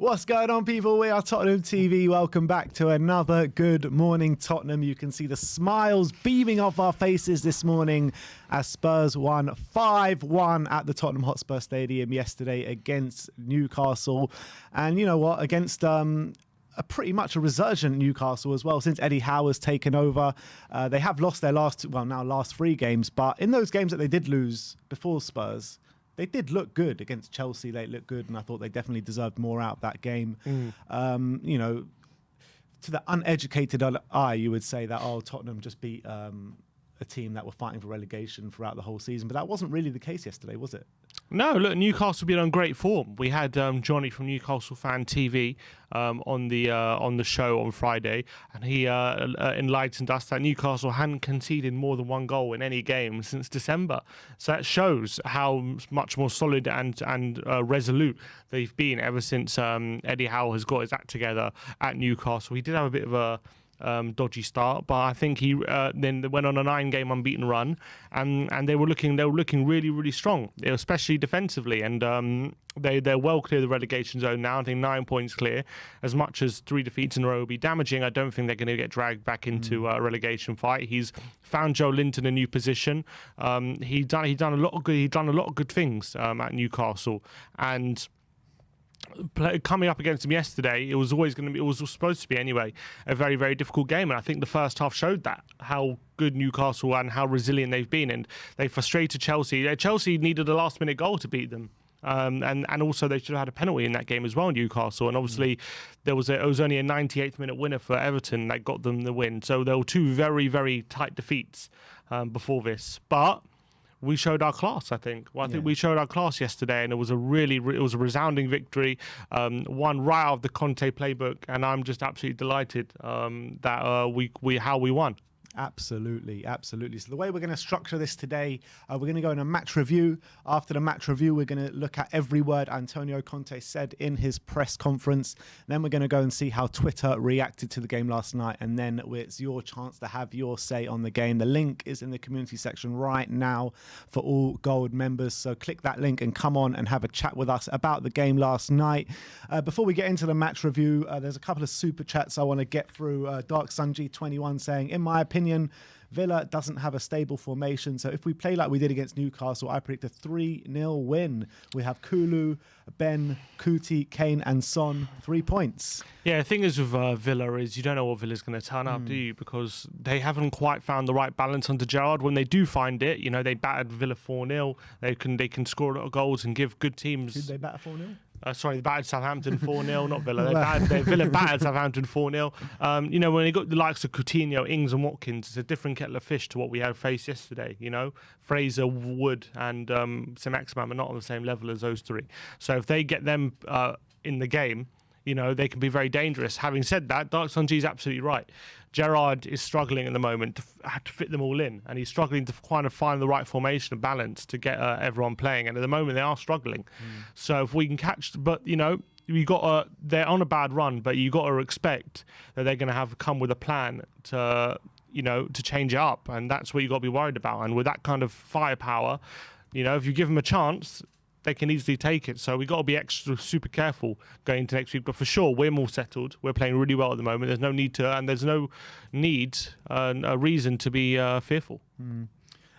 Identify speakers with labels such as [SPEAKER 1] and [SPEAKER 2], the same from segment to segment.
[SPEAKER 1] What's going on, people? We are Tottenham TV. Welcome back to another Good Morning Tottenham. You can see the smiles beaming off our faces this morning as Spurs won 5-1 at the Tottenham Hotspur Stadium yesterday against Newcastle. And you know what? Against a pretty much a resurgent Newcastle as well. Since Eddie Howe has taken over, they have lost their last 3 games. But in those games that they did lose before Spurs, they did look good against Chelsea. They looked good, and I thought they definitely deserved more out of that game. You know, to the uneducated eye, you would say that, Tottenham just beat a team that were fighting for relegation throughout the whole season. But that wasn't really the case yesterday, was it? No, look, Newcastle been on great form. We had Johnny from Newcastle Fan TV on the show on Friday, and he enlightened us that Newcastle hadn't conceded more than one goal in any game since December. So that shows how much more solid and resolute they've been ever since Eddie Howe has got his act together at Newcastle. He did have a bit of a dodgy start, but I think he then went on a 9-game unbeaten run, and they were looking really, really strong, especially defensively, and they're well clear of the relegation zone now. I think 9 points clear. As much as 3 defeats in a row will be damaging, I don't think they're going to get dragged back into a relegation fight. He's found Joe Linton a new position. He's done a lot of good. He's done a lot of good things at Newcastle, and coming up against them yesterday, it was supposed to be anyway, a very, very difficult game. And I think the first half showed that, how good Newcastle and how resilient they've been. And they frustrated Chelsea. Chelsea needed a last-minute goal to beat them. And also they should have had a penalty in that game as well, Newcastle. And obviously it was only a 98th minute winner for Everton that got them the win. So there were 2 very, very tight defeats before this. But we showed our class, I think. I think we showed our class yesterday, and it was a resounding victory, one right out of the Conte playbook, and I'm just absolutely delighted that how we won. Absolutely. So the way we're going to structure this today, we're going to go in a match review. After the match review, we're going to look at every word Antonio Conte said in his press conference. Then we're going to go and see how Twitter reacted to the game last night, and then it's your chance to have your say on the game. The link is in the community section right now for all Gold members, so click that link and come on and have a chat with us about the game last night. Before we get into the match review, there's a couple of super chats I want to get through. Dark Sunji 21 saying, in my opinion, Villa doesn't have a stable formation, so if we play like we did against Newcastle, I predict a 3-0 win. We have Kulu, Ben, Kuti, Kane and Son, 3 points. Yeah, the thing is with Villa is you don't know what Villa's going to turn up, do you? Because they haven't quite found the right balance under Gerrard. When they do find it, you know, they battered Villa 4-0. They can score a lot of goals and give good teams. Did they batter 4-0? They battered Southampton 4-0, not Villa. Villa battered Southampton 4-0. You know, when they got the likes of Coutinho, Ings and Watkins, it's a different kettle of fish to what we had faced yesterday, you know. Fraser, Wood and Saint-Maximin are not on the same level as those 3. So if they get them in the game, you know, they can be very dangerous. Having said that, Dark Sunji is absolutely right. Gerrard is struggling at the moment to fit them all in, and he's struggling to kind of find the right formation and balance to get everyone playing. And at the moment, they are struggling. So if we can catch, but you know, they're on a bad run, but you got to expect that they're going to have come with a plan to change it up, and that's what you got to be worried about. And with that kind of firepower, you know, if you give them a chance, they can easily take it. So we got to be super careful going into next week. But for sure, we're more settled. We're playing really well at the moment. There's no reason to be fearful.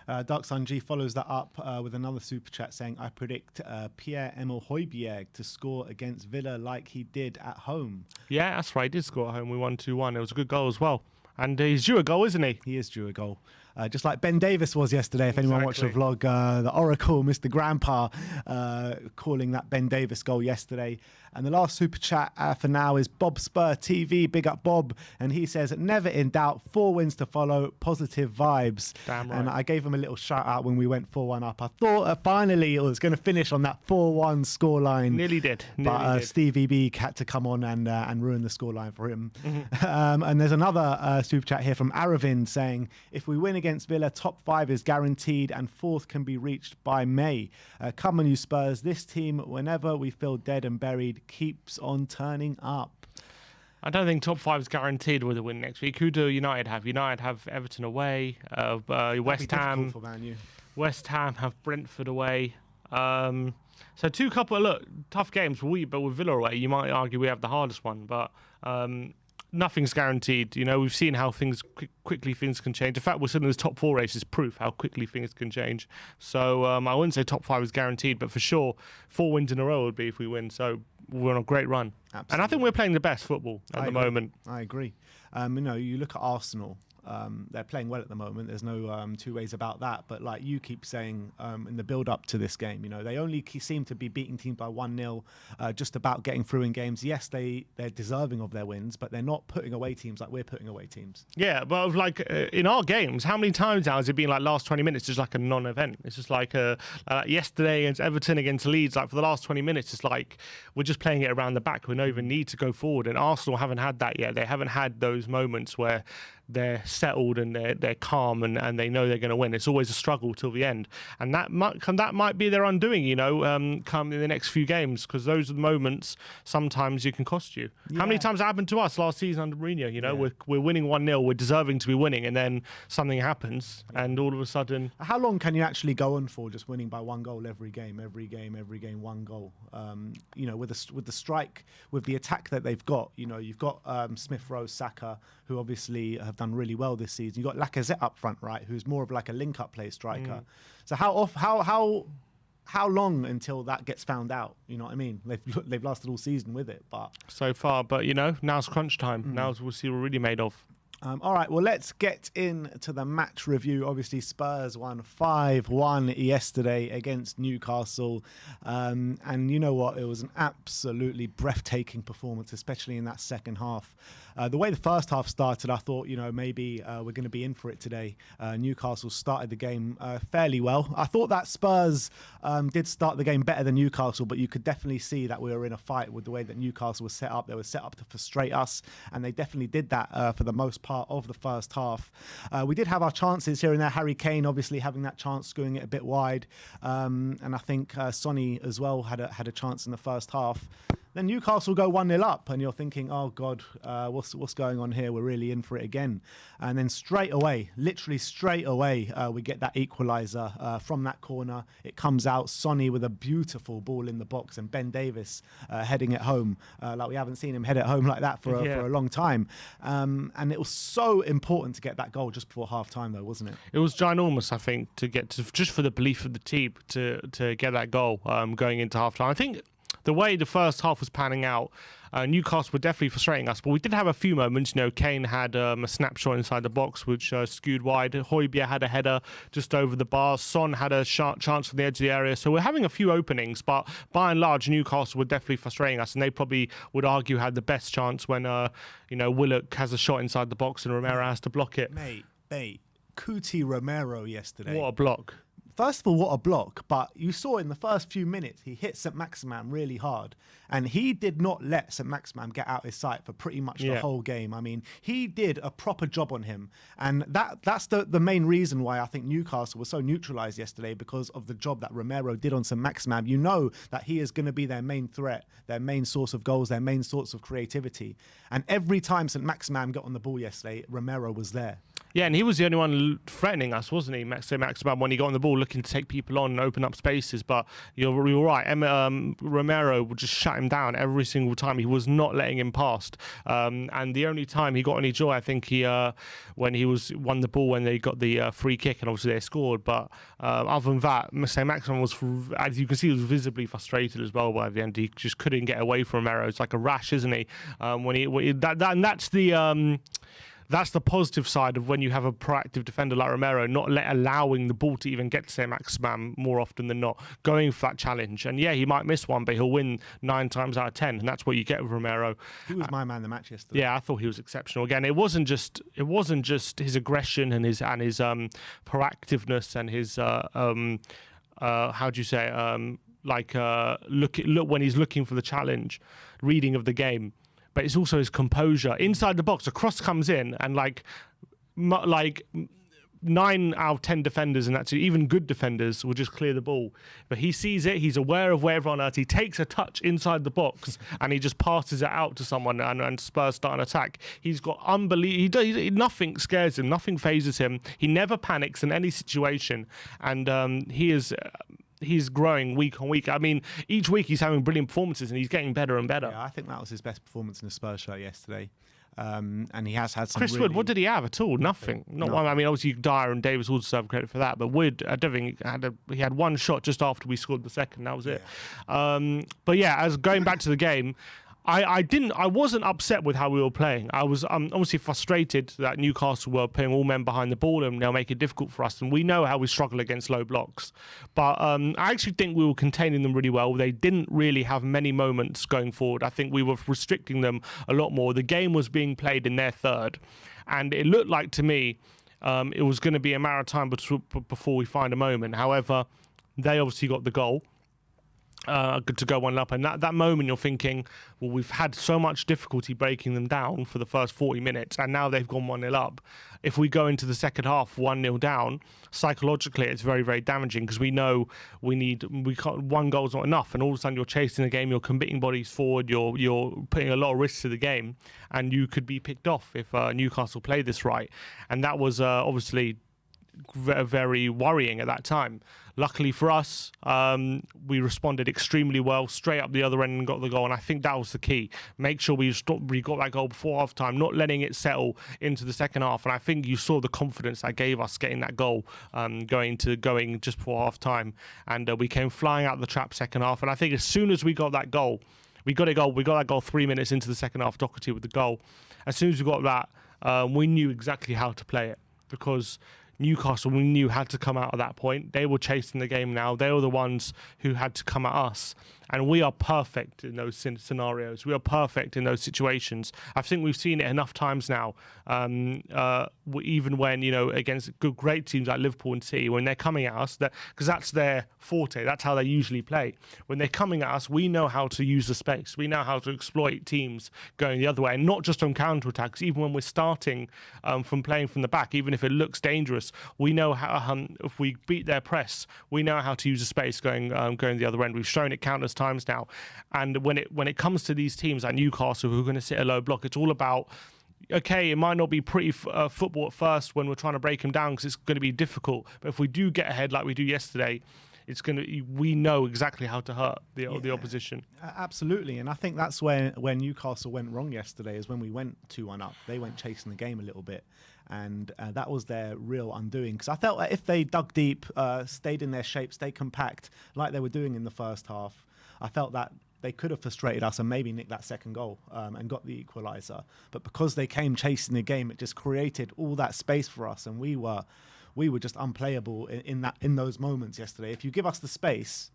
[SPEAKER 1] Dark Sunji follows that up with another super chat saying, I predict Pierre-Emile Højbjerg to score against Villa like he did at home. Yeah, that's right. He did score at home. We won 2-1. It was a good goal as well. And he's due a goal, isn't he? He is due a goal. Just like Ben Davis was yesterday, if anyone watched the vlog, the Oracle, Mr. Grandpa, calling that Ben Davis goal yesterday. And the last super chat for now is Bob Spur TV, big up Bob, and he says, never in doubt, 4 wins to follow, positive vibes. Damn right. And I gave him a little shout out when we went 4-1 up. I thought finally it was going to finish on that 4-1 scoreline. Nearly did. But Stevie B had to come on and ruin the scoreline for him. And there's another super chat here from Aravind saying, if we win against Villa, top 5 is guaranteed and 4th can be reached by May. Come on, you Spurs. This team, whenever we feel dead and buried, keeps on turning up. I don't think top 5 is guaranteed with a win next week. Who do United have? United have Everton away, West Ham. West Ham have Brentford away.
[SPEAKER 2] So tough games for but with Villa away, you might argue we have the hardest one, but nothing's guaranteed. You know, we've seen how quickly things can change. In fact, we're sitting in this top 4 race is proof how quickly things can change. So I wouldn't say top 5 is guaranteed, but for sure 4 wins in a row would be if we win. So we're on a great run.
[SPEAKER 1] Absolutely.
[SPEAKER 2] And I think we're playing the best football at the moment.
[SPEAKER 1] I agree. You know, you look at Arsenal. They're playing well at the moment. There's no two ways about that. But like you keep saying in the build-up to this game, you know, they only seem to be beating teams by 1-0, just about getting through in games. Yes, they're deserving of their wins, but they're not putting away teams like we're putting away teams.
[SPEAKER 2] Yeah, but like in our games, how many times now has it been like last 20 minutes just like a non-event? It's just like yesterday against Everton, against Leeds, like for the last 20 minutes, it's like we're just playing it around the back. We don't even need to go forward. And Arsenal haven't had that yet. They haven't had those moments where they're settled and they're calm and they know they're going to win. It's always a struggle till the end, and that might be their undoing. You know, come in the next few games, because those are the moments sometimes you can cost you. Yeah. How many times it happened to us last season under Mourinho? You know, we're winning 1-0, we're deserving to be winning, and then something happens, and all of a sudden.
[SPEAKER 1] How long can you actually go on for just winning by 1 goal every game, 1 goal? You know, with the strike, with the attack that they've got. You know, you've got Smith Rowe, Saka, who obviously have done really well this season. You've got Lacazette up front, right, who's more of like a link-up play striker. So how long until that gets found out? You know what I mean? They've lasted all season with it, but
[SPEAKER 2] so far. But you know, now's crunch time. Now we'll see what we're really made of.
[SPEAKER 1] All right, well, let's get into the match review. Obviously, Spurs won 5-1 yesterday against Newcastle. And you know what? It was an absolutely breathtaking performance, especially in that second half. The way the first half started, I thought, you know, maybe we're going to be in for it today. Newcastle started the game fairly well. I thought that Spurs did start the game better than Newcastle, but you could definitely see that we were in a fight with the way that Newcastle was set up. They were set up to frustrate us, and they definitely did that for the most part of the first half. We did have our chances here and there. Harry Kane obviously having that chance, screwing it a bit wide, and I think Sonny as well had a chance in the first half. Then Newcastle go 1-0 up, and you're thinking, oh God, what's going on here? We're really in for it again. And then literally straight away, we get that equaliser from that corner. It comes out, Sonny with a beautiful ball in the box, and Ben Davies heading it home. Like we haven't seen him head it home like that for a long time. And it was so important to get that goal just before half-time, though, wasn't it? It
[SPEAKER 2] was ginormous, I think, to get to, just for the belief of the team to get that goal going into half-time. I think the way the first half was panning out, Newcastle were definitely frustrating us, but we did have a few moments. You know, Kane had a snapshot inside the box, which skewed wide. Højbjerg had a header just over the bar. Son had a chance from the edge of the area. So we're having a few openings, but by and large, Newcastle were definitely frustrating us, and they probably would argue had the best chance when, you know, Willock has a shot inside the box and Romero has to block it.
[SPEAKER 1] Mate, Cuti Romero yesterday.
[SPEAKER 2] What a block.
[SPEAKER 1] First of all, what a block, but you saw in the first few minutes, he hit St. Maximin really hard, and he did not let St. Maximin get out his sight for pretty much the whole game. I mean, he did a proper job on him, and that's the main reason why I think Newcastle was so neutralised yesterday, because of the job that Romero did on St. Maximin. You know that he is going to be their main threat, their main source of goals, their main source of creativity, and every time St. Maximin got on the ball yesterday, Romero was there.
[SPEAKER 2] Yeah, and he was the only one threatening us, wasn't he, St. Maximin, when he got on the ball, looking to take people on and open up spaces. But you're right, Romero would just shut him down every single time. He was not letting him past. And the only time he got any joy, I think when he won the ball when they got the free kick, and obviously they scored. But other than that, St. Maximin was, as you can see, he was visibly frustrated as well by the end. He just couldn't get away from Romero. It's like a rash, isn't he? And that's the positive side of when you have a proactive defender like Romero, not allowing the ball to even get to St. Maximin more often than not, going for that challenge. And yeah, he might miss one, but he'll win 9 times out of 10, and that's what you get with Romero.
[SPEAKER 1] He was my man of the match yesterday.
[SPEAKER 2] Yeah, I thought he was exceptional. Again, it wasn't just his aggression and his proactiveness and his how do you say look when he's looking for the challenge, reading of the game. But it's also his composure inside the box. A cross comes in, and like 9 out of 10 defenders, and actually even good defenders, will just clear the ball. But he sees it. He's aware of where everyone is. He takes a touch inside the box, and he just passes it out to someone, and Spurs start an attack. He's got nothing scares him. Nothing phases him. He never panics in any situation, and he is. he's growing week on week. I mean, each week he's having brilliant performances and he's getting better and better.
[SPEAKER 1] Yeah, I think that was his best performance in a Spurs shirt yesterday. And he has had some.
[SPEAKER 2] Chris Wood, what did he have at all? Nothing. Not one. I mean, obviously Dyer and Davis all deserve credit for that, but Wood, I don't think he had one shot just after we scored the second. That was it. But yeah, as going back to the game, I wasn't upset with how we were playing. I was obviously frustrated that Newcastle were putting all men behind the ball and they'll make it difficult for us. And we know how we struggle against low blocks. But I actually think we were containing them really well. They didn't really have many moments going forward. I think we were restricting them a lot more. The game was being played in their third. And it looked like to me it was going to be a matter of time before we find a moment. However, they obviously got the goal. Good to go 1 up, and that moment you're thinking, well, we've had so much difficulty breaking them down for the first 40 minutes, and now they've gone 1-0 up. If we go into the second half 1-0 down, psychologically it's very, very damaging because we know we can't, one goal's not enough, and all of a sudden you're chasing the game, you're committing bodies forward, you're putting a lot of risk to the game, and you could be picked off if Newcastle played this right, and that was obviously very worrying at that time. Luckily for us, we responded extremely well, straight up the other end and got the goal. And I think that was the key. Make sure we got that goal before half time, not letting it settle into the second half. And I think you saw the confidence that gave us getting that goal, going just before half time. And we came flying out of the trap second half. And I think as soon as we got that goal, we got that goal 3 minutes into the second half, Doherty with the goal. As soon as we got that, we knew exactly how to play it because Newcastle, we knew, had to come out at that point. They were chasing the game now. They were the ones who had to come at us. And we are perfect in those scenarios. We are perfect in those situations. I think we've seen it enough times now, even when, against great teams like Liverpool and City, when they're coming at us, because that's their forte. That's how they usually play. When they're coming at us, we know how to use the space. We know how to exploit teams going the other way, and not just on counter-attacks. Even when we're starting from playing from the back, even if it looks dangerous, we know how, if we beat their press, we know how to use the space going the other end. We've shown it countless times now, and when it comes to these teams like Newcastle who are going to sit a low block, it's all about, okay, it might not be pretty football at first when we're trying to break them down because it's going to be difficult, but if we do get ahead like we do yesterday, we know exactly how to hurt the opposition. Absolutely,
[SPEAKER 1] and I think that's where Newcastle went wrong yesterday, is when we went 2-1 up. They went chasing the game a little bit, and that was their real undoing. Because I felt that if they dug deep, stayed in their shape, stayed compact, like they were doing in the first half, I felt that they could have frustrated us and maybe nicked that second goal and got the equaliser. But because they came chasing the game, it just created all that space for us, and we were just unplayable in those moments yesterday. If you give us the space,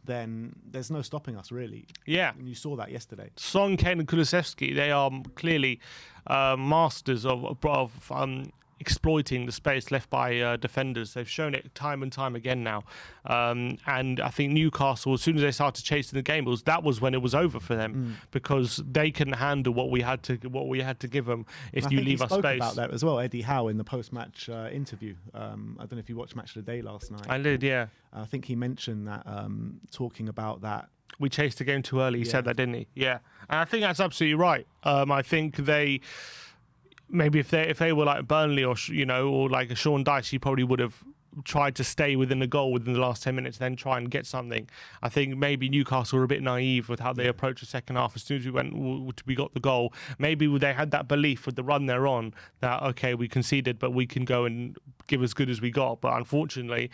[SPEAKER 1] then there's no stopping us, really.
[SPEAKER 2] Yeah.
[SPEAKER 1] And you saw that yesterday.
[SPEAKER 2] Son, Kane and Kulusevski, they are clearly masters of exploiting the space left by defenders. They've shown it time and time again now. And I think Newcastle, as soon as they started chasing the game, that was when it was over for them because they couldn't handle what we had to give them if you leave us space. I
[SPEAKER 1] spoke about that as well, Eddie Howe, in the post-match interview. I don't know if you watched Match of the Day last night.
[SPEAKER 2] I did, yeah.
[SPEAKER 1] I think he mentioned that, talking about that.
[SPEAKER 2] We chased the game too early. He said that, didn't he? Yeah. And I think that's absolutely right. I think they... Maybe if they were like Burnley or like a Sean Dyche, he probably would have tried to stay within the goal within the last 10 minutes, then try and get something. I think maybe Newcastle were a bit naive with how they approached the second half. As soon as we got the goal, maybe they had that belief with the run they're on that, okay, we conceded, but we can go and give as good as we got. But unfortunately,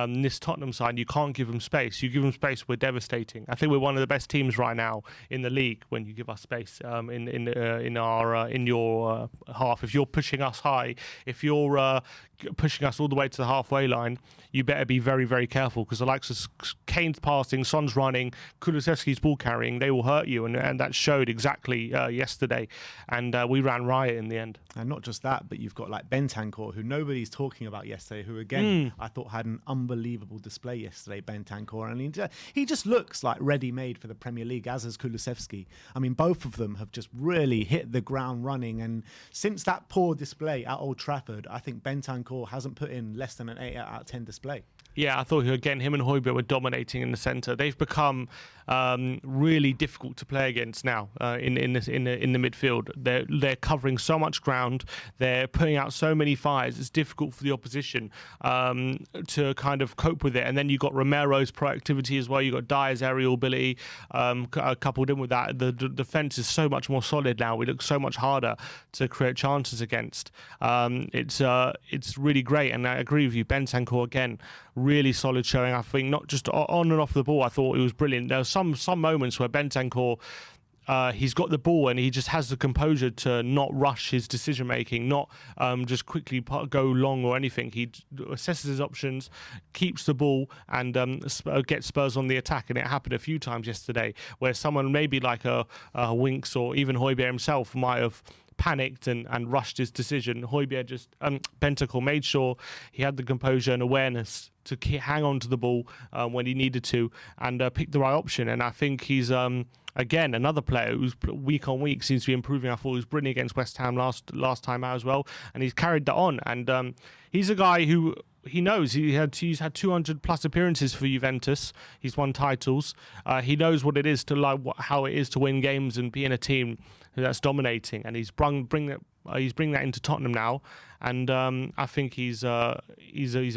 [SPEAKER 2] this Tottenham side, you can't give them space. You give them space, we're devastating. I think we're one of the best teams right now in the league when you give us space in your half. If you're pushing us high, if you're pushing us all the way to the halfway line, you better be very, very careful, because the likes of Kane's passing, Son's running, Kulusevski's ball carrying, they will hurt you, and that showed exactly yesterday, and we ran riot in the end.
[SPEAKER 1] And not just that, but you've got like Bentancur, who nobody's talking about yesterday, who again I thought had an unbelievable display yesterday, Bentancur, and he just looks like ready-made for the Premier League, as is Kulusevski. I mean, both of them have just really hit the ground running, and since that poor display at Old Trafford, I think Bentancur hasn't put in less than an 8 out of 10 display.
[SPEAKER 2] Yeah, I thought him and Højbjerg were dominating in the centre. They've become really difficult to play against now in the midfield. They're covering so much ground. They're putting out so many fires. It's difficult for the opposition to kind of cope with it. And then you got Romero's proactivity as well. You got Dyer's aerial ability coupled in with that. The defence is so much more solid now. We look so much harder to create chances against. It's really great, and I agree with you. Bentancur again, really solid showing. I think not just on and off the ball. I thought it was brilliant. There were some moments where Bentancur, he's got the ball and he just has the composure to not rush his decision making, not just quickly go long or anything. He assesses his options, keeps the ball, and gets Spurs on the attack. And it happened a few times yesterday where someone maybe like a Winks or even Højbjerg himself might have panicked and rushed his decision. Bentancur made sure he had the composure and awareness to hang on to the ball when he needed to and pick the right option. And I think he's again another player who's week on week seems to be improving. I thought he was brilliant against West Ham last time out as well, and he's carried that on. And he's a guy who he knows he's had 200 plus appearances for Juventus. He's won titles. He knows what it is to how it is to win games and be in a team that's dominating. And he's bringing that into Tottenham now. And I think he's a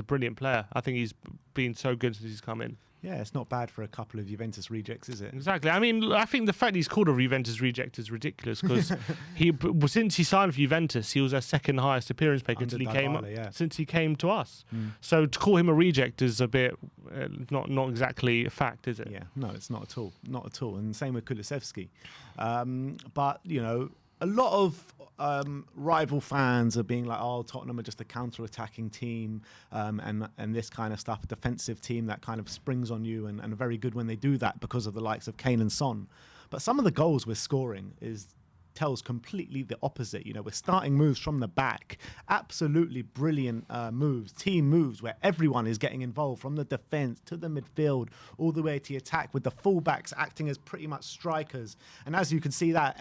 [SPEAKER 2] brilliant player. I think he's been so good since he's come in.
[SPEAKER 1] Yeah, it's not bad for a couple of Juventus rejects, is it?
[SPEAKER 2] Exactly. I mean, I think the fact he's called a Juventus reject is ridiculous because since he signed for Juventus, he was their second highest appearance maker since he came to us. So to call him a reject is a bit not exactly a fact, is it?
[SPEAKER 1] Yeah, no, it's not at all. Not at all. And same with Kulusevski. But, you know, a lot of rival fans are being like, oh, Tottenham are just a counter-attacking team and this kind of stuff, a defensive team that kind of springs on you and are very good when they do that because of the likes of Kane and Son. But some of the goals we're scoring tells completely the opposite. You know, we're starting moves from the back, absolutely brilliant moves, team moves where everyone is getting involved from the defense to the midfield all the way to the attack, with the fullbacks acting as pretty much strikers. And as you can see that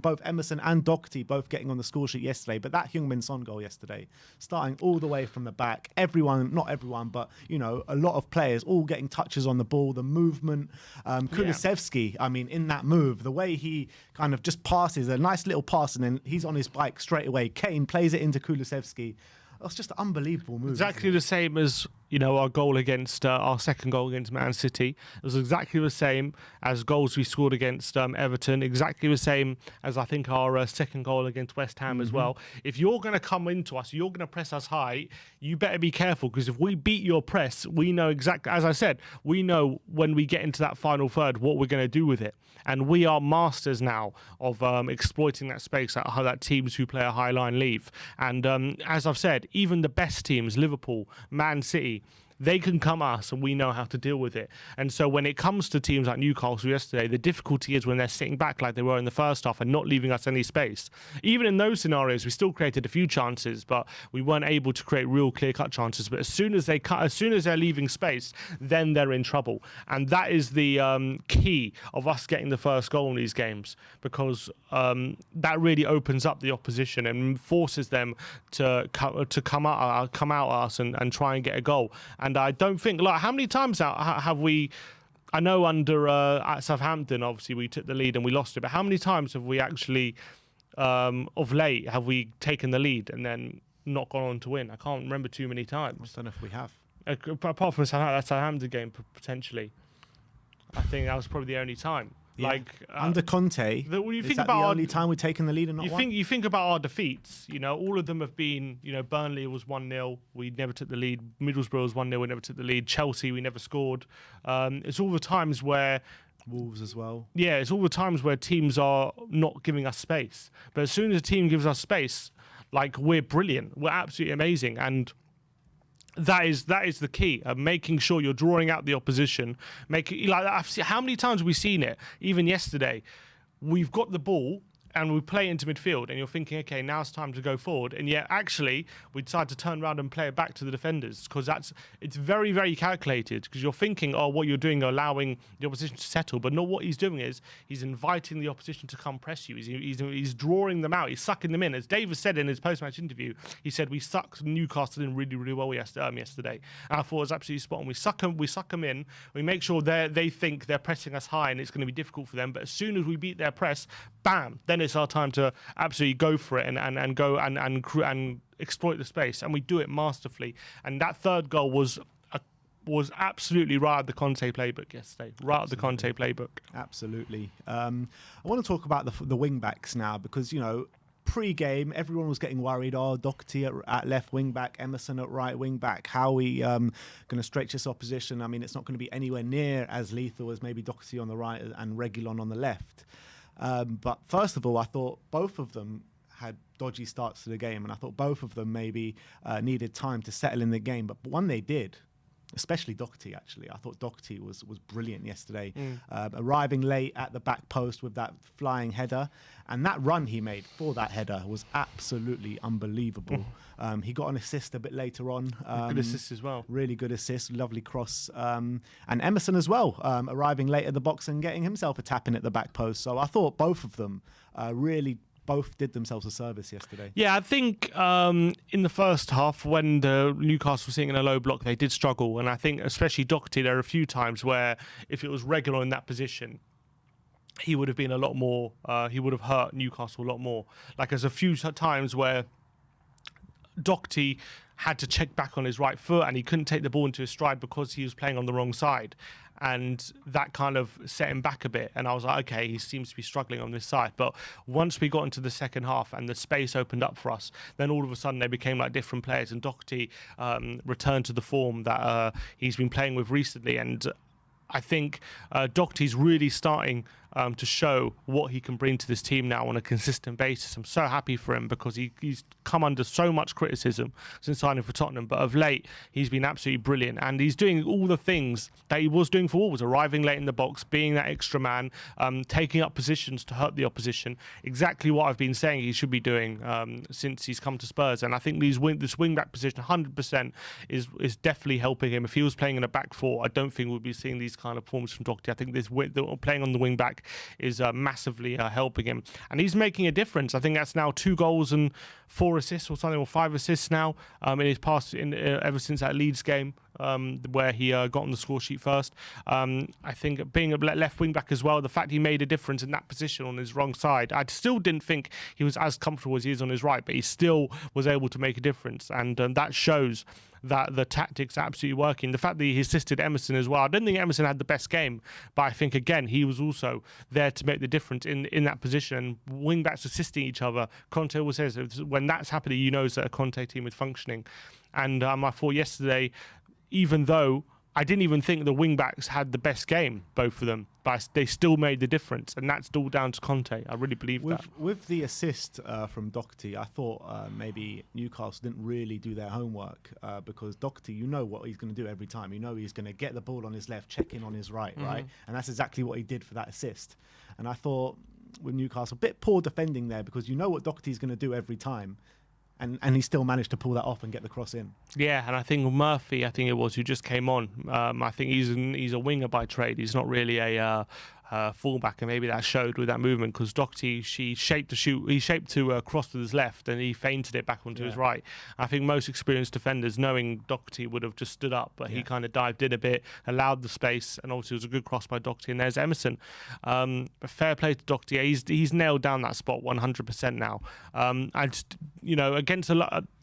[SPEAKER 1] both Emerson and Doherty both getting on the score sheet yesterday, but that Heung-min Son goal yesterday, starting all the way from the back, not everyone, but you know, a lot of players all getting touches on the ball, the movement. Kulusevski, I mean, in that move, the way he kind of just passes, a nice little pass, and then he's on his bike straight away. Kane plays it into Kulusevski. It's just an unbelievable move.
[SPEAKER 2] Exactly the same as, you know, our second goal against Man City. It was exactly the same as goals we scored against Everton. Exactly the same as I think our second goal against West Ham as well. If you're going to come into us, you're going to press us high, you better be careful, because if we beat your press, we know exactly, as I said, we know when we get into that final third what we're going to do with it. And we are masters now of exploiting that space that teams who play a high line leave. And as I've said, even the best teams, Liverpool, Man City, they can come at us and we know how to deal with it. And so when it comes to teams like Newcastle yesterday, the difficulty is when they're sitting back like they were in the first half and not leaving us any space. Even in those scenarios, we still created a few chances, but we weren't able to create real clear-cut chances. But as soon as they're leaving space, then they're in trouble. And that is the key of us getting the first goal in these games, because that really opens up the opposition and forces them to come out at us and try and get a goal. And I don't think, like, how many times have we, I know under at Southampton, obviously we took the lead and we lost it, but how many times have we actually, of late, have we taken the lead and then not gone on to win? I can't remember too many times.
[SPEAKER 1] I don't know if we have.
[SPEAKER 2] Apart from that Southampton game, potentially. I think that was probably the only time.
[SPEAKER 1] Yeah.
[SPEAKER 2] Like
[SPEAKER 1] under Conte, is that the only time we've taken the lead and not won?
[SPEAKER 2] You think about our defeats, you know, all of them have been, you know, Burnley was 1-0, we never took the lead. Middlesbrough was 1-0, we never took the lead. Chelsea, we never scored. It's all the times where Wolves as well. Yeah, it's all the times where teams are not giving us space. But as soon as a team gives us space, like, we're brilliant, we're absolutely amazing. And that is the key, making sure you're drawing out the opposition. How many times have we seen it? Even yesterday, we've got the ball and we play into midfield, and you're thinking, okay, now it's time to go forward, and yet actually we decide to turn around and play it back to the defenders, because it's very, very calculated, because you're thinking, oh, what you're doing, allowing the opposition to settle, but not what he's doing is he's inviting the opposition to come press you. He's drawing them out. He's sucking them in. As Davis said in his post-match interview, he said we sucked Newcastle in really, really well yesterday. And I thought it was absolutely spot on. We suck them in. We make sure they think they're pressing us high, and it's going to be difficult for them. But as soon as we beat their press, bam, then it's our time to absolutely go for it and go and exploit the space, and we do it masterfully. And that third goal was absolutely right at the Conte playbook yesterday. Right at the Conte playbook.
[SPEAKER 1] Absolutely. I want to talk about the wing backs now, because pre-game everyone was getting worried. Oh, Doherty at left wing back, Emerson at right wing back. How are we going to stretch this opposition? I mean, it's not going to be anywhere near as lethal as maybe Doherty on the right and Reguilon on the left. But first of all, I thought both of them had dodgy starts to the game, and I thought both of them maybe needed time to settle in the game. But one they did, especially Doherty, actually. I thought Doherty was brilliant yesterday, arriving late at the back post with that flying header. And that run he made for that header was absolutely unbelievable. He got an assist a bit later on.
[SPEAKER 2] Good assist as well. Really
[SPEAKER 1] good assist, lovely cross. And Emerson as well, arriving late at the box and getting himself a tap in at the back post. So I thought both of them both did themselves a service yesterday.
[SPEAKER 2] Yeah, I think in the first half, when the Newcastle was sitting in a low block, they did struggle. And I think especially Doherty, there are a few times where if it was Reguilon in that position, he would have been a lot more, he would have hurt Newcastle a lot more. Like there's a few times where Doherty had to check back on his right foot and he couldn't take the ball into his stride because he was playing on the wrong side. And that kind of set him back a bit. And I was like, okay, he seems to be struggling on this side. But once we got into the second half and the space opened up for us, then all of a sudden they became like different players. And Doherty returned to the form that he's been playing with recently. And I think Doherty's really starting to show what he can bring to this team now on a consistent basis. I'm so happy for him because he's come under so much criticism since signing for Tottenham, but of late he's been absolutely brilliant, and he's doing all the things that he was doing for Wolves, arriving late in the box, being that extra man, taking up positions to hurt the opposition, exactly what I've been saying he should be doing since he's come to Spurs. And I think this wing-back position 100% is definitely helping him. If he was playing in a back four, I don't think we'd be seeing these kind of performances from Doherty. I think playing on the wing-back is massively helping him, and he's making a difference. I think that's now 2 goals and 4 assists or something, or 5 assists now in his past ever since that Leeds game where he got on the score sheet first. I think being a left wing back as well, the fact he made a difference in that position on his wrong side, I still didn't think he was as comfortable as he is on his right, but he still was able to make a difference, and that shows that the tactics are absolutely working. The fact that he assisted Emerson as well, I don't think Emerson had the best game, but I think again he was also there to make the difference in that position. Wing backs assisting each other. Conte always says when that's happening, you know that a Conte team is functioning. And I thought yesterday, even though I didn't even think the wing-backs had the best game, both of them, but they still made the difference, and that's all down to Conte. I really believe that.
[SPEAKER 1] With the assist from Doherty, I thought maybe Newcastle didn't really do their homework because Doherty, you know what he's going to do every time. You know he's going to get the ball on his left, check in on his right, right? And that's exactly what he did for that assist. And I thought with Newcastle, a bit poor defending there because you know what Doherty's going to do every time. And he still managed to pull that off and get the cross in. Yeah,
[SPEAKER 2] and I think Murphy, who just came on, I think he's a winger by trade. He's not really a fullback, and maybe that showed with that movement because Doherty, he shaped to cross with his left and he feinted it back onto his right. I think most experienced defenders, knowing Doherty, would have just stood up, but he kind of dived in a bit, allowed the space, and obviously it was a good cross by Doherty. And there's Emerson. But fair play to Doherty. He's nailed down that spot 100% now.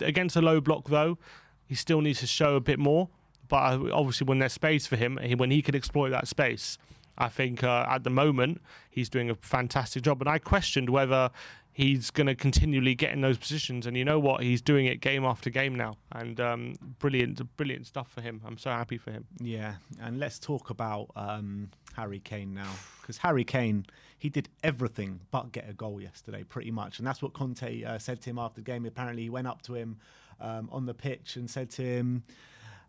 [SPEAKER 2] Against a low block though, he still needs to show a bit more. But obviously, when there's space for him, when he can exploit that space, I think at the moment he's doing a fantastic job. And I questioned whether he's going to continually get in those positions. And you know what? He's doing it game after game now. And brilliant stuff for him. I'm so happy for him.
[SPEAKER 1] Yeah. And let's talk about Harry Kane now. Because Harry Kane, he did everything but get a goal yesterday, pretty much. And that's what Conte said to him after the game. Apparently, he went up to him on the pitch and said to him,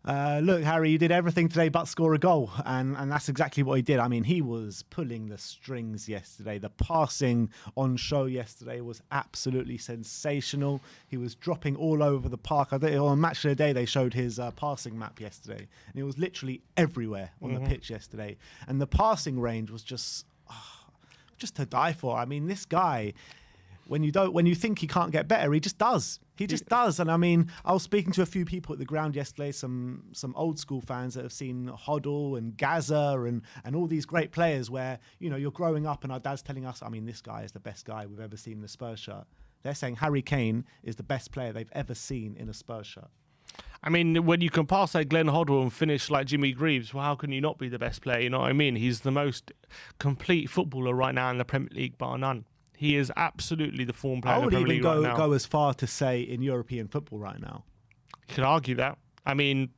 [SPEAKER 1] Look, Harry, you did everything today but score a goal, and that's exactly what he did. I mean, he was pulling the strings yesterday. The passing on show yesterday was absolutely sensational. He was dropping all over the park. I think on Match of the Day they showed his passing map yesterday, and it was literally everywhere on the pitch yesterday. And the passing range was just to die for. I mean, this guy, when you think he can't get better, he just does. He just does. And I mean, I was speaking to a few people at the ground yesterday, some old school fans that have seen Hoddle and Gaza and all these great players where, you know, you're growing up and our dad's telling us, I mean, this guy is the best guy we've ever seen in a Spurs shirt. They're saying Harry Kane is the best player they've ever seen in a Spurs shirt.
[SPEAKER 2] I mean, when you can pass like Glenn Hoddle and finish like Jimmy Greaves, well, how can you not be the best player? You know what I mean? He's the most complete footballer right now in the Premier League, bar none. He is absolutely the form player.
[SPEAKER 1] I would
[SPEAKER 2] even
[SPEAKER 1] go as far to say in European football right now.
[SPEAKER 2] You could argue that. I mean,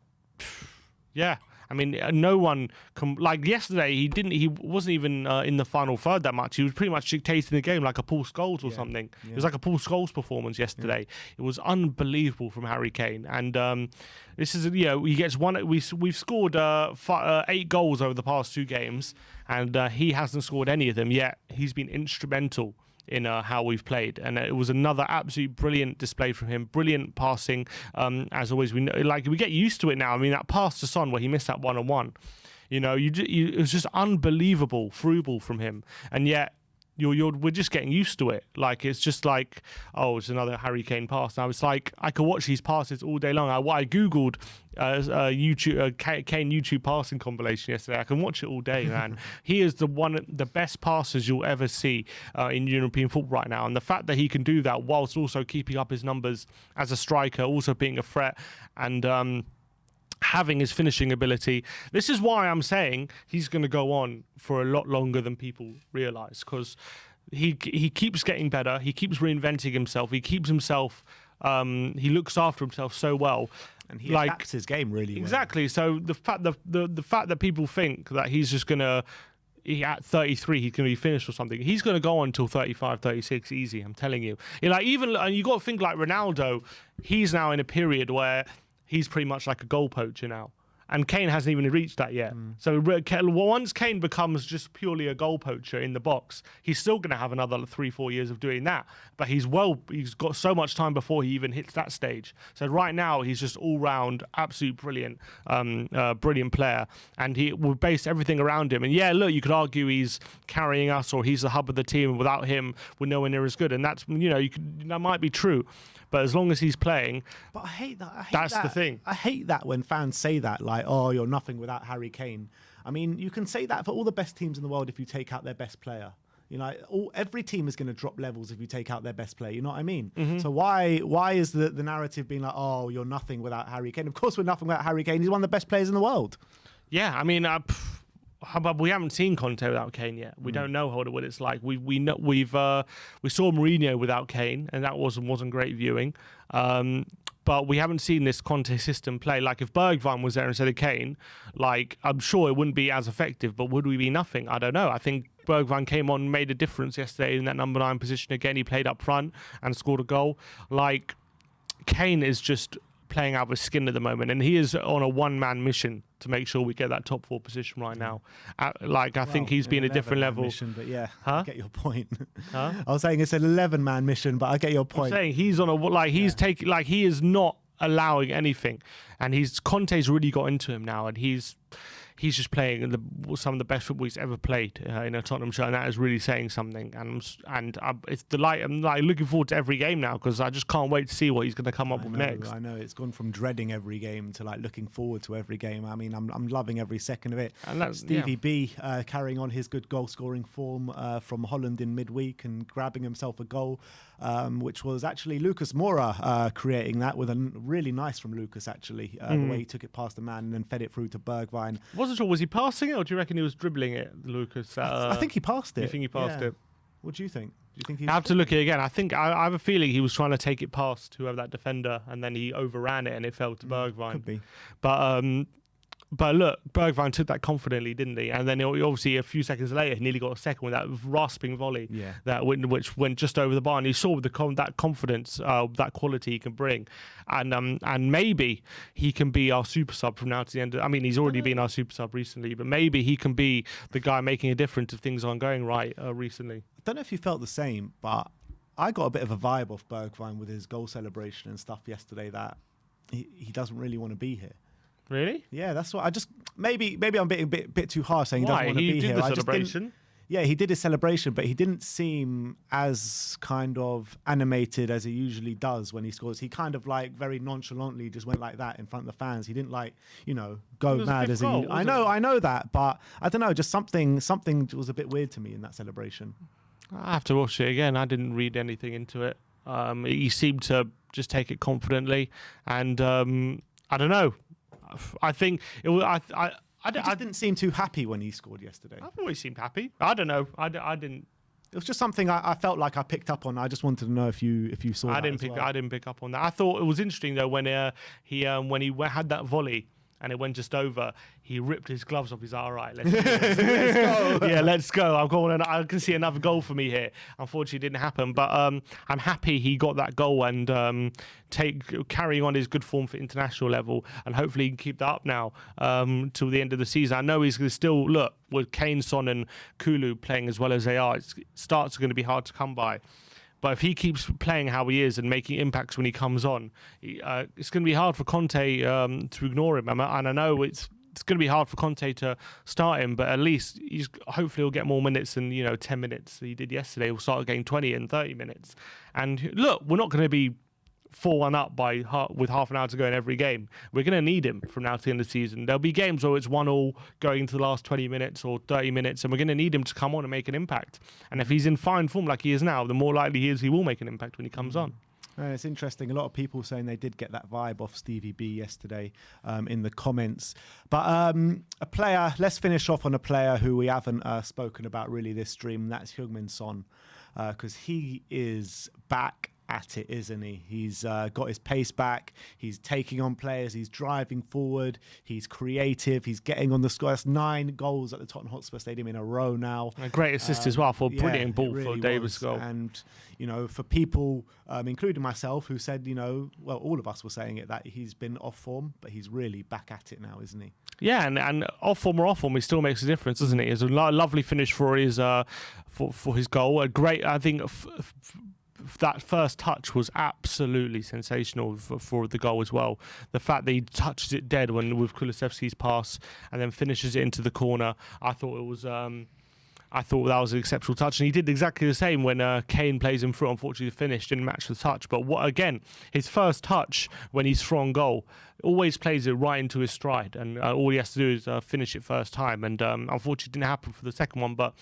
[SPEAKER 2] yeah. I mean, no one like yesterday. He wasn't even in the final third that much. He was pretty much dictating the game like a Paul Scholes or something. Yeah. It was like a Paul Scholes performance yesterday. Yeah. It was unbelievable from Harry Kane. And this is, you know, he gets one. We've scored 8 goals over the past 2 games, and he hasn't scored any of them yet. He's been instrumental in how we've played, and it was another absolutely brilliant display from him. Brilliant passing, as always. We get used to it now. I mean, that pass to Son where he missed that 1-on-1, you know, it was just unbelievable through ball from him, and yet we're just getting used to it. Like, it's just like, oh, it's another Harry Kane pass. Now it's like I could watch these passes all day long. I googled YouTube Kane YouTube passing compilation yesterday. I can watch it all day, man. He is the best passers you'll ever see in European football right now, and the fact that he can do that whilst also keeping up his numbers as a striker, also being a threat, and having his finishing ability. This is why I'm saying he's going to go on for a lot longer than people realise, because he keeps getting better. He keeps reinventing himself. He keeps himself. He looks after himself so well,
[SPEAKER 1] and he adapts his game really well.
[SPEAKER 2] Exactly. So the fact that people think that he's just going to. At 33, he's going to be finished or something. He's going to go on until 35, 36, easy. I'm telling you. Like, even, and you got to think like Ronaldo. He's now in a period where he's pretty much like a goal poacher now. And Kane hasn't even reached that yet. So once Kane becomes just purely a goal poacher in the box, he's still going to have another 3-4 years of doing that. But he's got so much time before he even hits that stage. So right now, he's just all-round, absolute brilliant player. And he will base everything around him. And yeah, look, you could argue he's carrying us or he's the hub of the team. And without him, we're nowhere near as good. And that's, you know, that might be true. But as long as he's playing,
[SPEAKER 1] but I hate that.
[SPEAKER 2] That's the thing.
[SPEAKER 1] I hate that when fans say that, like, "Oh, you're nothing without Harry Kane." I mean, you can say that for all the best teams in the world if you take out their best player. You know, every team is going to drop levels if you take out their best player. You know what I mean? So why is the narrative being like, "Oh, you're nothing without Harry Kane"? Of course, we're nothing without Harry Kane. He's one of the best players in the world.
[SPEAKER 2] Yeah, I mean, we haven't seen Conte without Kane yet. We don't know what it's like. We saw Mourinho without Kane, and that wasn't great viewing. But we haven't seen this Conte system play. Like, if Bergwijn was there instead of Kane, like, I'm sure it wouldn't be as effective. But would we be nothing? I don't know. I think Bergwijn came on, made a difference yesterday in that number 9 position again. He played up front and scored a goal. Like, Kane is just playing out of his skin at the moment, and he is on a one-man mission to make sure we get that top 4 position right now. I think he's been a different level.
[SPEAKER 1] Mission, but yeah, I get your point.
[SPEAKER 2] Huh?
[SPEAKER 1] I was saying it's an 11-man mission, but I get your point.
[SPEAKER 2] I'm saying he's on a taking, like, he is not allowing anything, and Conte's really got into him now, and he's just playing some of the best football he's ever played in a Tottenham shirt, and that is really saying something. And it's delight. I'm like looking forward to every game now, because I just can't wait to see what he's going to come up with next.
[SPEAKER 1] I know it's gone from dreading every game to like looking forward to every game. I mean, I'm loving every second of it. And Stevie B carrying on his good goal scoring form from Holland in midweek and grabbing himself a goal, which was actually Lucas Moura creating that with a really nice from Lucas actually. The way he took it past the man and then fed it through to Bergwijn.
[SPEAKER 2] Wasn't sure, was he passing it, or do you reckon he was dribbling it, Lucas?
[SPEAKER 1] I think he passed it.
[SPEAKER 2] You think he passed it?
[SPEAKER 1] What do you think? Do you think he?
[SPEAKER 2] I have to look at it again. I have a feeling he was trying to take it past whoever that defender, and then he overran it and it fell to Bergwijn.
[SPEAKER 1] Could be.
[SPEAKER 2] But But look, Bergwijn took that confidently, didn't he? And then obviously a few seconds later, he nearly got a second with that rasping volley, which went just over the bar. And you saw with that confidence, that quality he can bring, and maybe he can be our super sub from now to the end. I mean, he's already been our super sub recently, but maybe he can be the guy making a difference if things aren't going right recently.
[SPEAKER 1] I don't know if you felt the same, but I got a bit of a vibe off Bergwijn with his goal celebration and stuff yesterday that he doesn't really want to be here.
[SPEAKER 2] Really?
[SPEAKER 1] Yeah, that's what I just maybe I'm being a bit too harsh saying he doesn't want to be here.
[SPEAKER 2] He did the celebration.
[SPEAKER 1] Yeah, he did his celebration, but he didn't seem as kind of animated as he usually does when he scores. He kind of like very nonchalantly just went like that in front of the fans. He didn't like, go mad as he. I know that, but I don't know. Just something was a bit weird to me in that celebration.
[SPEAKER 2] I have to watch it again. I didn't read anything into it. He seemed to just take it confidently, and I don't know. I think it was. I
[SPEAKER 1] didn't seem too happy when he scored yesterday.
[SPEAKER 2] I've always seemed happy. I don't know. I didn't.
[SPEAKER 1] It was just something I felt like I picked up on. I just wanted to know if you saw. I didn't
[SPEAKER 2] pick up on that. I thought it was interesting though when he had that volley and it went just over. He ripped his gloves off. He's like, all right, let's go. Yeah, let's go. I can see another goal for me here. Unfortunately, it didn't happen, but I'm happy he got that goal and carrying on his good form for international level, and hopefully he can keep that up now till the end of the season. I know he's going to still look with Kane, Son, and Kulu playing as well as they are. Starts are going to be hard to come by. But if he keeps playing how he is and making impacts when he comes on, it's going to be hard for Conte to ignore him. And I know it's going to be hard for Conte to start him, but at least hopefully he'll get more minutes than 10 minutes he did yesterday. He'll start getting 20 and 30 minutes. And look, we're not going to be 4-1 up with half an hour to go in every game. We're going to need him from now to the end of the season. There'll be games where it's 1-1 going into the last 20 minutes or 30 minutes, and we're going to need him to come on and make an impact. And if he's in fine form like he is now, the more likely he will make an impact when he comes on.
[SPEAKER 1] It's interesting. A lot of people saying they did get that vibe off Stevie B yesterday in the comments. But a player, let's finish off on a player who we haven't spoken about really this stream, and that's Heung-min Son, because he is back at it, isn't he? He's got his pace back. He's taking on players. He's driving forward. He's creative. He's getting on the score. That's 9 goals at the Tottenham Hotspur Stadium in a row now.
[SPEAKER 2] A great assist as well for a brilliant ball really for Davis' goal.
[SPEAKER 1] And, for people, including myself, who said, well, all of us were saying it, that he's been off form, but he's really back at it now, isn't he?
[SPEAKER 2] Yeah, and off form or off form, he still makes a difference, doesn't he? It's a lovely finish for his for his goal. A great, I think, that first touch was absolutely sensational for the goal as well. The fact that he touches it dead with Kulusevski's pass and then finishes it into the corner, I thought that was an exceptional touch, and he did exactly the same when Kane plays him through. Unfortunately, the finish didn't match the touch. But his first touch when he's through on goal always plays it right into his stride, and all he has to do is finish it first time. And unfortunately, it didn't happen for the second one. But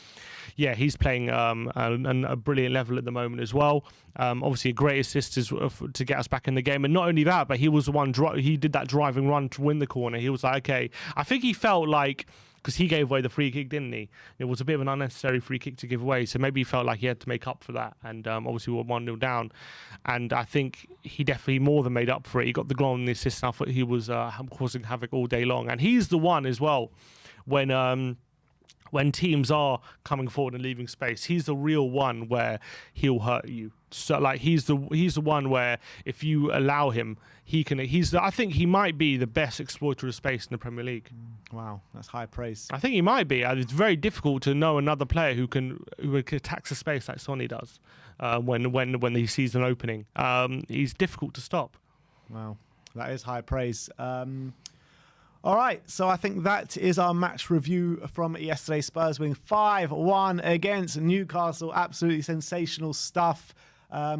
[SPEAKER 2] yeah, he's playing a brilliant level at the moment as well. Obviously, a great assist to get us back in the game, and not only that, but he was the one. He did that driving run to win the corner. He was like, okay, I think he felt like, because he gave away the free kick, didn't he? It was a bit of an unnecessary free kick to give away, so maybe he felt like he had to make up for that. And obviously we were 1-0 down, and I think he definitely more than made up for it. He got the goal and the assist, and I thought he was causing havoc all day long. And he's the one as well when teams are coming forward and leaving space, he's the real one where he'll hurt you. So like he's the one where if you allow him, I think he might be the best exploiter of space in the Premier League.
[SPEAKER 1] Wow, that's high praise.
[SPEAKER 2] I think he might be. It's very difficult to know another player who attacks the space like Sonny does when he sees an opening. He's difficult to stop.
[SPEAKER 1] Wow, that is high praise. All right, so I think that is our match review from yesterday. Spurs winning 5-1 against Newcastle. Absolutely sensational stuff.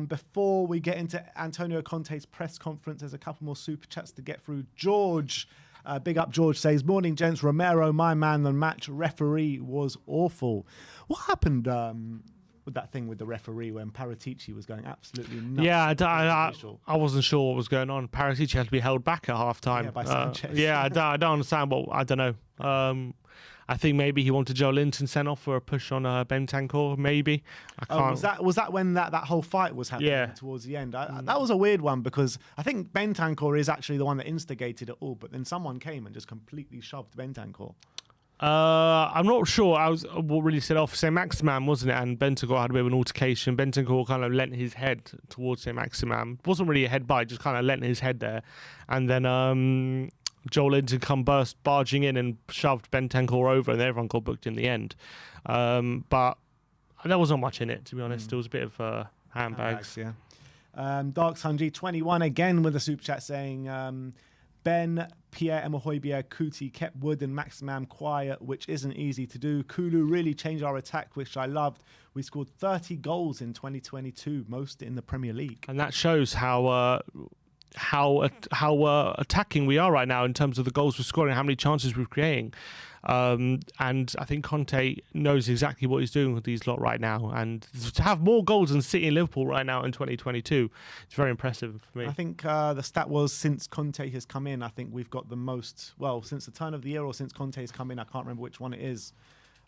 [SPEAKER 1] Before we get into Antonio Conte's press conference, there's a couple more super chats to get through. George, big up George, says, morning gents, Romero, my man, the match referee was awful. What happened with that thing with the referee when Paratici was going absolutely nuts.
[SPEAKER 2] Yeah, I wasn't sure what was going on. Paratici had to be held back at half time.
[SPEAKER 1] Yeah, by Sanchez.
[SPEAKER 2] I don't understand I don't know. I think maybe he wanted Joe Linton sent off for a push on Bentancur, maybe. I can't.
[SPEAKER 1] Was that when that whole fight was happening towards the end? That was a weird one because I think Bentancur is actually the one that instigated it all, but then someone came and just completely shoved Bentancur.
[SPEAKER 2] I'm not sure. What really set off Saint Maximin, wasn't it? And Bentancur had a bit of an altercation. Bentancur kind of leant his head towards Saint Maximin. It wasn't really a head bite, just kind of leant his head there, and then Joel Linton barging in and shoved Bentancur over, and everyone got booked in the end. But there wasn't much in it, to be honest. It was a bit of handbags.
[SPEAKER 1] Yeah. Dark Sunji 21 again with a super chat saying Ben, Pierre, Emohoibia, Kuti kept Wood and Maximam quiet, which isn't easy to do. Kulu really changed our attack, which I loved. We scored 30 goals in 2022, most in the Premier League.
[SPEAKER 2] And that shows how attacking we are right now in terms of the goals we're scoring, how many chances we're creating. And I think Conte knows exactly what he's doing with these lot right now. And to have more goals than City and Liverpool right now in 2022, it's very impressive for me.
[SPEAKER 1] I think the stat was since Conte has come in, I think we've got the most, well, since the turn of the year or since Conte has come in, I can't remember which one it is.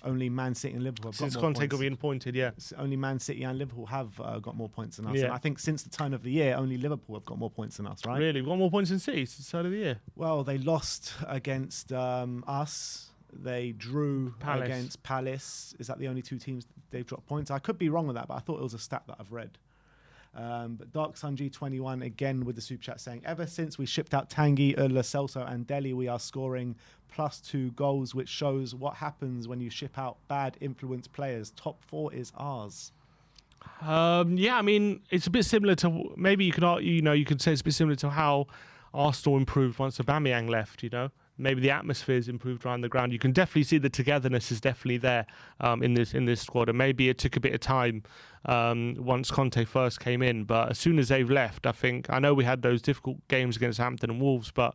[SPEAKER 1] Only Man City and Liverpool have got more points.
[SPEAKER 2] Since Conte got appointed, yeah.
[SPEAKER 1] Only Man City and Liverpool have got more points than us.
[SPEAKER 2] Yeah.
[SPEAKER 1] And I think since the turn of the year, only Liverpool have got more points than us, right?
[SPEAKER 2] Really? We've got more points than City since the start of the year?
[SPEAKER 1] Well, they lost against us. They drew against Palace. Is that the only two teams they've dropped points? I could be wrong with that, but I thought it was a stat that I've read. But Dark Sun G21 again with the super chat saying, ever since we shipped out Tanguy, Lo Celso and Dele, we are scoring +2 goals, which shows what happens when you ship out bad influence players. Top 4 is ours.
[SPEAKER 2] Yeah, I mean, it's a bit similar to, maybe you could say it's a bit similar to how Arsenal improved once Aubameyang left, Maybe the atmosphere's improved around the ground. You can definitely see the togetherness is definitely there in this squad. And maybe it took a bit of time once Conte first came in. But as soon as they've left, I know we had those difficult games against Hampton and Wolves, but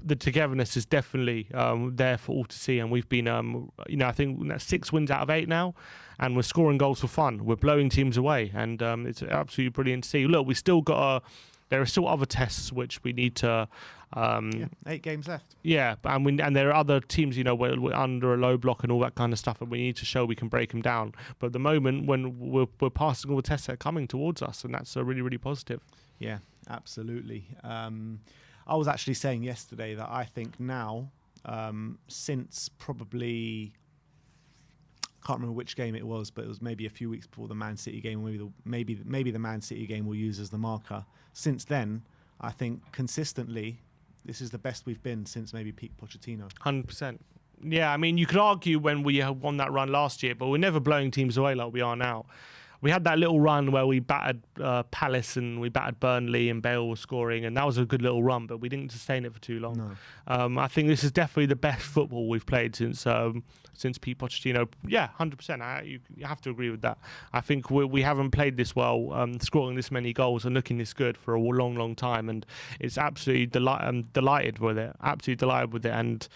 [SPEAKER 2] the togetherness is definitely there for all to see. And we've been, I think that's 6 wins out of 8 now. And we're scoring goals for fun. We're blowing teams away. And it's absolutely brilliant to see. Look, we still got there are still other tests which we need to...
[SPEAKER 1] 8 games left.
[SPEAKER 2] Yeah, and there are other teams, we're under a low block and all that kind of stuff, and we need to show we can break them down. But at the moment, when we're passing all the tests that are coming towards us, and that's really, really positive.
[SPEAKER 1] Yeah, absolutely. I was actually saying yesterday that I think now, since probably... can't remember which game it was, but it was maybe a few weeks before the Man City game, or maybe the Man City game we'll use as the marker. Since then, I think consistently, this is the best we've been since maybe peak Pochettino.
[SPEAKER 2] 100%. Yeah, I mean, you could argue when we won that run last year, but we're never blowing teams away like we are now. We had that little run where we battered Palace and we battered Burnley and Bale was scoring, and that was a good little run, but we didn't sustain it for too long.
[SPEAKER 1] No.
[SPEAKER 2] I think this is definitely the best football we've played since Pete Pochettino. Yeah, 100%. You have to agree with that. I think we haven't played this well, scoring this many goals and looking this good for a long, long time, and it's absolutely delighted with it. Absolutely delighted with it, and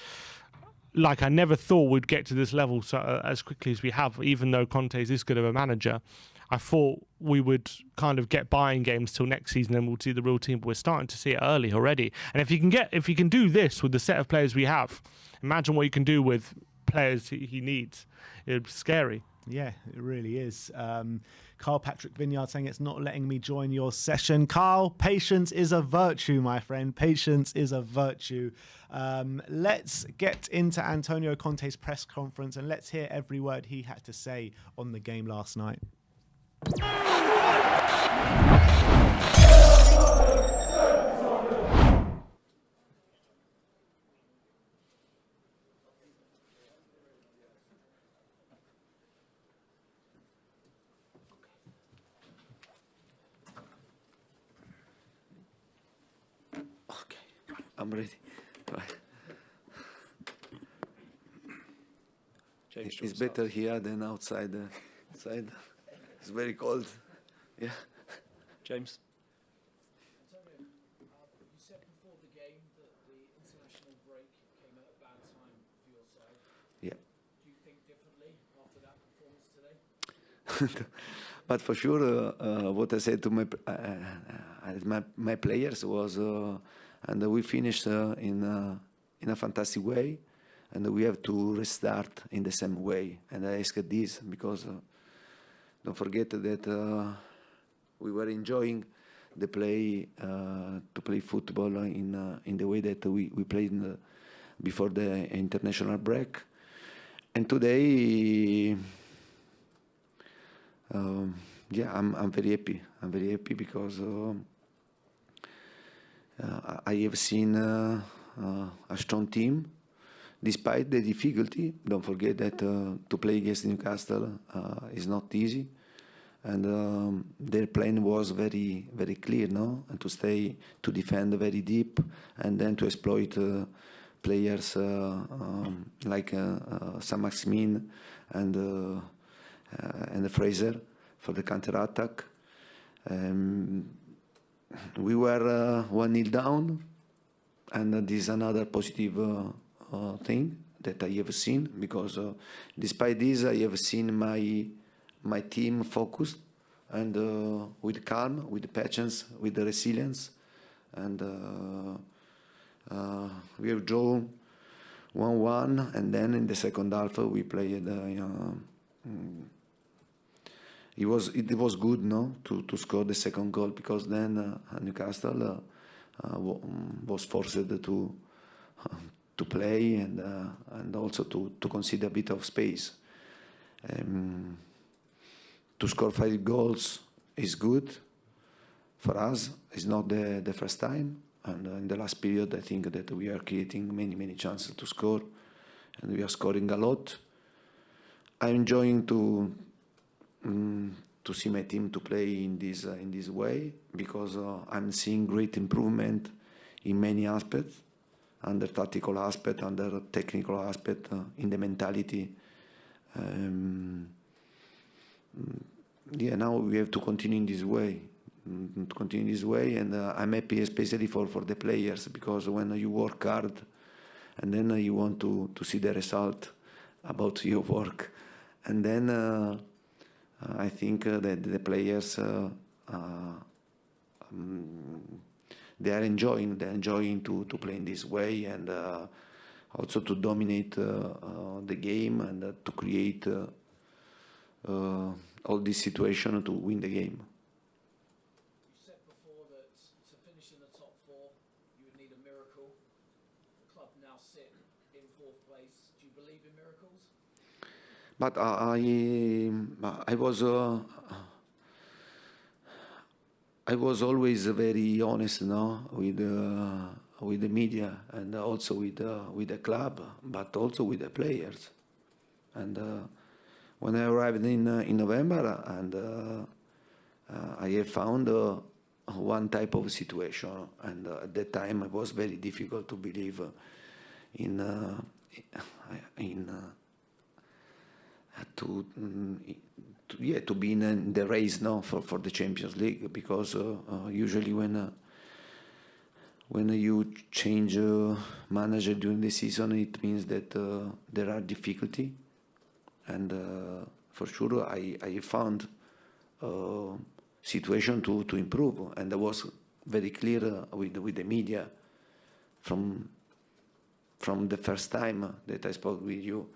[SPEAKER 2] I never thought we'd get to this level as quickly as we have, even though Conte is this good of a manager. I thought we would kind of get buying games till next season and we'll see the real team, but we're starting to see it early already. And if you can do this with the set of players we have, imagine what you can do with players he needs. It's scary.
[SPEAKER 1] Yeah, it really is. Carl Patrick Vineyard saying it's not letting me join your session. Carl, patience is a virtue, my friend. Patience is a virtue. Let's get into Antonio Conte's press conference and let's hear every word he had to say on the game last night.
[SPEAKER 3] Okay, I'm ready. It's better here than outside. Inside. It's very cold. Yeah.
[SPEAKER 4] James.
[SPEAKER 5] Antonio, you said before the game that the international break came at a bad time for your side.
[SPEAKER 3] Yeah.
[SPEAKER 5] Do you think differently after that performance today?
[SPEAKER 3] But for sure, what I said to my players was, and we finished in a fantastic way, and we have to restart in the same way. And I asked this because don't forget that we were enjoying the play to play football in the way that we played before the international break. And today, yeah, I'm very happy. I'm very happy because I have seen a strong team, despite the difficulty. Don't forget that to play against Newcastle is not easy, and their plan was very, very clear, no? And to defend very deep, and then to exploit players like Heung-min and Fraser for the counter-attack. We were 1-0 down, and this is another positive thing that I have seen, because despite this, I have seen my team focused and with calm, with patience, with the resilience, and we have drawn 1-1, and then in the second half we played. It was good, no, to score the second goal, because then Newcastle was forced to play and also to consider a bit of space. To score 5 goals is good for us. It's not the first time, and in the last period I think that we are creating many chances to score, and we are scoring a lot. I'm enjoying to see my team to play in this way, because I'm seeing great improvement in many aspects, under tactical aspect, under technical aspect, in the mentality. Yeah, now we have to continue in this way. And I'm happy, especially for the players, because when you work hard and then you want to see the result about your work, and then I think that the players they are enjoying to play in this way, and also to dominate the game, and to create all this situation to win the game.
[SPEAKER 5] You said before that to finish in the top 4, you would need a miracle. The club now sit in 4th place. Do you believe in miracles?
[SPEAKER 3] But I was always very honest, no, with the media, and also with the club, but also with the players. And when I arrived in November, and I have found one type of situation, and at that time it was very difficult to believe to be in the race, no, for the Champions League, because usually when you change manager during the season, it means that there are difficulty, and for sure I found situation to improve, and I was very clear with the media from the first time that I spoke with you.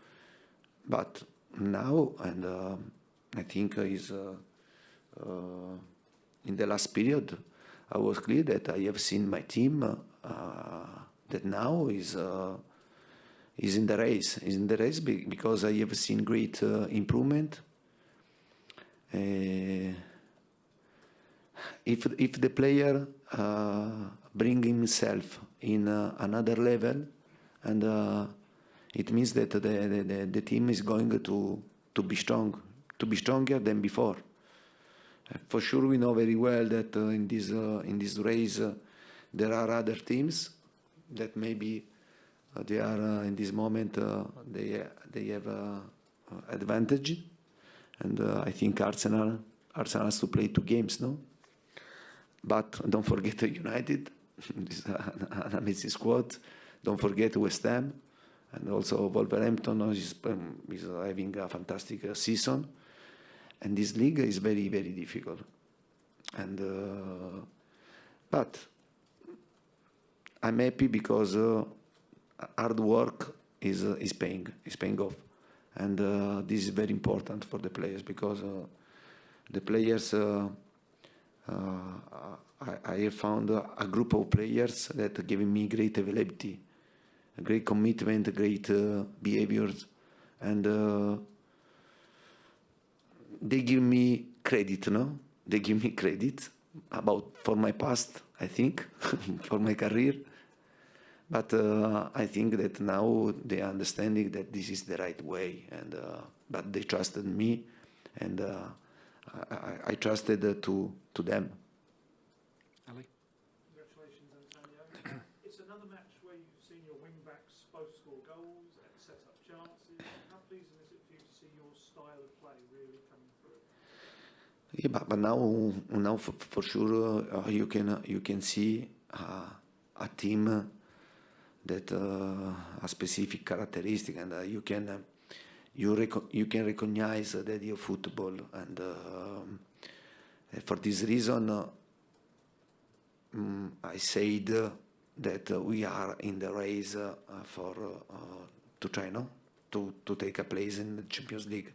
[SPEAKER 3] But now, and I think is in the last period, I was clear that I have seen my team that now is in the race. Is in the race because I have seen great improvement. If the player bring himself in another level, and it means that the team is going to be strong, to be stronger than before. For sure, we know very well that in this race there are other teams that maybe they are in this moment they have advantage, and I think Arsenal has to play 2 games, no? But don't forget United, this an amazing squad. Don't forget West Ham, and also Wolverhampton is having a fantastic season. and this league is very, very difficult. And but I'm happy because hard work is paying off, and this is very important for the players, because the players I have found a group of players that are giving me great availability, great commitment, great behaviors, and they give me credit, no? They give me credit for my past, I think, for my career. But I think that now they are understanding that this is the right way, and but they trusted me, and I trusted to them.
[SPEAKER 4] Ali?
[SPEAKER 6] Congratulations, Antonio. It's another match where you've seen your wing-backs both score goals and set up chances. How pleasing is it for you to see your style of play really coming through?
[SPEAKER 3] Yeah, but now for sure you can see a team that a specific characteristic, and you can recognize the idea of football, and for this reason I said that we are in the race for to try to take a place in the Champions League,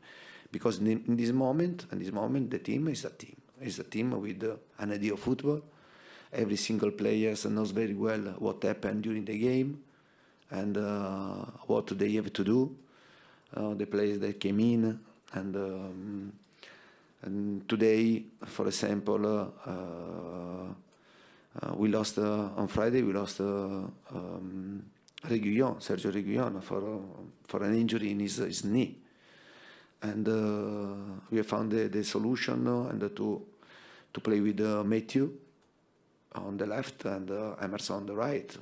[SPEAKER 3] because in this moment the team is a team with an idea of football. Every single player knows very well what happened during the game, and what they have to do. The players that came in, and today, for example, we lost on Friday. We lost Sergio Reguilón for an injury in his knee, and we have found the solution, and to play with Matthew on the left and Emerson on the right.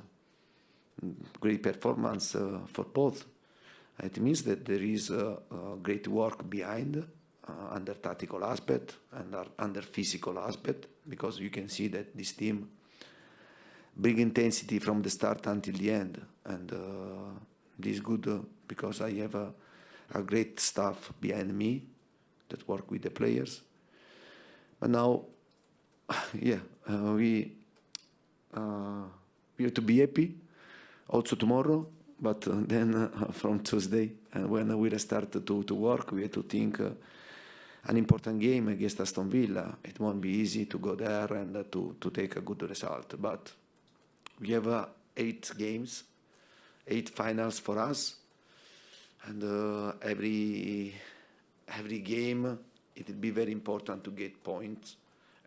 [SPEAKER 3] Great performance for both. It means that there is great work behind, under tactical aspect and under physical aspect, because you can see that this team bring intensity from the start until the end, and this is good because I have a great staff behind me that work with the players. But now, yeah, we have to be happy also tomorrow, but then from Tuesday, and when we start to work, we have to think an important game against Aston Villa. It won't be easy to go there and to take a good result, but we have 8 games, 8 finals for us, and every game it will be very important to get points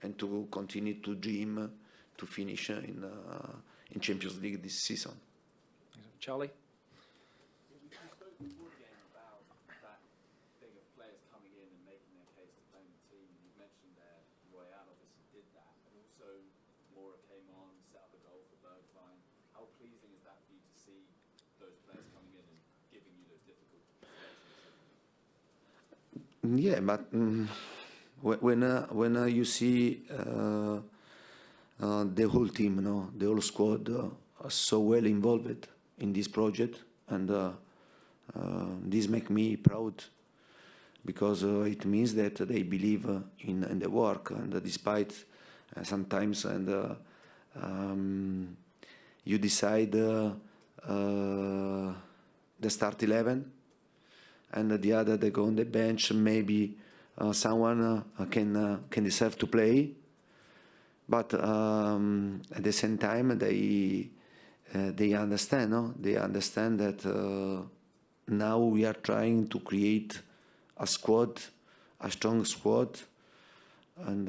[SPEAKER 3] and to continue to dream to finish in Champions League this season.
[SPEAKER 4] Charlie?
[SPEAKER 5] You spoke before the game about that thing of players coming in and making their case to play in the team. You mentioned there Royale obviously did that, but also Moura came on, set up a goal for Bergwijn. How pleasing is that for you to see those players coming in and giving you those difficult selections?
[SPEAKER 3] Yeah, but when you see the whole team, the whole squad are so well involved in this project, and this makes me proud, because it means that they believe in the work, and despite sometimes you decide the start 11, and the other they go on the bench. Maybe someone can deserve to play, but at the same time they understand, They understand that now we are trying to create a squad, a strong squad, and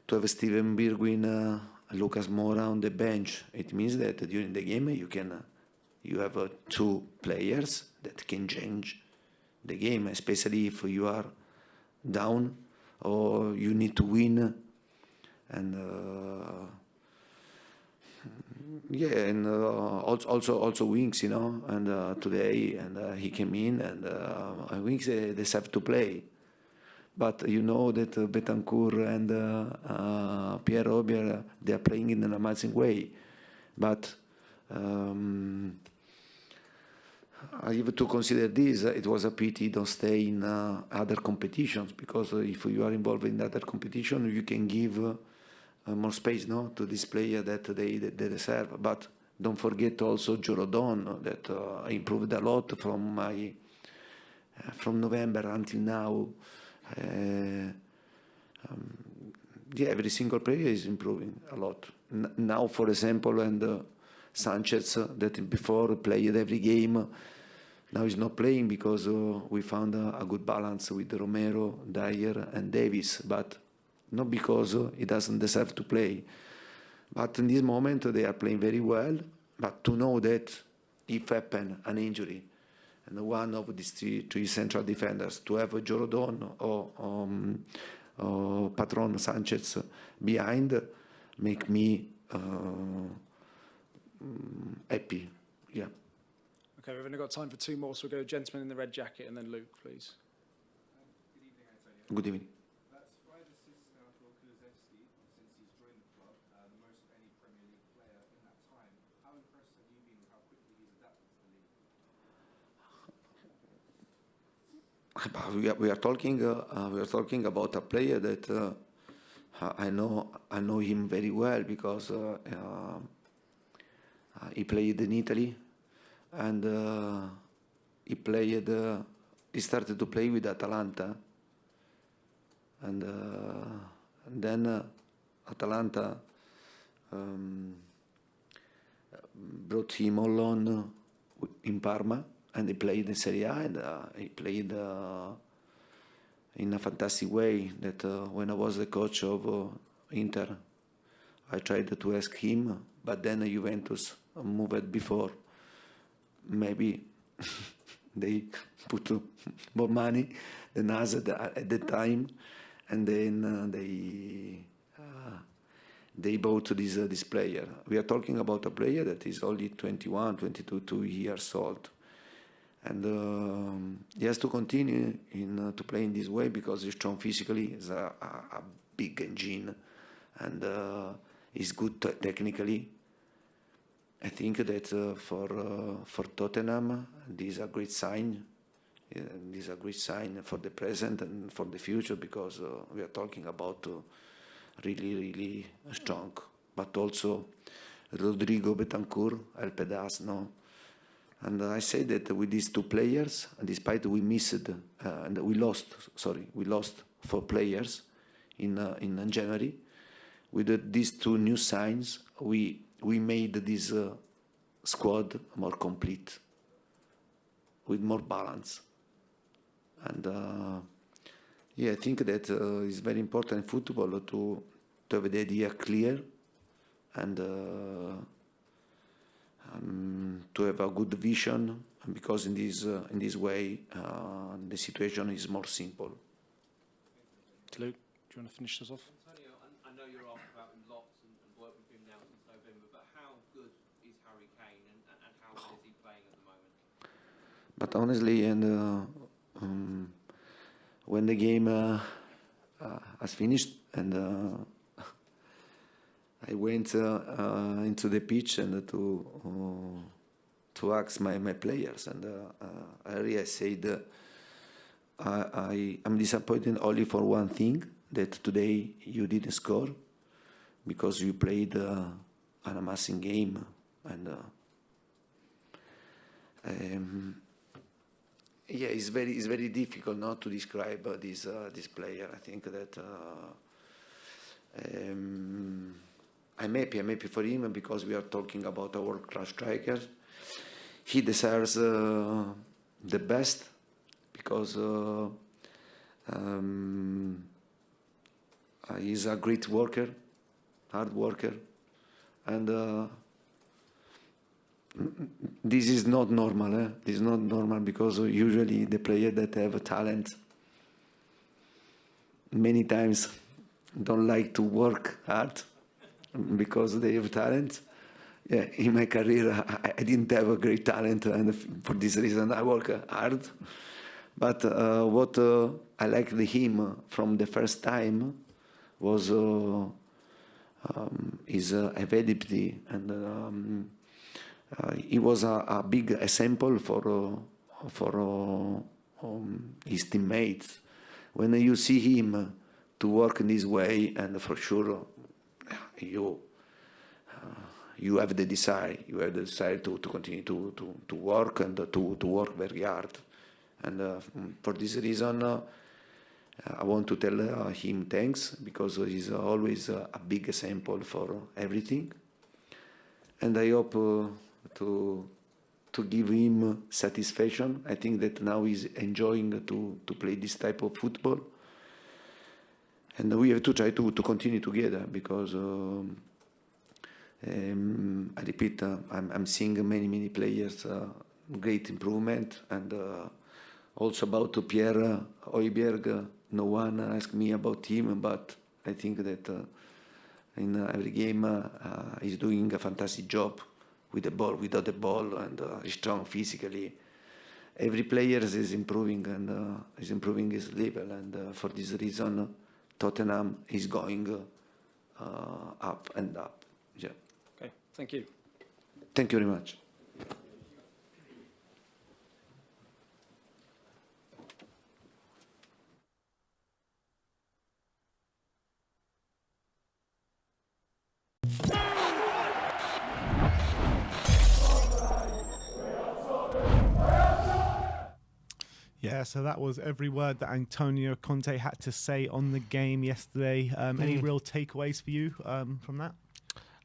[SPEAKER 3] to have Steven Bergwijn, Lucas Moura on the bench. It means that during the game you have 2 players that can change the game, especially if you are down or you need to win, and yeah, and also Wings, and today, and he came in, and Wings they have to play, but you know that Bentancur and Pierre Robert, they are playing in an amazing way, but I have to consider this. It was a pity don't stay in other competitions, because if you are involved in other competition, you can give more space, no, to this player that they deserve. But don't forget also Jorodon, that improved a lot from November until now. Yeah, every single player is improving a lot. Now, for example, and Sanchez, that before played every game, now he's not playing because we found a good balance with Romero, Dyer, and Davis, but not because he doesn't deserve to play. But in this moment, they are playing very well. But to know that if happen an injury, and one of these three central defenders, to have Jorodon or Patron Sanchez behind, make me happy. Yeah.
[SPEAKER 4] Okay, we've only got time for 2 more, so we'll go gentleman in the red jacket and then Luke, please.
[SPEAKER 5] Good evening, Antonio.
[SPEAKER 3] Good evening.
[SPEAKER 5] That's 5 assists now for Kulusevski since he's joined the club, the most of any Premier League player in that time. How impressed have you been with how quickly he's adapted to the league?
[SPEAKER 3] We are talking about a player that I know him very well, because he played in Italy, and he started to play with Atalanta, and then Atalanta brought him on loan in Parma, and he played in Serie A, and he played in a fantastic way. That when I was the coach of Inter, I tried to ask him, but then Juventus moved before. Maybe they put more money than us at the time, and then they bought this player. We are talking about a player that is only 21, 22 years old. And he has to continue to play in this way, because he's strong physically, he's a big engine, and he's good technically. I think that for Tottenham, this is a great sign. This is a great sign for the present and for the future, because we are talking about really, really strong. But also Rodrigo Bentancur helped us, no? And I say that with these 2 players, despite we missed and we lost 4 players in January, with these 2 new signs, we made this squad more complete, with more balance. And yeah, I think that it's very important in football to have the idea clear, and to have a good vision, because in this way the situation is more simple.
[SPEAKER 4] Luke, do you want to finish this off?
[SPEAKER 5] Antonio, I know you're asked about him lots and worked with him now since November, but how good is Harry Kane, and how well is he playing at the moment?
[SPEAKER 3] But honestly, and when the game has finished, and I went into the pitch and to ask my players, and I said I'm disappointed only for one thing, that today you didn't score, because you played an amazing game, and yeah, it's very difficult not to describe this player. I think that I'm happy for him, because we are talking about a world-class striker. He deserves the best, because he's a great worker, hard worker, and this is not normal. This is not normal, because usually the players that have talent many times don't like to work hard, because they have talent. Yeah, in my career, I didn't have a great talent, and for this reason I work hard. But what I liked him from the first time was his availability, and he was a big example for his teammates. When you see him to work in this way, and for sure you have the desire. You have the desire to continue to work and to work very hard. And for this reason, I want to tell him thanks, because he's always a big example for everything. And I hope to give him satisfaction. I think that now he's enjoying to play this type of football. And we have to try to continue together, because I repeat, I'm seeing many players, great improvement. And also about Pierre Højbjerg, no one asked me about him, but I think that in every game he's doing a fantastic job with the ball, without the ball, and strong physically. Every player is improving, and is improving his level, and for this reason Tottenham is going up and up. Yeah.
[SPEAKER 4] Okay, thank you.
[SPEAKER 3] Thank you very much.
[SPEAKER 1] Yeah, so that was every word that Antonio Conte had to say on the game yesterday. Any real takeaways for you from that?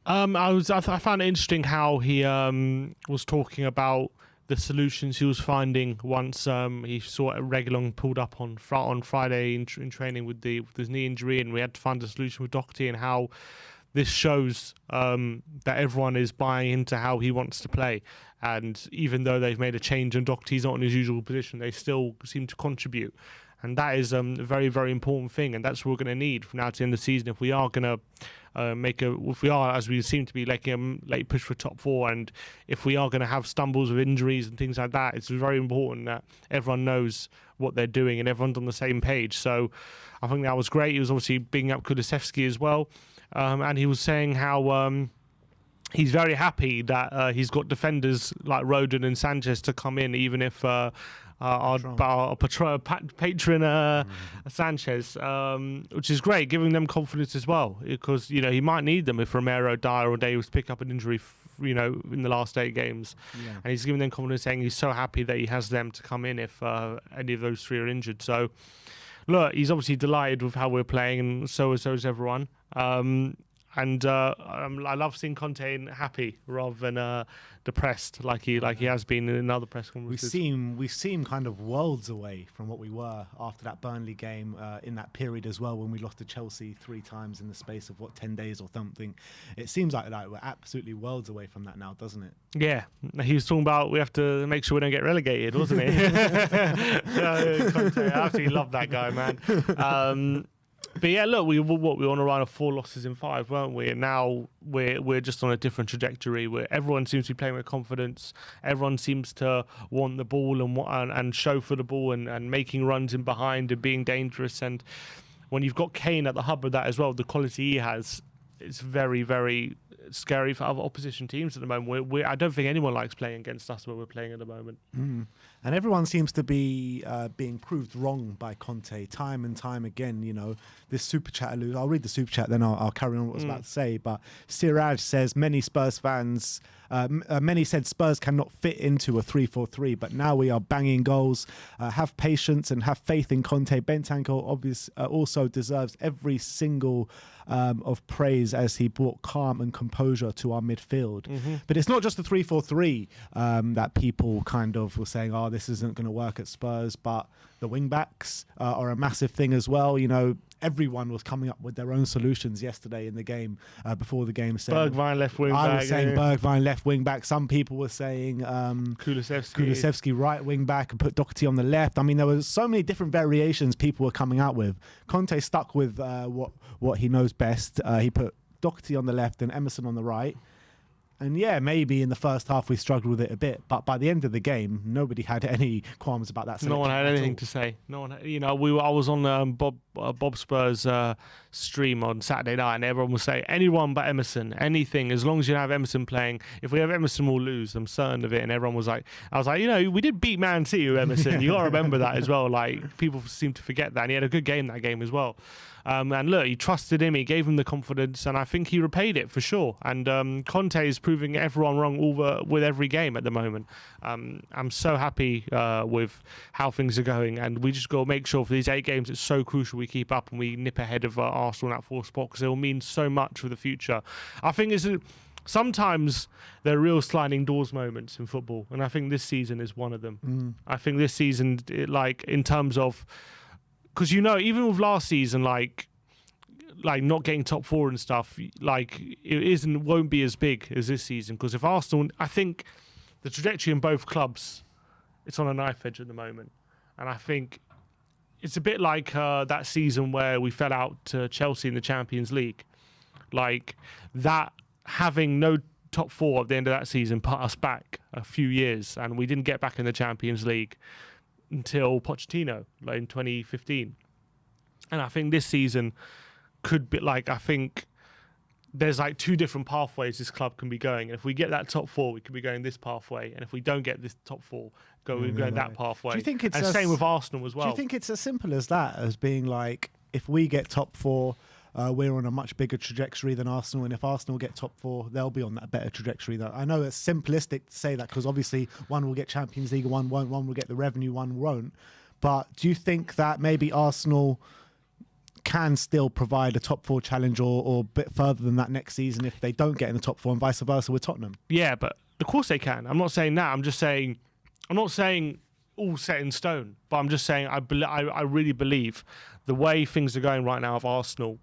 [SPEAKER 2] I found it interesting how he was talking about the solutions he was finding once he saw Reguilon pulled up on Friday in training with his knee injury, and we had to find a solution with Doherty, and how this shows that everyone is buying into how he wants to play. And even though they've made a change and Doherty's not in his usual position, they still seem to contribute. And that is a very, very important thing. And that's what we're going to need from now to the end of the season if we are going to if we are, as we seem to be, like a late push for top four, and if we are going to have stumbles with injuries and things like that, it's very important that everyone knows what they're doing and everyone's on the same page. So I think that was great. He was obviously bigging up Kulusevski as well. And he was saying how he's very happy that he's got defenders like Rodon and Sanchez to come in, even if our patron Sanchez, which is great, giving them confidence as well, because he might need them if Romero, Dyer or Davis pick up an injury in the last 8 games. And he's giving them confidence, saying he's so happy that he has them to come in if any of those 3 are injured. So look, he's obviously delighted with how we're playing, and so is everyone. And I love seeing Conte happy rather than depressed like he has been in other press conferences.
[SPEAKER 1] We seem kind of worlds away from what we were after that Burnley game in that period as well, when we lost to Chelsea 3 times in the space of 10 days or something. It seems like we're absolutely worlds away from that now, doesn't it?
[SPEAKER 2] Yeah, he was talking about we have to make sure we don't get relegated, wasn't he? Conte, I absolutely love that guy, man. But yeah, look, we were on a run of 4 losses in 5, weren't we? And now we're just on a different trajectory where everyone seems to be playing with confidence. Everyone seems to want the ball and show for the ball and making runs in behind and being dangerous. And when you've got Kane at the hub of that as well, the quality he has, it's very, very scary for other opposition teams at the moment. I don't think anyone likes playing against us where we're playing at the moment.
[SPEAKER 1] And everyone seems to be being proved wrong by Conte time and time again. This super chat, I'll read the super chat, then I'll carry on what I was about to say. But Siraj says many Spurs fans, many said Spurs cannot fit into a 3-4-3, but now we are banging goals. Have patience and have faith in Conte. Bentancur also deserves every single of praise, as he brought calm and composure to our midfield. But it's not just the 3-4-3 that people kind of were saying, oh, this isn't going to work at Spurs, but the wing backs are a massive thing as well. Everyone was coming up with their own solutions yesterday in the game, before the game.
[SPEAKER 2] Bergwijn left wing back.
[SPEAKER 1] I was saying Bergwijn left wing back. Some people were saying Kulusevski right wing back and put Doherty on the left. I mean, there were so many different variations people were coming out with. Conte stuck with what he knows best. He put Doherty on the left and Emerson on the right. And yeah, maybe in the first half we struggled with it a bit, but by the end of the game, nobody had any qualms about that.
[SPEAKER 2] No one had anything to say. No one, I was on Bob Spurs stream on Saturday night, and everyone was saying anyone but Emerson, anything, as long as you have Emerson playing. If we have Emerson, we'll lose. I'm certain of it. And everyone was like, I was like, we did beat Man City with Emerson. You got to remember that as well. Like, people seem to forget that. And he had a good game that game as well. And look, he trusted him, he gave him the confidence, and I think he repaid it for sure. And Conte is proving everyone wrong with every game at the moment. I'm so happy with how things are going, and we just got to make sure for these 8 games it's so crucial we keep up and we nip ahead of Arsenal in that 4th spot, because it will mean so much for the future. I think sometimes there are real sliding doors moments in football, and I think this season is one of them. I think this season, in terms of, because even with last season, like not getting top 4 and stuff, it won't be as big as this season. Because if Arsenal, I think the trajectory in both clubs, it's on a knife edge at the moment, and I think it's a bit like that season where we fell out to Chelsea in the Champions League. Like that, having no top 4 at the end of that season put us back a few years, and we didn't get back in the Champions League until Pochettino, in 2015. And I think this season could be I think there's 2 different pathways this club can be going. And if we get that top 4, we could be going this pathway. And if we don't get this top 4, we're going that pathway.
[SPEAKER 1] Do you think it's
[SPEAKER 2] same with Arsenal as well?
[SPEAKER 1] Do you think it's as simple as that, as being if we get top 4, we're on a much bigger trajectory than Arsenal, and if Arsenal get top 4, they'll be on that better trajectory. I know it's simplistic to say that, because obviously one will get Champions League, one won't, one will get the revenue, one won't. But do you think that maybe Arsenal can still provide a top 4 challenge or a bit further than that next season if they don't get in the top 4, and vice versa with Tottenham?
[SPEAKER 2] Yeah, but of course they can. I'm not saying that. I'm not saying all set in stone, but I'm just saying I really believe the way things are going right now of Arsenal,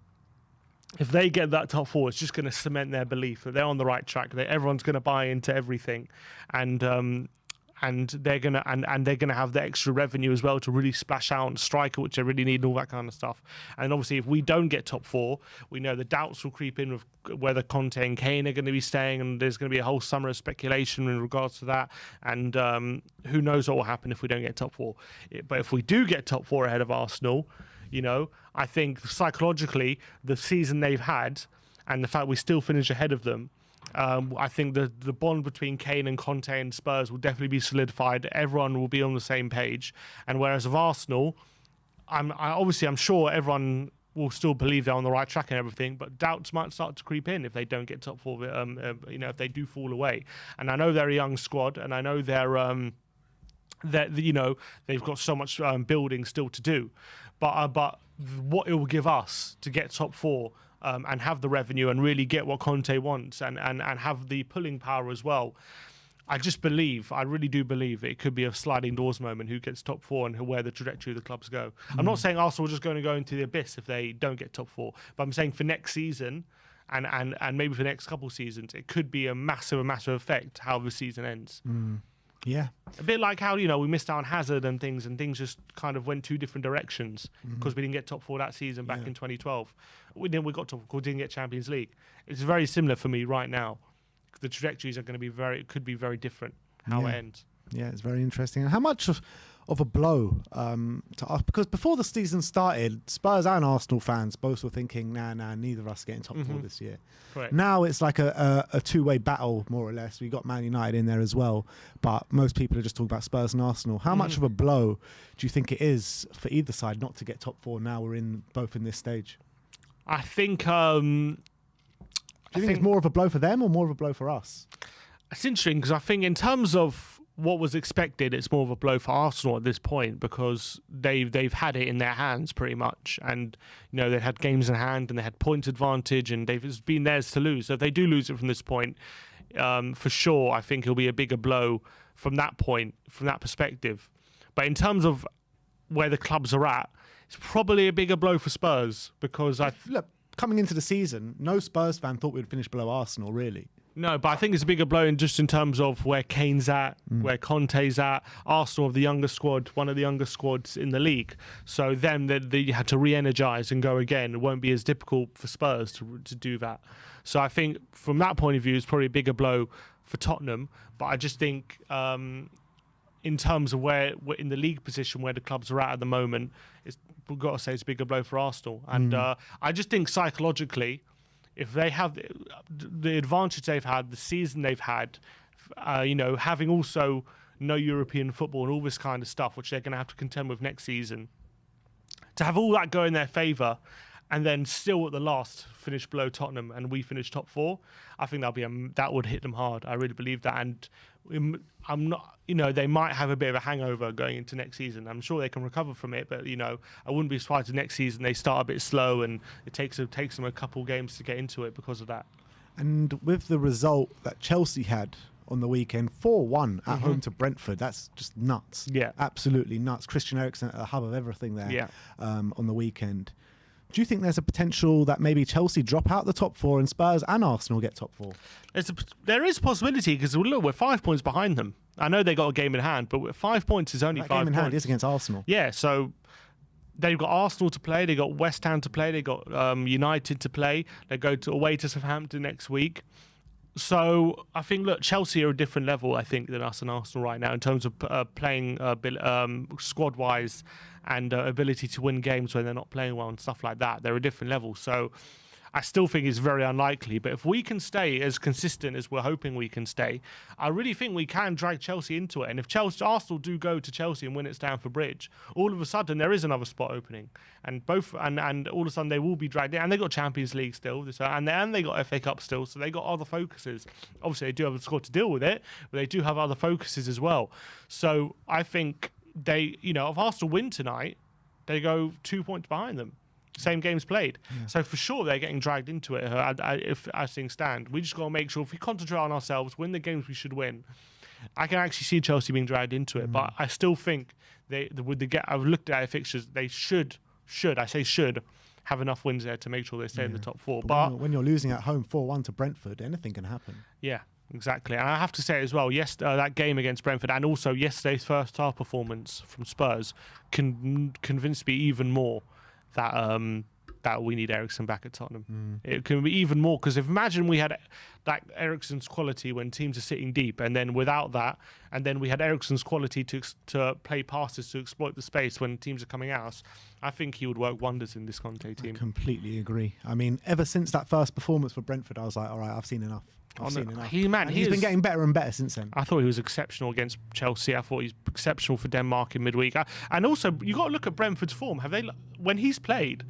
[SPEAKER 2] if they get that top 4, it's just going to cement their belief that they're on the right track. That everyone's going to buy into everything, and they're gonna have the extra revenue as well to really splash out on striker, which they really need, and all that kind of stuff. And obviously, if we don't get top 4, we know the doubts will creep in with whether Conte and Kane are going to be staying, and there's going to be a whole summer of speculation in regards to that. And who knows what will happen if we don't get top 4? But if we do get top 4 ahead of Arsenal, I think psychologically, the season they've had and the fact we still finish ahead of them, I think the bond between Kane and Conte and Spurs will definitely be solidified. Everyone will be on the same page. And whereas of Arsenal, I'm sure everyone will still believe they're on the right track and everything, but doubts might start to creep in if they don't get top 4, if they do fall away. And I know they're a young squad, and I know they've got so much building still to do. But what it will give us to get top 4 and have the revenue and really get what Conte wants and have the pulling power as well, I really do believe it could be a sliding doors moment, who gets top 4 and where the trajectory of the clubs go. I'm not saying Arsenal are just going to go into the abyss if they don't get top 4, but I'm saying for next season and maybe for the next couple of seasons, it could be a massive effect how the season ends.
[SPEAKER 1] Yeah.
[SPEAKER 2] A bit like how, we missed out on Hazard and things just kind of went 2 different directions because we didn't get top 4 that season back in 2012. We got top 4, didn't get Champions League. It's very similar for me right now. The trajectories are going to be could be very different how it ends.
[SPEAKER 1] Yeah, it's very interesting. And how much of a blow to us? Because before the season started, Spurs and Arsenal fans both were thinking, nah, neither of us are getting top 4 this year.
[SPEAKER 2] Correct.
[SPEAKER 1] Now it's like a two-way battle, more or less. We got Man United in there as well, but most people are just talking about Spurs and Arsenal. How much of a blow do you think it is for either side not to get top 4 now we're both in this stage?
[SPEAKER 2] I think...
[SPEAKER 1] do you think it's more of a blow for them or more of a blow for us?
[SPEAKER 2] It's interesting because I think in terms of what was expected, it's more of a blow for Arsenal at this point, because they've had it in their hands pretty much, and they had games in hand and they had points advantage, and it's been theirs to lose. So if they do lose it from this point, for sure, I think it'll be a bigger blow from that point, from that perspective. But in terms of where the clubs are at, it's probably a bigger blow for Spurs, because
[SPEAKER 1] look, coming into the season, no Spurs fan thought we'd finish below Arsenal, really.
[SPEAKER 2] No, but I think it's a bigger blow in terms of where Kane's at, where Conte's at. Arsenal have the younger squad, one of the younger squads in the league. So then they had to re-energise and go again. It won't be as difficult for Spurs to do that. So I think from that point of view, it's probably a bigger blow for Tottenham. But I just think in terms of where we're in the league position, where the clubs are at the moment, we've got to say it's a bigger blow for Arsenal. And I just think psychologically, if they have the advantage they've had, the season they've had, having also no European football and all this kind of stuff, which they're going to have to contend with next season, to have all that go in their favour and then still at the last finish below Tottenham and we finish top 4, I think that would hit them hard. I really believe that. And I'm not, they might have a bit of a hangover going into next season. I'm sure they can recover from it, but I wouldn't be surprised if next season they start a bit slow and it takes them a couple games to get into it because of that.
[SPEAKER 1] And with the result that Chelsea had on the weekend, 4-1 at home to Brentford, that's just nuts.
[SPEAKER 2] Yeah,
[SPEAKER 1] absolutely nuts. Christian Eriksen at the hub of everything there.
[SPEAKER 2] Yeah.
[SPEAKER 1] On the weekend. Do you think there's a potential that maybe Chelsea drop out the top 4 and Spurs and Arsenal get top 4?
[SPEAKER 2] There is a possibility because look, we're 5 points behind them. I know they got a game in hand, but 5 points is only 5 points.
[SPEAKER 1] Game in hand is against Arsenal.
[SPEAKER 2] Yeah, so they've got Arsenal to play, they got West Ham to play, they got United to play. They go away to Southampton next week. So I think, look, Chelsea are a different level, I think, than us and Arsenal right now in terms of playing squad-wise and ability to win games when they're not playing well and stuff like that. They're a different level. So I still think it's very unlikely. But if we can stay as consistent as we're hoping we can stay, I really think we can drag Chelsea into it. And if Arsenal do go to Chelsea and win at Stamford Bridge, all of a sudden there is another spot opening. And all of a sudden they will be dragged in. And they got Champions League still. And they got FA Cup still. So they got other focuses. Obviously they do have a squad to deal with it, but they do have other focuses as well. So I think if Arsenal win tonight, they go 2 points behind them. Same games played. Yeah. So for sure they're getting dragged into it if as things stand. We just got to make sure if we concentrate on ourselves, win the games we should win, I can actually see Chelsea being dragged into it. But I still think I've looked at their fixtures, they should have enough wins there to make sure they stay in the top 4. But
[SPEAKER 1] when you're losing at home 4-1 to Brentford, anything can happen.
[SPEAKER 2] Yeah. Exactly. And I have to say as well, that game against Brentford and also yesterday's first half performance from Spurs convinced me even more that we need Eriksen back at Tottenham. It can be even more because imagine we had that Eriksen's quality when teams are sitting deep, and then without that, and then we had Eriksen's quality to play passes to exploit the space when teams are coming at us. I think he would work wonders in this Conte team.
[SPEAKER 1] I completely agree. I mean, ever since that first performance for Brentford, I was like, all right, I've seen enough. He's been getting better and better since then.
[SPEAKER 2] I thought he was exceptional against Chelsea. I thought he's exceptional for Denmark in midweek. And also, you got to look at Brentford's form. When he's played,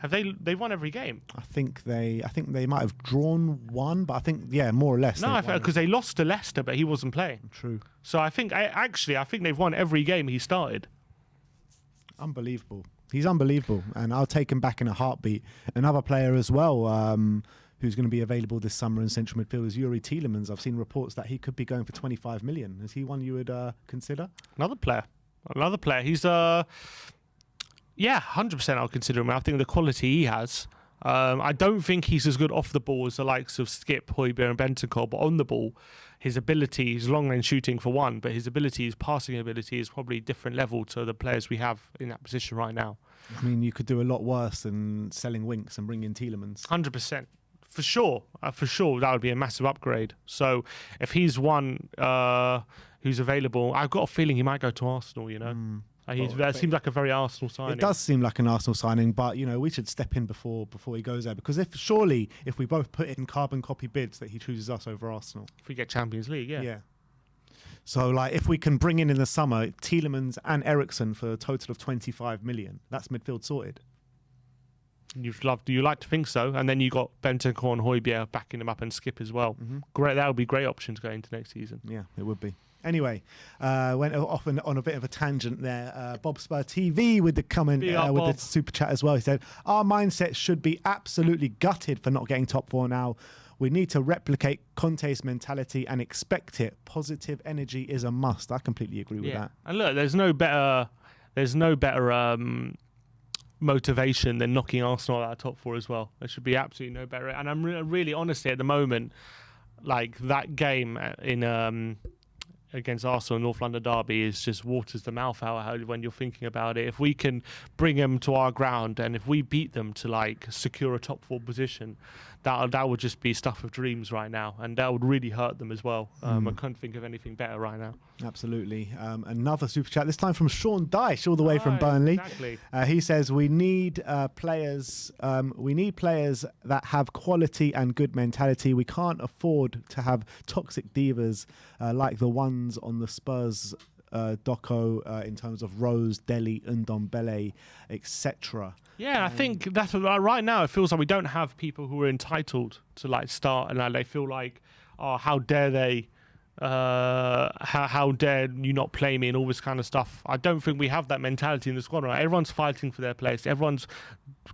[SPEAKER 2] they've won every game?
[SPEAKER 1] I think they might have drawn one, but I think more or less.
[SPEAKER 2] No, because they lost to Leicester, but he wasn't playing.
[SPEAKER 1] True.
[SPEAKER 2] So I think they've won every game he started.
[SPEAKER 1] Unbelievable. He's unbelievable, and I'll take him back in a heartbeat. Another player as well. Who's going to be available this summer in central midfield is Yuri Tielemans. I've seen reports that he could be going for 25 million. Is he one you would consider?
[SPEAKER 2] Another player. He's 100% I'll consider him. I think the quality he has. I don't think he's as good off the ball as the likes of Skip, Højbjerg and Bentancur, but on the ball, his ability, his long range shooting for one, but his passing ability is probably a different level to the players we have in that position right now.
[SPEAKER 1] I mean, you could do a lot worse than selling Winks and bring in Tielemans.
[SPEAKER 2] 100%. For sure, that would be a massive upgrade. So if he's one who's available, I've got a feeling he might go to Arsenal, That seems like a very Arsenal signing.
[SPEAKER 1] It does seem like an Arsenal signing, but we should step in before he goes there, because if we both put in carbon copy bids that he chooses us over Arsenal.
[SPEAKER 2] If we get Champions League, yeah.
[SPEAKER 1] So if we can bring in the summer Tielemans and Eriksen for a total of 25 million, that's midfield sorted.
[SPEAKER 2] You like to think so, and then you got Bentancur and Højbjerg backing them up and Skip as well. Great, that would be great options going into next season.
[SPEAKER 1] Yeah, it would be. Anyway, went off on a bit of a tangent there. Bob Spur TV with the comment with the super chat as well. He said, "Our mindset should be absolutely gutted for not getting top 4 now. We need to replicate Conte's mentality and expect it. Positive energy is a must." I completely agree with that.
[SPEAKER 2] And look, there's no better motivation than knocking Arsenal out of top 4 as well. There should be absolutely no better. And I'm really honestly at the moment, like that game in against Arsenal in North London derby is just waters the mouth out when you're thinking about it. If we can bring them to our ground and if we beat them to like secure a top 4 position, that would just be stuff of dreams right now, and that would really hurt them as well. I couldn't think of anything better right now.
[SPEAKER 1] Absolutely. Another super chat, this time from Sean Dyche, all the way from Burnley.
[SPEAKER 2] Exactly.
[SPEAKER 1] He says we need players. We need players that have quality and good mentality. We can't afford to have toxic divas like the ones on the Spurs doco in terms of Rose, Dele, Ndombele, etc.
[SPEAKER 2] Yeah, I think that's right now. It feels like we don't have people who are entitled to like start, and like, they feel like, oh, how dare they? How dare you not play me and all this kind of stuff. I don't think we have that mentality in the squad. Right? Everyone's fighting for their place. Everyone's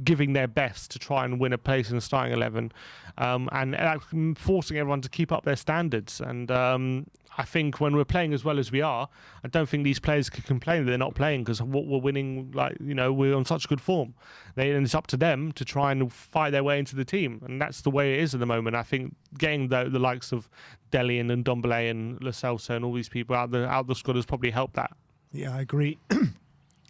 [SPEAKER 2] giving their best to try and win a place in the starting 11, and forcing everyone to keep up their standards. And I think when we're playing as well as we are, I don't think these players can complain that they're not playing, because we're winning. Like, you know, we're on such good form. And it's up to them to try and fight their way into the team, and that's the way it is at the moment. I think getting the likes of Dele and Ndombele and Lo Celso and all these people out the squad has probably helped that.
[SPEAKER 1] Yeah, I agree.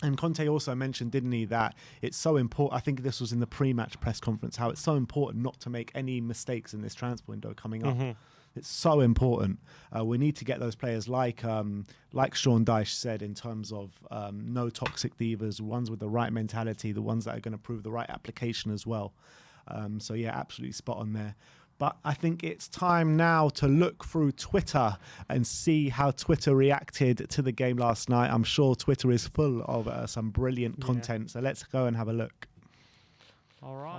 [SPEAKER 1] And Conte also mentioned, didn't he, that it's so important. I think this was in the pre-match press conference, how it's so important not to make any mistakes in this transfer window coming up. It's so important. We need to get those players like Sean Dyche said, in terms of no toxic divas, ones with the right mentality, the ones that are going to prove the right application as well. So yeah, absolutely spot on there. But I think it's time now to look through Twitter and see how Twitter reacted to the game last night. I'm sure Twitter is full of some brilliant content. So let's go and have a look.
[SPEAKER 2] All right.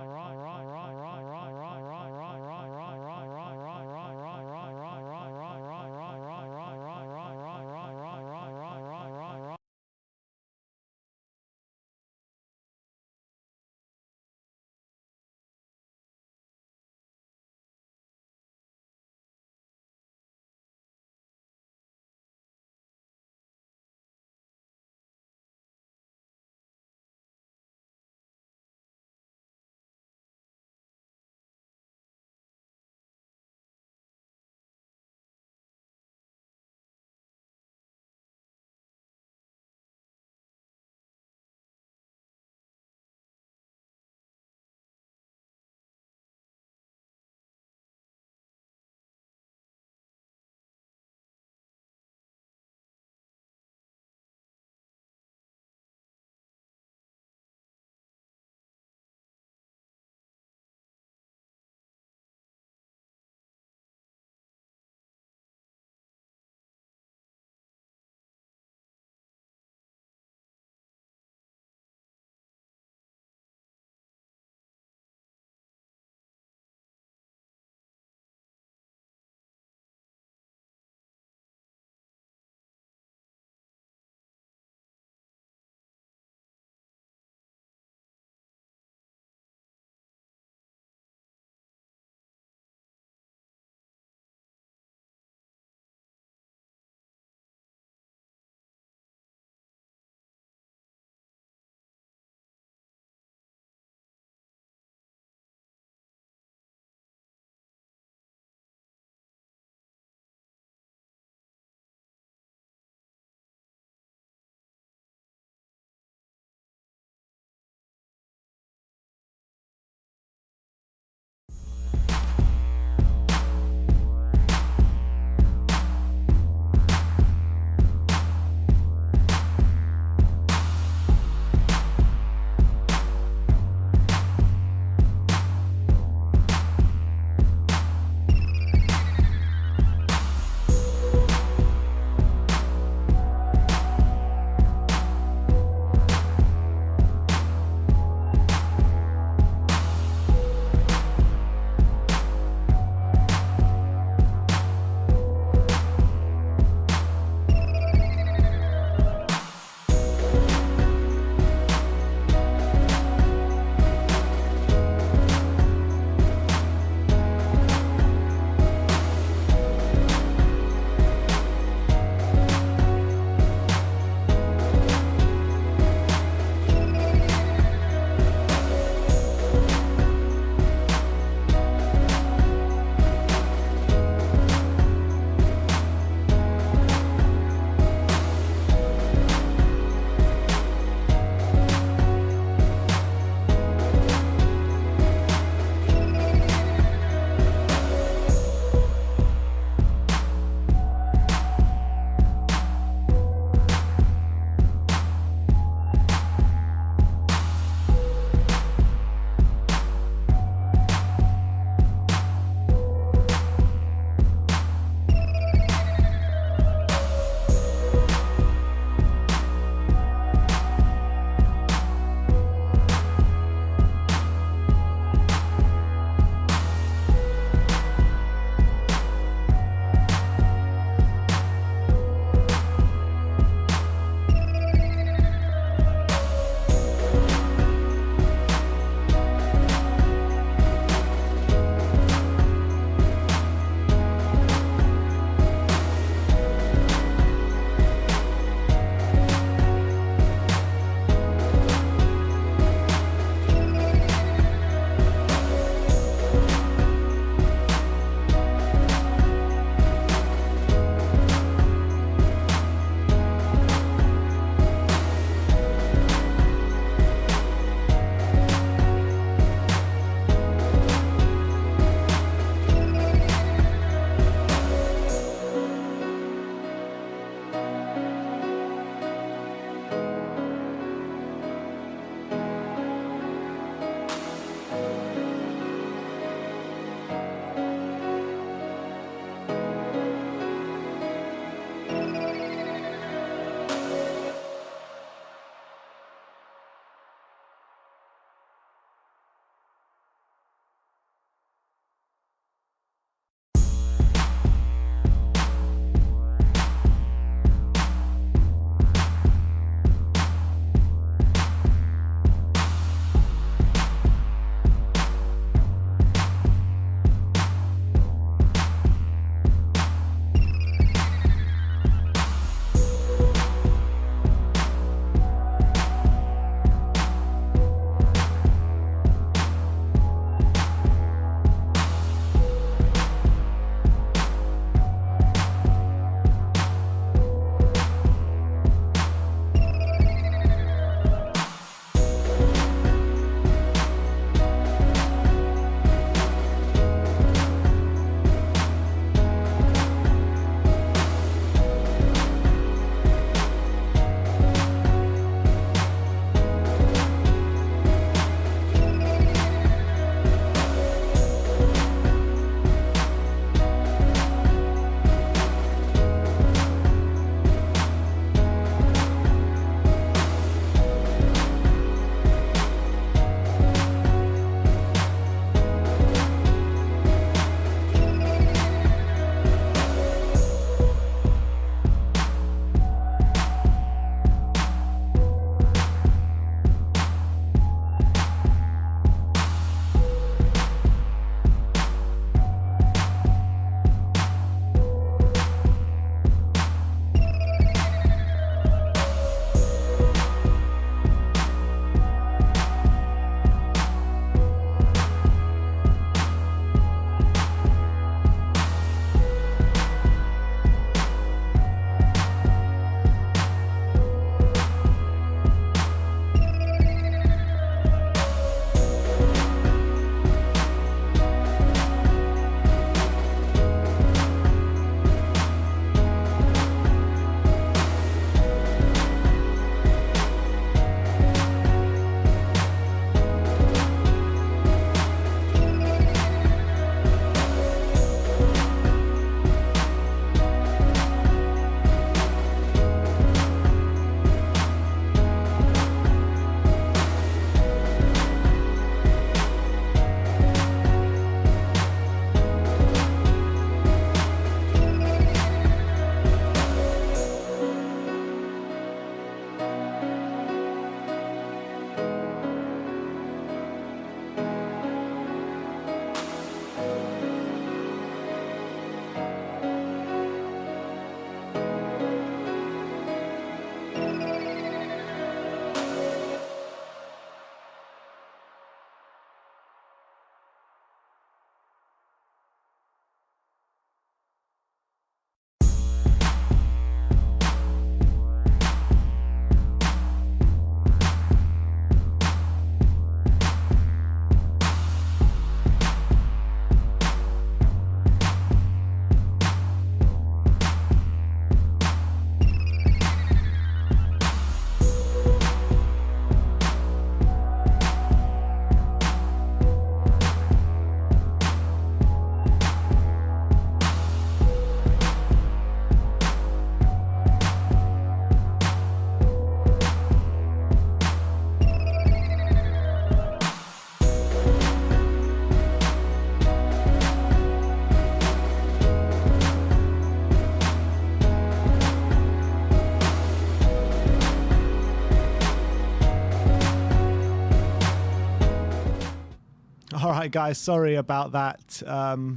[SPEAKER 1] All right, guys, sorry about that,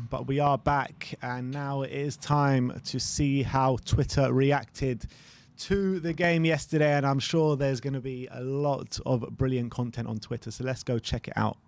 [SPEAKER 1] but we are back, and now it is time to see how Twitter reacted to the game yesterday, and I'm sure there's going to be a lot of brilliant content on Twitter, so let's go check it out.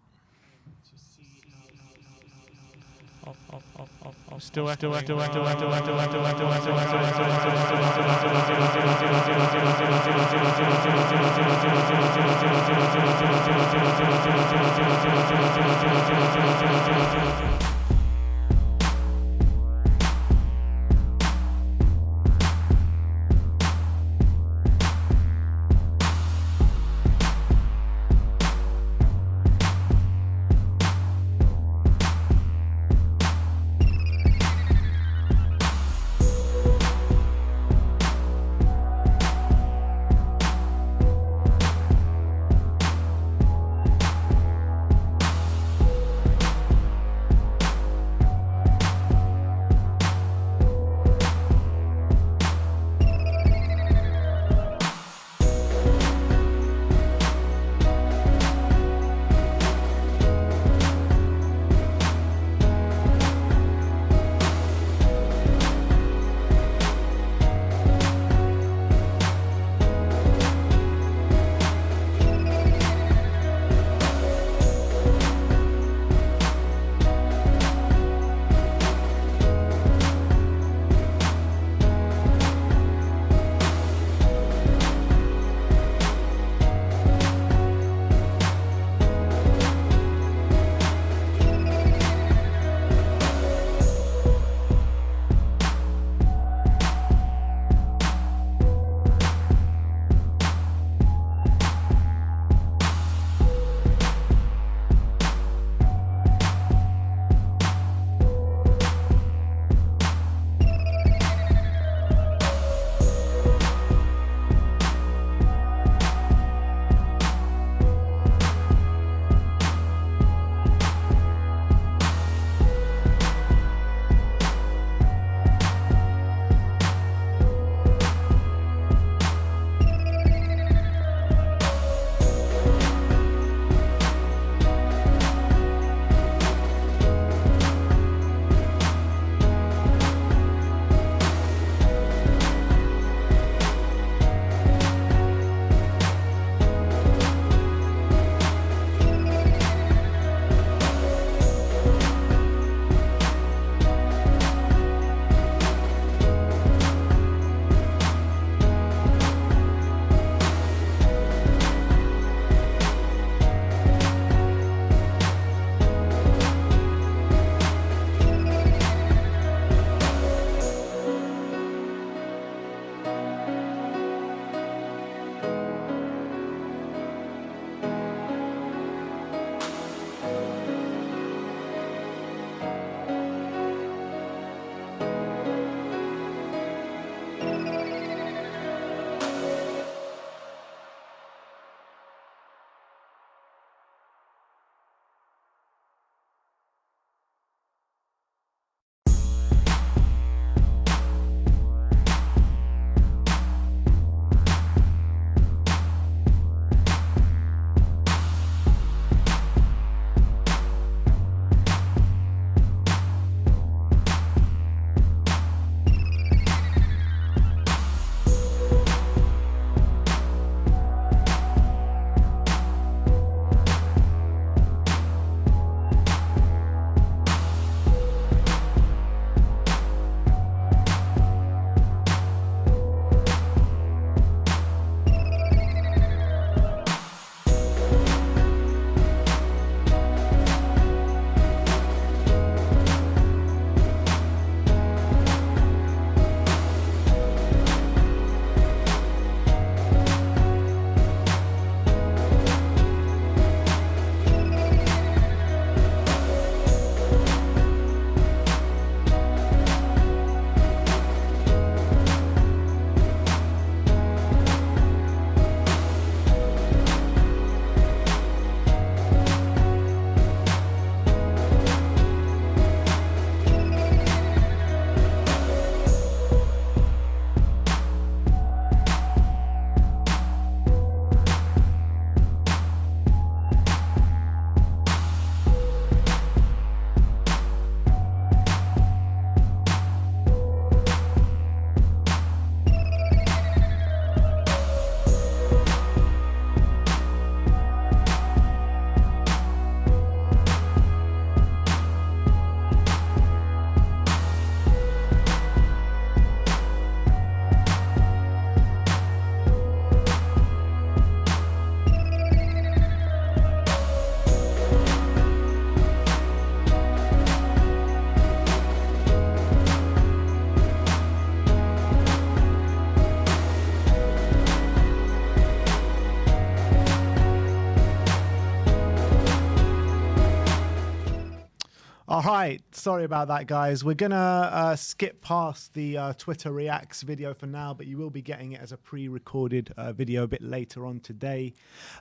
[SPEAKER 1] All right, sorry about that, guys. We're gonna skip past the Twitter Reacts video for now, but you will be getting it as a pre-recorded video a bit later on today.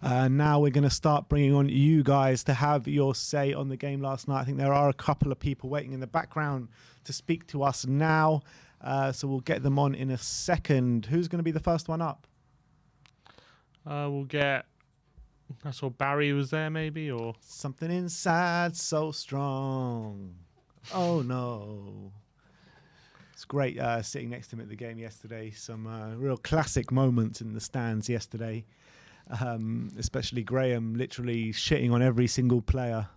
[SPEAKER 1] Now we're gonna start bringing on you guys to have your say on the game last night. I think there are a couple of people waiting in the background to speak to us now, so we'll get them on in a second. Who's gonna be the first one up?
[SPEAKER 2] We'll get. I saw Barry was there, maybe, or
[SPEAKER 1] Something inside so strong. Oh no. It's great sitting next to him at the game yesterday. Some real classic moments in the stands yesterday. Especially Graham literally shitting on every single player.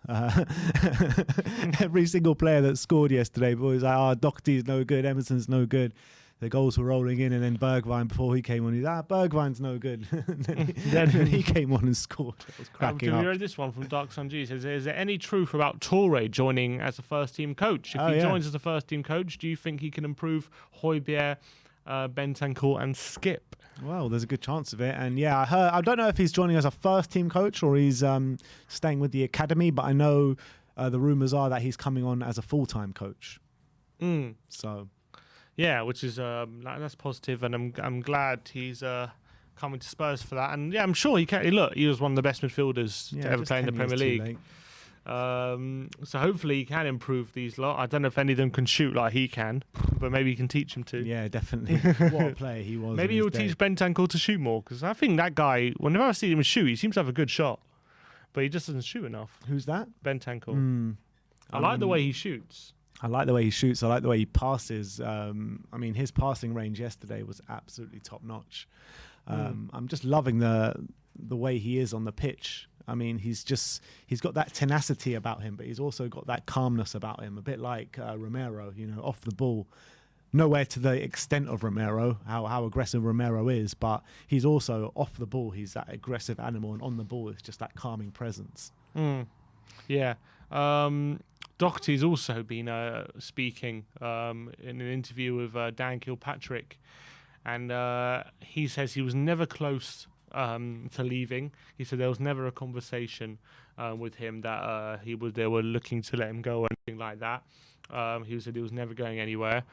[SPEAKER 1] Every single player that scored yesterday. But he was like, Doherty's no good, Emerson's no good. The goals were rolling in, and then Bergwijn, before he came on, he's Bergwijn's no good. then he came on and scored. It was cracking up.
[SPEAKER 2] We read this one from Dark Sun G. It says, is there any truth about Toure joining as a first-team coach? If he joins as a first-team coach, do you think he can improve Højbjerg, Bentancur and Skip?
[SPEAKER 1] Well, there's a good chance of it. And yeah, I don't know if he's joining as a first-team coach or he's staying with the academy, but I know the rumours are that he's coming on as a full-time coach. So...
[SPEAKER 2] yeah, which is that's positive, and I'm glad he's coming to Spurs for that. And yeah, I'm sure he can. Look, he was one of the best midfielders to ever play in the Premier League. So hopefully he can improve these lot. I don't know if any of them can shoot like he can, but maybe he can teach him to.
[SPEAKER 1] Yeah, definitely. What a player he was.
[SPEAKER 2] Maybe he'll teach Bentancur to shoot more, because I think that guy, whenever I see him shoot, he seems to have a good shot, but he just doesn't shoot enough.
[SPEAKER 1] Who's that?
[SPEAKER 2] Bentancur. I like the way he shoots.
[SPEAKER 1] I like the way he shoots. I like the way he passes. I mean, his passing range yesterday was absolutely top notch. I'm just loving the way he is on the pitch. I mean, he's got that tenacity about him, but he's also got that calmness about him, a bit like Romero, off the ball. Nowhere to the extent of Romero, how aggressive Romero is, but he's also off the ball. He's that aggressive animal, and on the ball, it's just that calming presence.
[SPEAKER 2] Yeah. Doherty's also been speaking in an interview with Dan Kilpatrick, and he says he was never close to leaving. He said there was never a conversation with him that they were looking to let him go or anything like that. He said he was never going anywhere.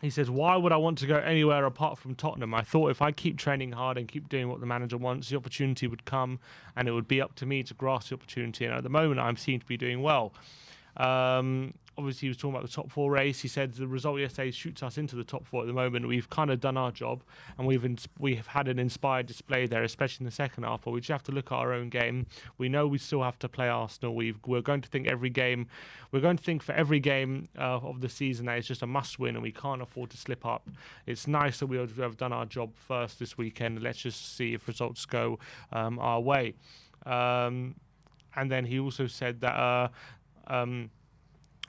[SPEAKER 2] He says, why would I want to go anywhere apart from Tottenham? I thought if I keep training hard and keep doing what the manager wants, the opportunity would come, and it would be up to me to grasp the opportunity. And at the moment, I seem to be doing well. Obviously, he was talking about the top four race. He said the result yesterday shoots us into the top four at the moment. We've kind of done our job, and we've had an inspired display there, especially in the second half. But we just have to look at our own game. We know we still have to play Arsenal. We're going to think every game. We're going to think for every game of the season that it's just a must-win, and we can't afford to slip up. It's nice that we have done our job first this weekend. Let's just see if results go our way. And then he also said that.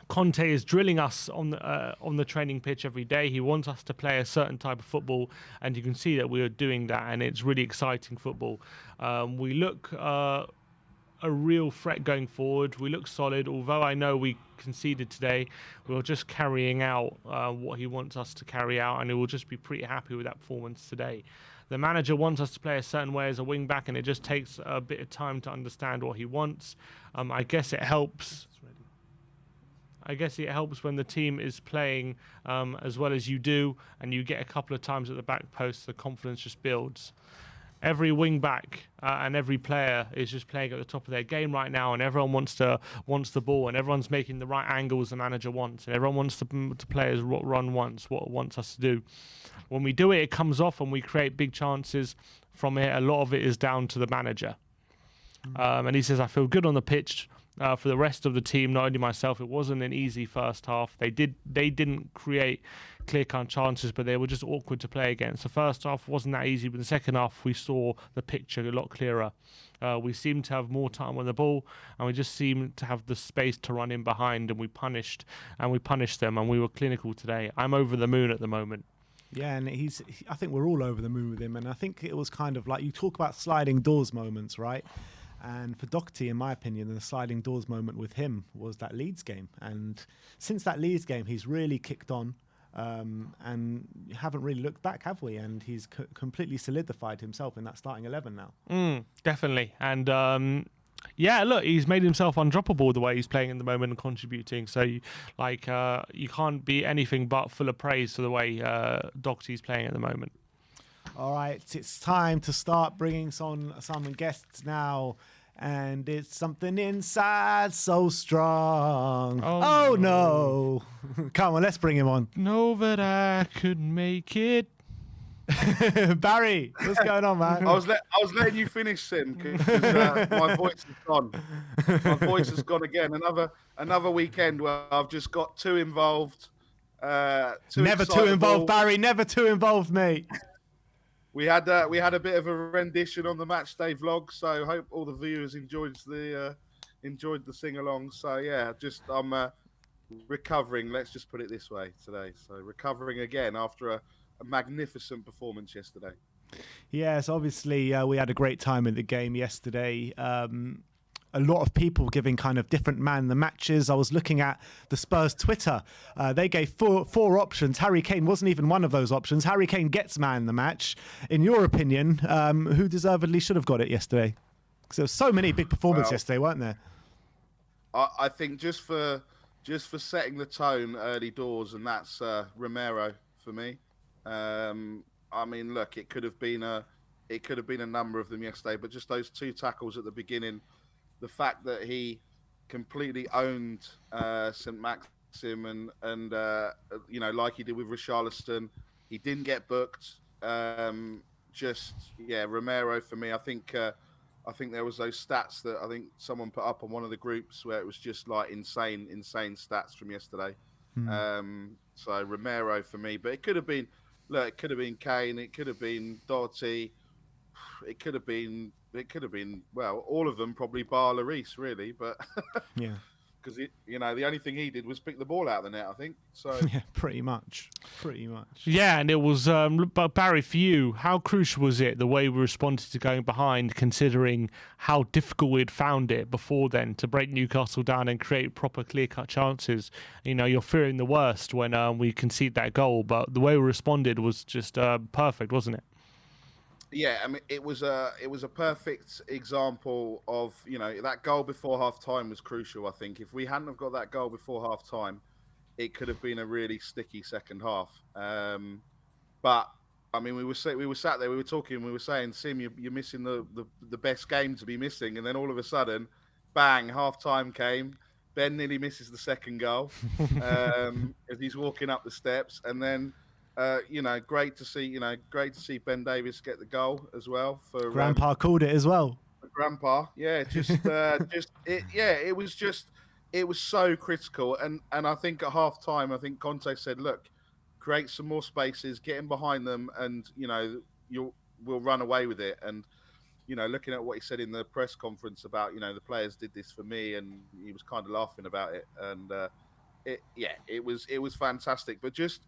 [SPEAKER 2] Conte is drilling us on the training pitch every day. He wants us to play a certain type of football, and you can see that we are doing that, and it's really exciting football. We look a real threat going forward. We look solid. Although I know we conceded today, we're just carrying out what he wants us to carry out, and he will just be pretty happy with that performance today. The manager wants us to play a certain way as a wing back, and it just takes a bit of time to understand what he wants. I guess it helps. I guess it helps when the team is playing as well as you do, and you get a couple of times at the back post, the confidence just builds. Every wing back and every player is just playing at the top of their game right now, and everyone wants the ball, and everyone's making the right angles the manager wants, and everyone wants to play as Ron wants, what wants us to do. When we do it, it comes off, and we create big chances from it. A lot of it is down to the manager. And he says, I feel good on the pitch. For the rest of the team, not only myself, it wasn't an easy first half. They didn't create clear-cut chances, but they were just awkward to play against. The first half wasn't that easy, but the second half we saw the picture a lot clearer. We seemed to have more time on the ball, and we just seemed to have the space to run in behind, and we punished them, and we were clinical today. I'm over the moon at the moment.
[SPEAKER 1] Yeah, and I think we're all over the moon with him, and I think it was kind of like, you talk about sliding doors moments, right? And for Doherty, in my opinion, the sliding doors moment with him was that Leeds game. And since that Leeds game, he's really kicked on and haven't really looked back, have we? And he's completely solidified himself in that starting 11 now.
[SPEAKER 2] Definitely. And Yeah, look, he's made himself undroppable the way he's playing in the moment and contributing. So, you can't be anything but full of praise for the way Doherty's playing at the moment.
[SPEAKER 1] All right, it's time to start bringing some guests now. And it's something inside so strong. Oh no. Come on, let's bring him on.
[SPEAKER 2] Know that I could make it.
[SPEAKER 1] Barry, what's going on, man?
[SPEAKER 7] I was letting you finish, Sim, because my voice is gone. My voice has gone again. Another weekend where I've just got too involved.
[SPEAKER 1] Never too involved, Barry. Never too involved, mate.
[SPEAKER 7] We had a bit of a rendition on the match day vlog, so hope all the viewers enjoyed the sing along. So yeah, I'm recovering. Let's just put it this way today. So recovering again after a magnificent performance yesterday.
[SPEAKER 1] Yes, obviously we had a great time in the game yesterday. A lot of people giving kind of different man the matches. I was looking at the Spurs Twitter. They gave four options. Harry Kane wasn't even one of those options. Harry Kane gets man the match. In your opinion, who deservedly should have got it yesterday? Because there were so many big performances yesterday, weren't there?
[SPEAKER 7] I think just for setting the tone early doors, and that's Romero for me. I mean, look, it could have been a number of them yesterday, but just those two tackles at the beginning. The fact that he completely owned St. Maxim and like he did with Richarlison, he didn't get booked. Romero for me. I think there was those stats that I think someone put up on one of the groups where it was just like insane stats from yesterday. So Romero for me, but it could have been Kane, it could have been Doherty, it could have been, well, all of them probably bar Lloris, really. But
[SPEAKER 1] yeah,
[SPEAKER 7] because the only thing he did was pick the ball out of the net, I think. So
[SPEAKER 1] yeah, pretty much.
[SPEAKER 2] Yeah, and it was. But Barry, for you, how crucial was it the way we responded to going behind, considering how difficult we'd found it before then to break Newcastle down and create proper clear-cut chances? You're fearing the worst when we concede that goal, but the way we responded was just perfect, wasn't it?
[SPEAKER 7] Yeah, I mean, it was a perfect example of, that goal before half time was crucial. I think if we hadn't have got that goal before half time, it could have been a really sticky second half. But I mean, we were sat there, we were talking, we were saying, Sim, you're missing the best game to be missing, and then all of a sudden, bang, half time came. Ben nearly misses the second goal as he's walking up the steps, and then. Great to see Ben Davies get the goal as well. For
[SPEAKER 1] Grandpa called it as well.
[SPEAKER 7] Grandpa, yeah, it was so critical, and I think at half time, I think Conte said, look, create some more spaces, get in behind them, and we'll run away with it. And looking at what he said in the press conference about the players did this for me, and he was kind of laughing about it, and it was fantastic, but just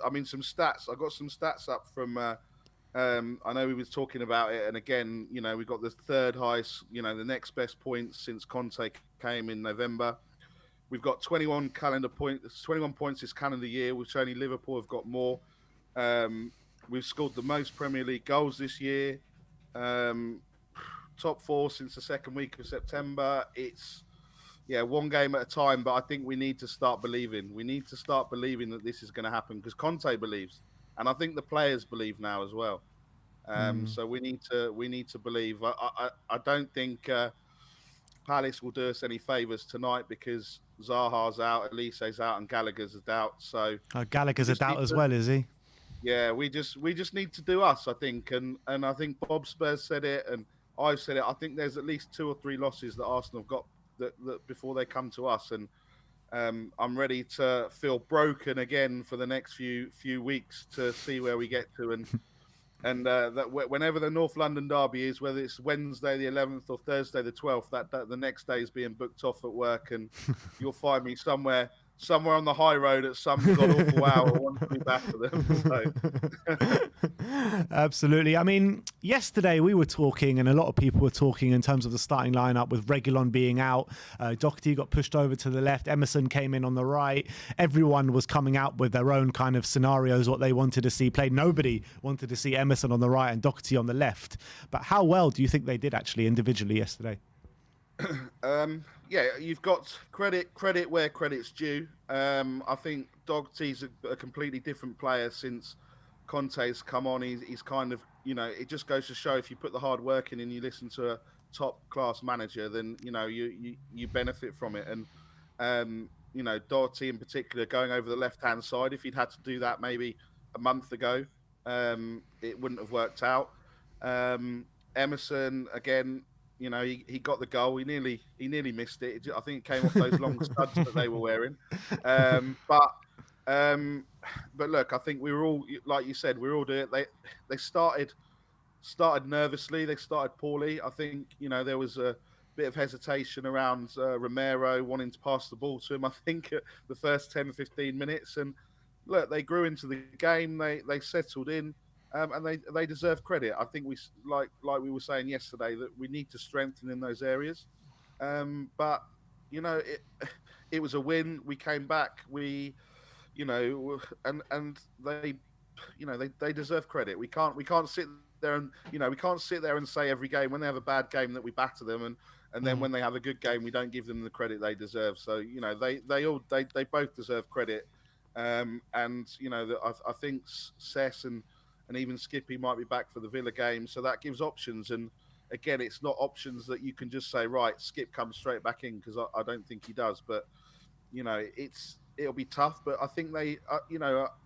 [SPEAKER 7] I mean, some stats. I got some stats up from. I know we was talking about it, and again, we got the third highest. The next best points since Conte came in November. We've got 21 points this calendar year, which only Liverpool have got more. We've scored the most Premier League goals this year. Top 4 since the second week of September. It's. Yeah, one game at a time, but I think we need to start believing. We need to start believing that this is going to happen because Conte believes, and I think the players believe now as well. So we need to believe. I don't think Palace will do us any favours tonight because Zaha's out, Elise's out, and Gallagher's out. So
[SPEAKER 1] Gallagher's out as well, is he?
[SPEAKER 7] Yeah, we just need to do us, I think, and I think Bob Spurs said it, and I've said it. I think there's at least 2 or 3 losses that Arsenal have got. That before they come to us, and I'm ready to feel broken again for the next few weeks to see where we get to, and that whenever the North London derby is, whether it's Wednesday the 11th or Thursday the 12th, that the next day is being booked off at work, and you'll find me somewhere on the high road at some god awful hour wanting to be back to them. So.
[SPEAKER 1] Absolutely. I mean, yesterday we were talking, and a lot of people were talking in terms of the starting lineup with Reguilon being out. Doherty got pushed over to the left. Emerson came in on the right. Everyone was coming out with their own kind of scenarios, what they wanted to see played. Nobody wanted to see Emerson on the right and Doherty on the left. But how well do you think they did actually individually yesterday?
[SPEAKER 7] Yeah, you've got credit where credit's due. I think Doherty's a completely different player since Conte's come on. He's kind of, it just goes to show if you put the hard work in and you listen to a top class manager, then you benefit from it. And Doherty in particular going over the left hand side. If he'd had to do that maybe a month ago, it wouldn't have worked out. Emerson again. He got the goal. He nearly missed it. I think it came off those long studs that they were wearing. But look, I think we were all, like you said, we were all doing it. They started nervously. They started poorly. I think there was a bit of hesitation around Romero wanting to pass the ball to him. I think at the first 10, 15 minutes, and look, they grew into the game. They settled in. And they deserve credit. I think we like we were saying yesterday that we need to strengthen in those areas. But it was a win. We came back. We and they deserve credit. We can't sit there and we can't sit there and say every game when they have a bad game that we batter them and then when they have a good game we don't give them the credit they deserve. So they both deserve credit. And I think Cess and even Skippy might be back for the Villa game. So that gives options. And again, it's not options that you can just say, right, Skip comes straight back in, because I don't think he does. But, it'll be tough. But I think the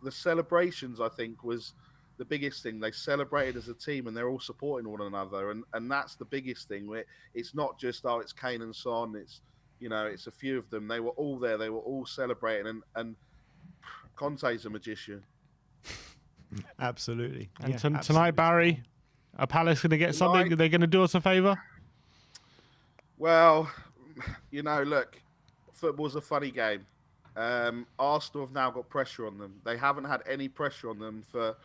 [SPEAKER 7] celebrations, I think, was the biggest thing. They celebrated as a team and they're all supporting one another. And that's the biggest thing. Where it's not just, it's Kane and Son. It's, it's a few of them. They were all there. They were all celebrating. And Conte's a magician.
[SPEAKER 1] Absolutely.
[SPEAKER 2] And tonight, Barry, are Palace going to get something? Are they going to do us a favour?
[SPEAKER 7] Well, look, football's a funny game. Arsenal have now got pressure on them. They haven't had any pressure on them for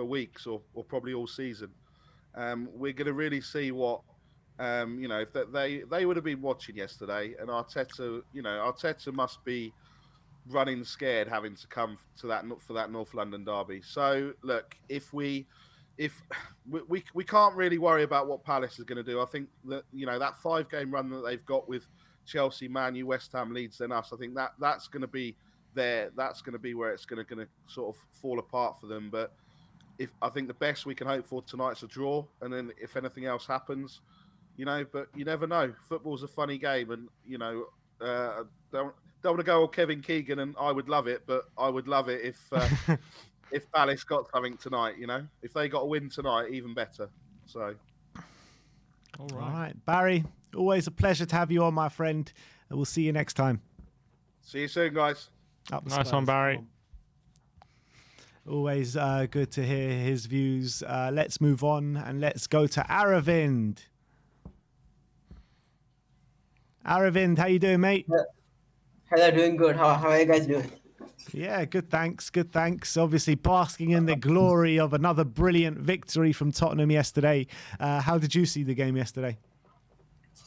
[SPEAKER 7] weeks or probably all season. We're going to really see what, if they would have been watching yesterday, and Arteta must be running scared having to come to that for that North London derby. So look, if we can't really worry about what Palace is going to do. I think that that 5-game run that they've got with Chelsea, Man U, West Ham, Leeds, then us. I think that's going to be there. That's going to be where it's going to sort of fall apart for them. But I think the best we can hope for tonight's a draw, and then if anything else happens, but you never know. Football's a funny game, and don't want to go all Kevin Keegan, and I would love it, but I would love it if Palace got something tonight. If they got a win tonight, even better. So,
[SPEAKER 1] all right, Barry, always a pleasure to have you on, my friend. And we'll see you next time.
[SPEAKER 7] See you soon, guys.
[SPEAKER 2] Nice one, Barry.
[SPEAKER 1] Always good to hear his views. Let's move on and let's go to Aravind. Aravind, how you doing, mate?
[SPEAKER 8] Hello, doing good. How are you guys doing?
[SPEAKER 1] Yeah, good, thanks. Good, thanks. Obviously, basking in the glory of another brilliant victory from Tottenham yesterday. How did you see the game yesterday?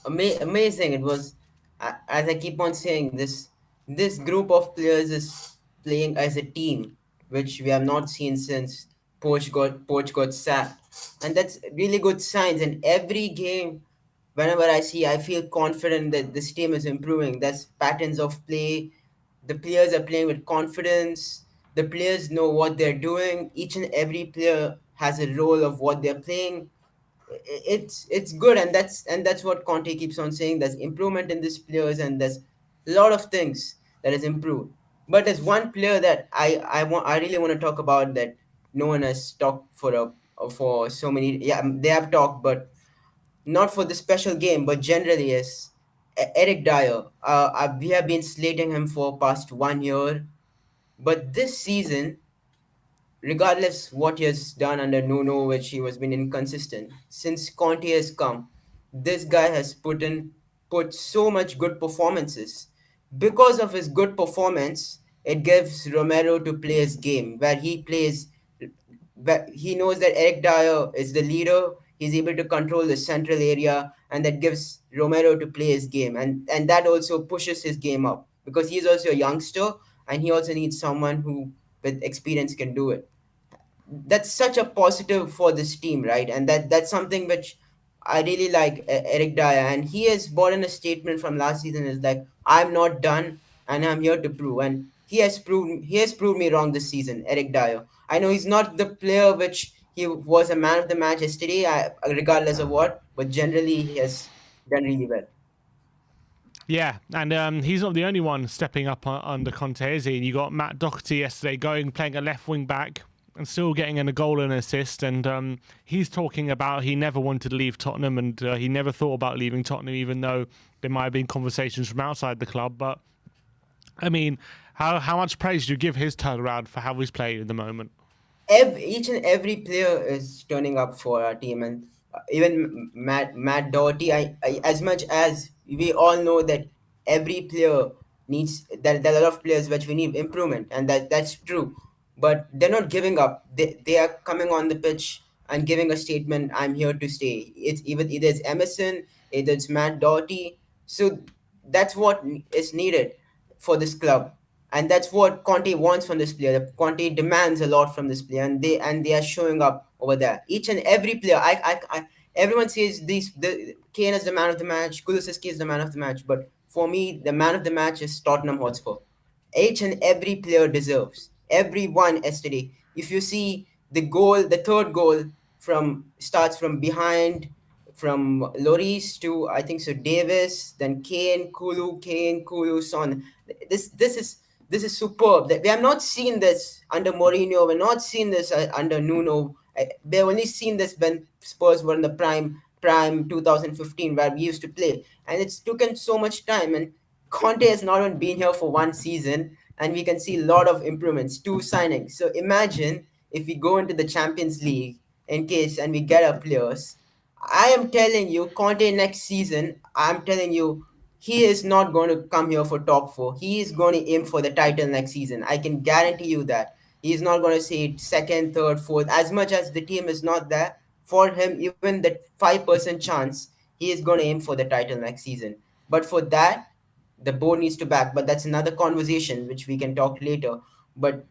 [SPEAKER 8] Amazing. It was, as I keep on saying, this group of players is playing as a team, which we have not seen since Poch got sacked. And that's really good signs. And every game, whenever I feel confident that this team is improving. That's patterns of play. The players are playing with confidence. The players know what they're doing. Each and every player has a role of what they're playing. It's good, and that's what Conte keeps on saying. There's improvement in these players, and there's a lot of things that has improved. But there's one player that I really want to talk about that no one has talked for so many. Yeah, they have talked, but not for the special game, but generally, yes. Eric Dyer. We have been slating him for past 1 year, but this season, regardless what he has done under Nuno, which he has been inconsistent, since Conte has come, this guy has put so much good performances. Because of his good performance, it gives Romero to play his game, where he plays. But he knows that Eric Dyer is the leader. He's able to control the central area, and that gives Romero to play his game, and that also pushes his game up because he's also a youngster, and he also needs someone who with experience can do it. That's such a positive for this team, right? And that's something which I really like Eric Dyer, and he has brought in a statement from last season is like, I'm not done, and I'm here to prove. And he has proved me wrong this season. Eric Dyer. I know he's not the player which he was a man of the match yesterday, regardless of what, but generally he has done really well.
[SPEAKER 2] Yeah, and he's not the only one stepping up under Conte, is he? And you got Matt Doherty yesterday playing a left wing back and still getting in a goal and assist. And he's talking about he never wanted to leave Tottenham, and he never thought about leaving Tottenham, even though there might have been conversations from outside the club. But I mean, how much praise do you give his turnaround for how he's playing at the moment?
[SPEAKER 8] Each and every player is turning up for our team, and even Matt Doherty. As much as we all know that every player needs that there are a lot of players which we need improvement, and that's true. But they're not giving up. They are coming on the pitch and giving a statement. I'm here to stay. It's either it's Emerson, either it's Matt Doherty. So that's what is needed for this club, and that's what Conte wants from this player. Conte demands a lot from this player, and they are showing up over there. Each and every player, everyone says the Kane is the man of the match, Kulusevski is the man of the match, but for me, the man of the match is Tottenham Hotspur. Each and every player deserves. Everyone yesterday. If you see the third goal starts from behind, from Loris to I think so Davis, then Kane, Kulu, Son. This is superb. That we have not seen this under Mourinho. We've not seen this under Nuno. We've only seen this when Spurs were in the prime 2015 where we used to play, and it's taken so much time. And Conte has not even been here for one season, and we can see a lot of improvements, two signings. So imagine if we go into the Champions League in case and we get our players. I am telling you, Conte next season, I'm telling you, he is not going to come here for top four. He is going to aim for the title next season. I can guarantee you that. He is not going to say second, third, fourth. As much as the team is not there, for him, even that 5% chance, he is going to aim for the title next season. But for that, the board needs to back. But that's another conversation which we can talk later. But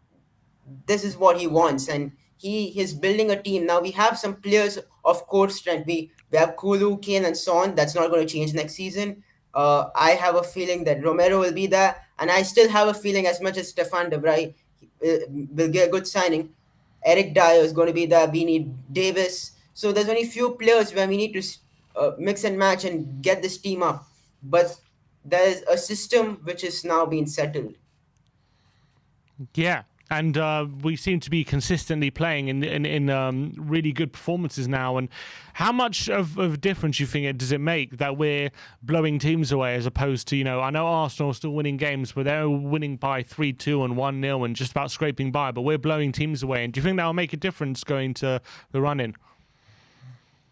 [SPEAKER 8] this is what he wants, and he is building a team. Now we have some players of core strength. We have Kulu, Kane, and Son. That's not going to change next season. I have a feeling that Romero will be there, and I still have a feeling as much as Stefan De Vrij will get a good signing. Eric Dyer is going to be there. We need Davis. So there's only few players where we need to mix and match and get this team up. But there's a system which is now being settled.
[SPEAKER 2] Yeah, and we seem to be consistently playing in really good performances now. And how much of a difference you think does it make that we're blowing teams away as opposed to, I know Arsenal are still winning games, but they're winning by 3-2 and 1-0 and just about scraping by, but we're blowing teams away. And do you think that'll make a difference going to the run-in?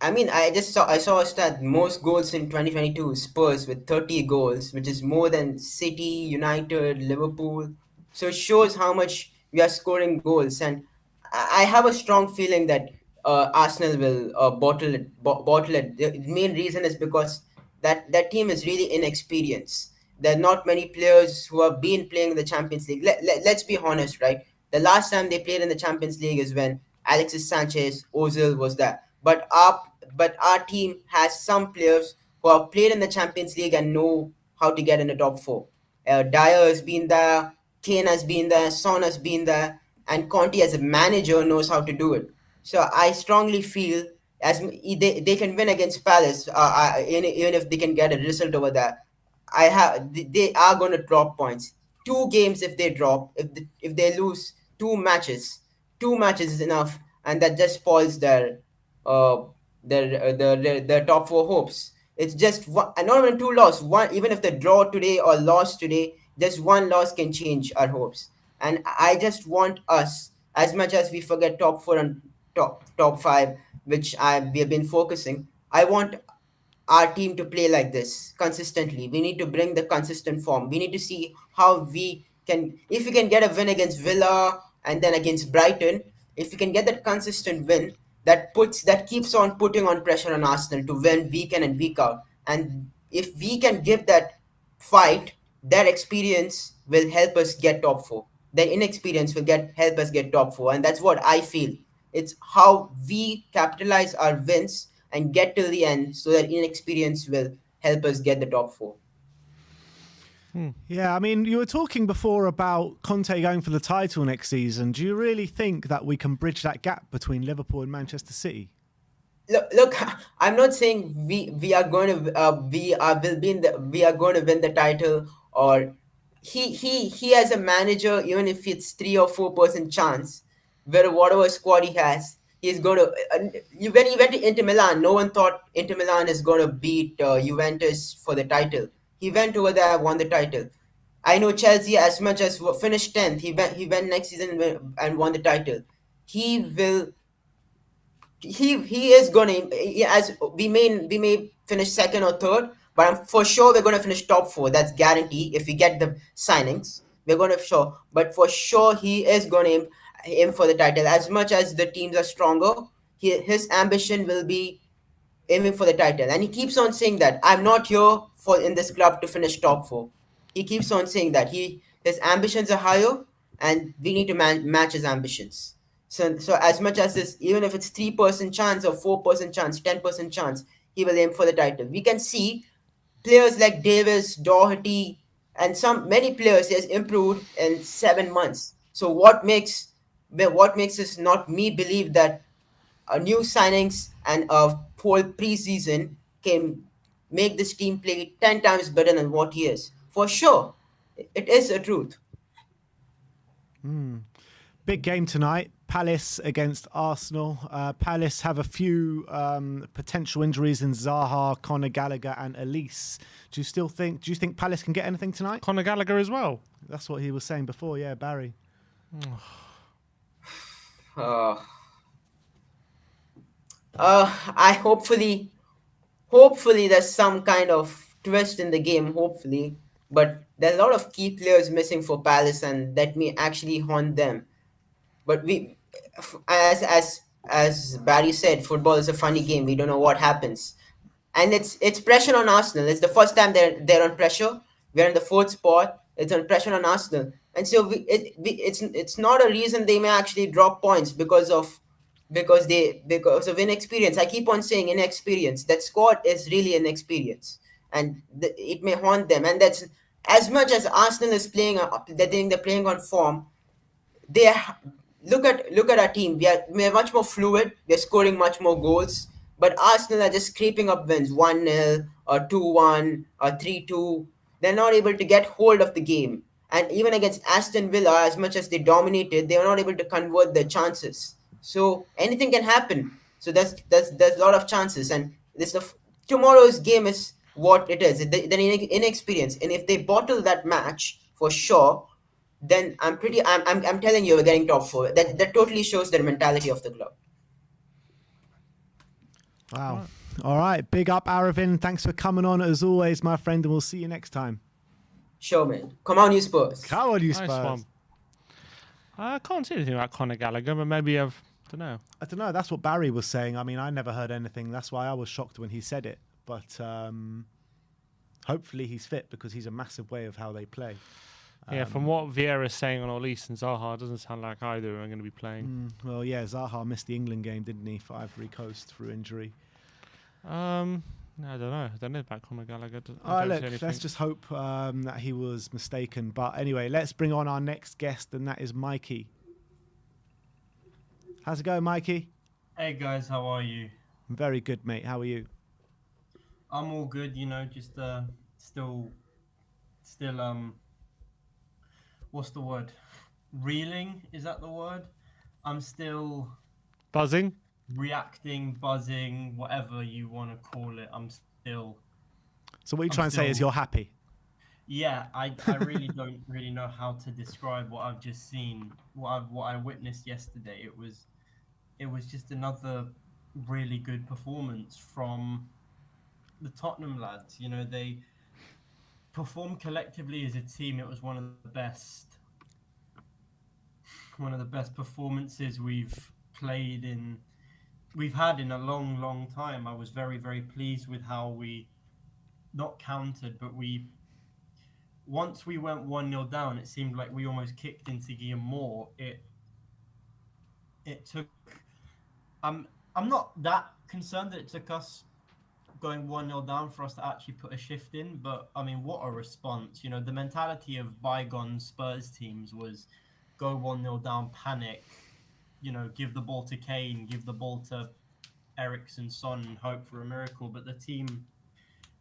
[SPEAKER 8] I mean, I saw a stat, most goals in 2022 Spurs with 30 goals, which is more than City, United, Liverpool. So it shows how much we are scoring goals, and I have a strong feeling that Arsenal will bottle it. The main reason is because that team is really inexperienced. There are not many players who have been playing in the Champions League. Let's be honest, right? The last time they played in the Champions League is when Alexis Sanchez, Ozil was there. But our team has some players who have played in the Champions League and know how to get in the top four. Dyer has been there, Kane has been there, Son has been there, and Conte as a manager knows how to do it. So I strongly feel they can win against Palace, even if they can get a result over there. They are going to drop points. Two games if they drop, if they lose two matches is enough, and that just spoils uh their top four hopes. It's just one, and not even two loss. One, even if they draw today or lost today, just one loss can change our hopes. And I just want us, as much as we forget top four and top five, which we have been focusing. I want our team to play like this consistently. We need to bring the consistent form. We need to see how we can, if we can get a win against Villa and then against Brighton, if we can get that consistent win, that keeps on putting on pressure on Arsenal to win week in and week out. And if we can give that fight, their experience will help us get top four. Their inexperience will help us get top four, and that's what I feel. It's how we capitalize our wins and get till the end, so that inexperience will help us get the top 4.
[SPEAKER 1] Yeah, I mean, you were talking before about Conte going for the title next season. Do you really think that we can bridge that gap between Liverpool and Manchester City?
[SPEAKER 8] Look, I'm not saying we are going to we are going to win the title, or he as a manager, even if it's 3 or 4% chance, where whatever squad he has, he's going to. When he went to Inter Milan, no one thought Inter Milan is going to beat Juventus for the title. He went over there, won the title. I know Chelsea, as much as finished 10th, he went next season and won the title. He will he is gonna, as we may finish second or third, but for sure we're gonna finish top 4. That's guarantee. If we get the signings, we're gonna show. But for sure he is gonna aim for the title. As much as the teams are stronger, his ambition will be aiming for the title, and he keeps on saying that I'm not here for in this club to finish top 4. He keeps on saying that his ambitions are higher, and we need to match his ambitions. So as much as this, even if it's 3% chance or 4% chance, 10% chance, he will aim for the title. We can see players like Davis, Doherty, and many players he has improved in 7 months. So what makes us not me believe that new signings and a whole preseason can make this team play 10 times better than what he is? For sure, it is a truth.
[SPEAKER 1] Big game tonight. Palace against Arsenal. Palace have a few potential injuries in Zaha, Conor Gallagher, and Elise. Do you think Palace can get anything tonight?
[SPEAKER 2] Conor Gallagher as well.
[SPEAKER 1] That's what he was saying before. Yeah, Barry.
[SPEAKER 8] I hopefully there's some kind of twist in the game. Hopefully, but there's a lot of key players missing for Palace, and that may actually haunt them. But as Barry said, football is a funny game. We don't know what happens, and it's pressure on Arsenal. It's the first time they're on pressure. We're in the 4th spot. It's on pressure on Arsenal, and so it's not a reason they may actually drop points because of inexperience. I keep on saying inexperience. That squad is really inexperience, and it may haunt them. And that's as much as Arsenal is playing. They're playing on form. They are, look at our team. We are much more fluid. We're scoring much more goals. But Arsenal are just scraping up wins, 1-0 or 2-1 or 3-2. They're not able to get hold of the game. And even against Aston Villa, as much as they dominated, they were not able to convert their chances. So anything can happen. So there's a lot of chances, and tomorrow's game is what it is. The inexperience, and if they bottle that match for sure, then I'm telling you, we're getting top 4. That totally shows the mentality of the club.
[SPEAKER 1] Wow. All right. Big up, Aravin. Thanks for coming on as always, my friend, and we'll see you next time.
[SPEAKER 8] Sure, man. Come on, you Spurs.
[SPEAKER 1] Come on, you
[SPEAKER 2] Nice
[SPEAKER 1] Spurs.
[SPEAKER 2] one. I can't see anything about Conor Gallagher, but maybe I don't know.
[SPEAKER 1] That's what Barry was saying. I mean, I never heard anything. That's why I was shocked when he said it. But hopefully he's fit, because he's a massive way of how they play.
[SPEAKER 2] Yeah, from what Vieira's saying on Elise and Zaha, it doesn't sound like either are going to be playing.
[SPEAKER 1] Well, yeah, Zaha missed the England game, didn't he, for Ivory Coast through injury.
[SPEAKER 2] I don't know. I don't know about Conor Gallagher.
[SPEAKER 1] Let's just hope that he was mistaken. But anyway, let's bring on our next guest, and that is Mikey. How's it going, Mikey?
[SPEAKER 9] Hey guys, how are you?
[SPEAKER 1] I'm very good, mate. How are you?
[SPEAKER 9] I'm all good, just still what's the word? Reeling, is that the word? I'm still
[SPEAKER 2] Buzzing?
[SPEAKER 9] reacting, buzzing, whatever you want to call it. I'm still.
[SPEAKER 1] So what you're trying to say is you're happy?
[SPEAKER 9] Yeah, I really don't really know how to describe what I've just seen, what I witnessed yesterday. It was just another really good performance from the Tottenham lads. They performed collectively as a team. It was one of the best performances we've had in a long time. I was very, very pleased with how we not countered, but once we went 1-0 down, it seemed like we almost kicked into gear more. It took I'm not that concerned that it took us going 1-0 down for us to actually put a shift in, but I mean, what a response. You know, the mentality of bygone Spurs teams was go 1-0 down, panic, you know, give the ball to Kane, give the ball to Eriksen, Son, and hope for a miracle. But the team,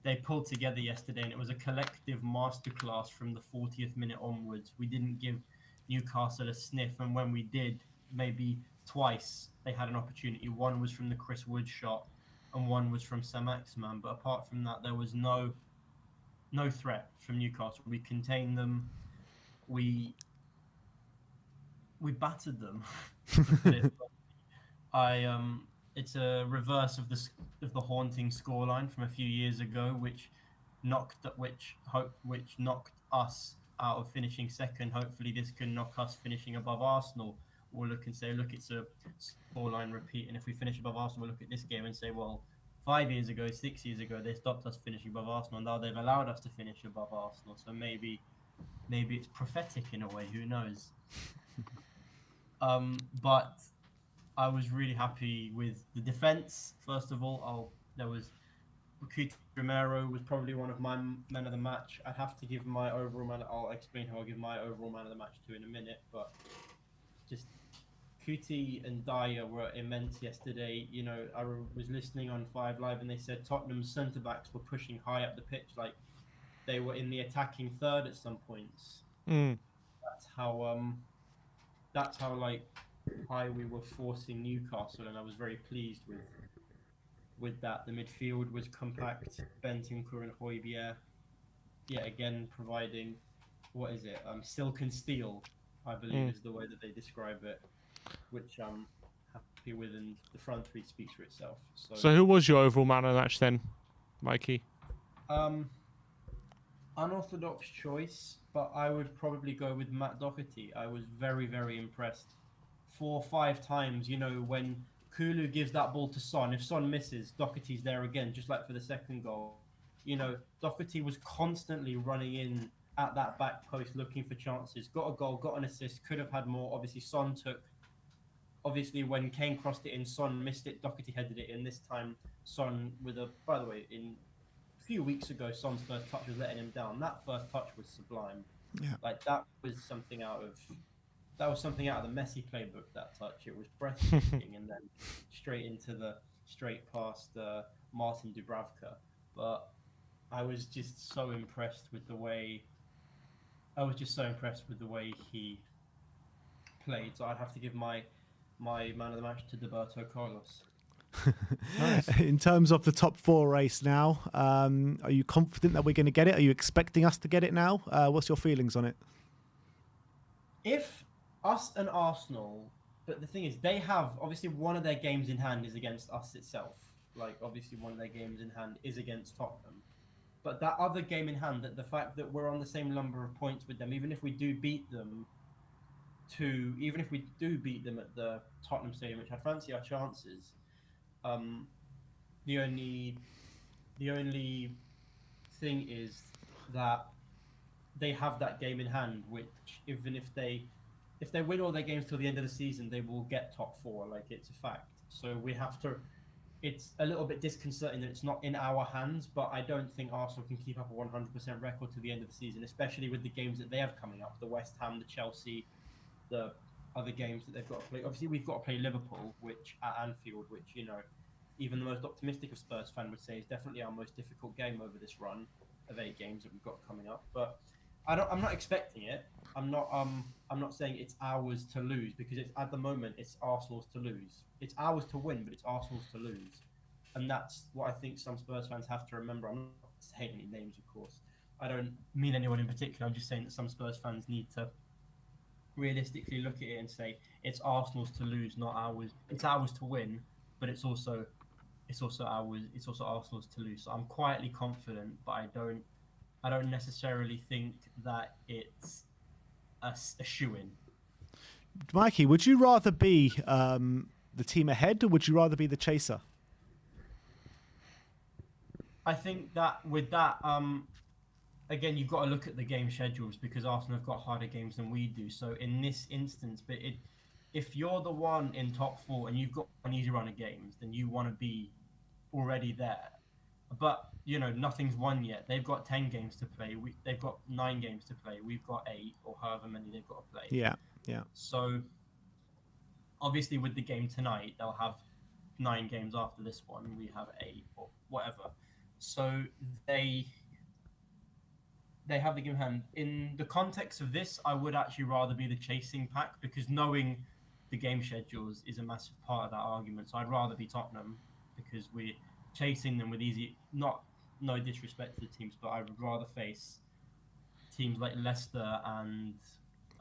[SPEAKER 9] they pulled together yesterday, and it was a collective masterclass from the 40th minute onwards. We didn't give Newcastle a sniff, and when we did, maybe twice they had an opportunity. One was from the Chris Wood shot, and one was from Sam Maximan. But apart from that, there was no threat from Newcastle. We contained them. We battered them. It's a reverse of the haunting scoreline from a few years ago, which knocked us out of finishing second. Hopefully, this can knock us finishing above Arsenal. We'll look and say, look, it's a scoreline repeat, and if we finish above Arsenal, we'll look at this game and say, well, 5 years ago, 6 years ago, they stopped us finishing above Arsenal, and now they've allowed us to finish above Arsenal. So maybe it's prophetic in a way. Who knows? But I was really happy with the defense. First of all, Romero was probably one of my men of the match. I'd have to give my overall man. I'll explain how I'll give my overall man of the match to in a minute. But just Kuti and Dyer were immense yesterday. You know, I was listening on 5 Live, and they said Tottenham's centre backs were pushing high up the pitch, like they were in the attacking third at some points. That's how like high we were forcing Newcastle, and I was very pleased with that. The midfield was compact. Bentancur and Højbjerg, yet again providing silk and steel, I believe is the way that they describe it, which I'm happy with, and the front three speaks for itself.
[SPEAKER 2] So who was your overall man of the match then, Mikey?
[SPEAKER 9] Unorthodox choice, but I would probably go with Matt Doherty. I was very, very impressed. 4 or 5 times, you know, when Kulu gives that ball to Son, if Son misses, Doherty's there again, just like for the second goal. You know, Doherty was constantly running in at that back post looking for chances. Got a goal, got an assist, could have had more. Obviously, when Kane crossed it in, Son missed it, Doherty headed it in. This time, Son by the way, a few weeks ago, Son's first touch was letting him down. That first touch was sublime.
[SPEAKER 1] Yeah.
[SPEAKER 9] Like, that was something out of the Messi playbook, that touch. It was breathtaking, and then straight past Martin Dubravka. But I was just so impressed with the way he played. So I'd have to give my man of the match to Roberto Carlos.
[SPEAKER 1] Nice. In terms of the top 4 race now, are you confident that we're going to get it? Are you expecting us to get it now? What's your feelings on it?
[SPEAKER 9] If us and Arsenal, but the thing is, they have, obviously one of their games in hand is against us itself. Like, obviously one of their games in hand is against Tottenham. But that other game in hand, that the fact that we're on the same number of points with them, even if we do beat them at the Tottenham Stadium, which I fancy our chances, the only thing is that they have that game in hand, which even if they win all their games till the end of the season, they will get top 4. Like, it's a fact. So we have to. It's a little bit disconcerting that it's not in our hands, but I don't think Arsenal can keep up a 100% record to the end of the season, especially with the games that they have coming up: the West Ham, the Chelsea, the other games that they've got to play. Obviously, we've got to play Liverpool, which at Anfield, which, you know, even the most optimistic of Spurs fan would say is definitely our most difficult game over this run of 8 games that we've got coming up. But I'm not expecting it. I'm not saying it's ours to lose, because at the moment it's Arsenal's to lose. It's ours to win, but it's Arsenal's to lose, and that's what I think some Spurs fans have to remember. I'm not saying any names, of course. I don't mean anyone in particular. I'm just saying that some Spurs fans need to realistically look at it and say it's Arsenal's to lose, not ours. It's ours to win, but it's also Arsenal's to lose. So I'm quietly confident, but I don't necessarily think that it's a shoo-in.
[SPEAKER 1] Mikey, would you rather be the team ahead, or would you rather be the chaser?
[SPEAKER 9] I think that with that, again, you've got to look at the game schedules, because Arsenal have got harder games than we do. So in this instance, but if you're the one in top 4 and you've got an easy run of games, then you want to be already there. But nothing's won yet. They've got 10 games to play. They've got 9 games to play. We've got 8 or however many they've got to play.
[SPEAKER 1] Yeah.
[SPEAKER 9] So obviously with the game tonight, they'll have 9 games after this one. We have 8 or whatever. So they have the game in hand. In the context of this, I would actually rather be the chasing pack, because knowing the game schedules is a massive part of that argument. So I'd rather be Tottenham, because we're chasing them with easy, no disrespect to the teams, but I would rather face teams like Leicester and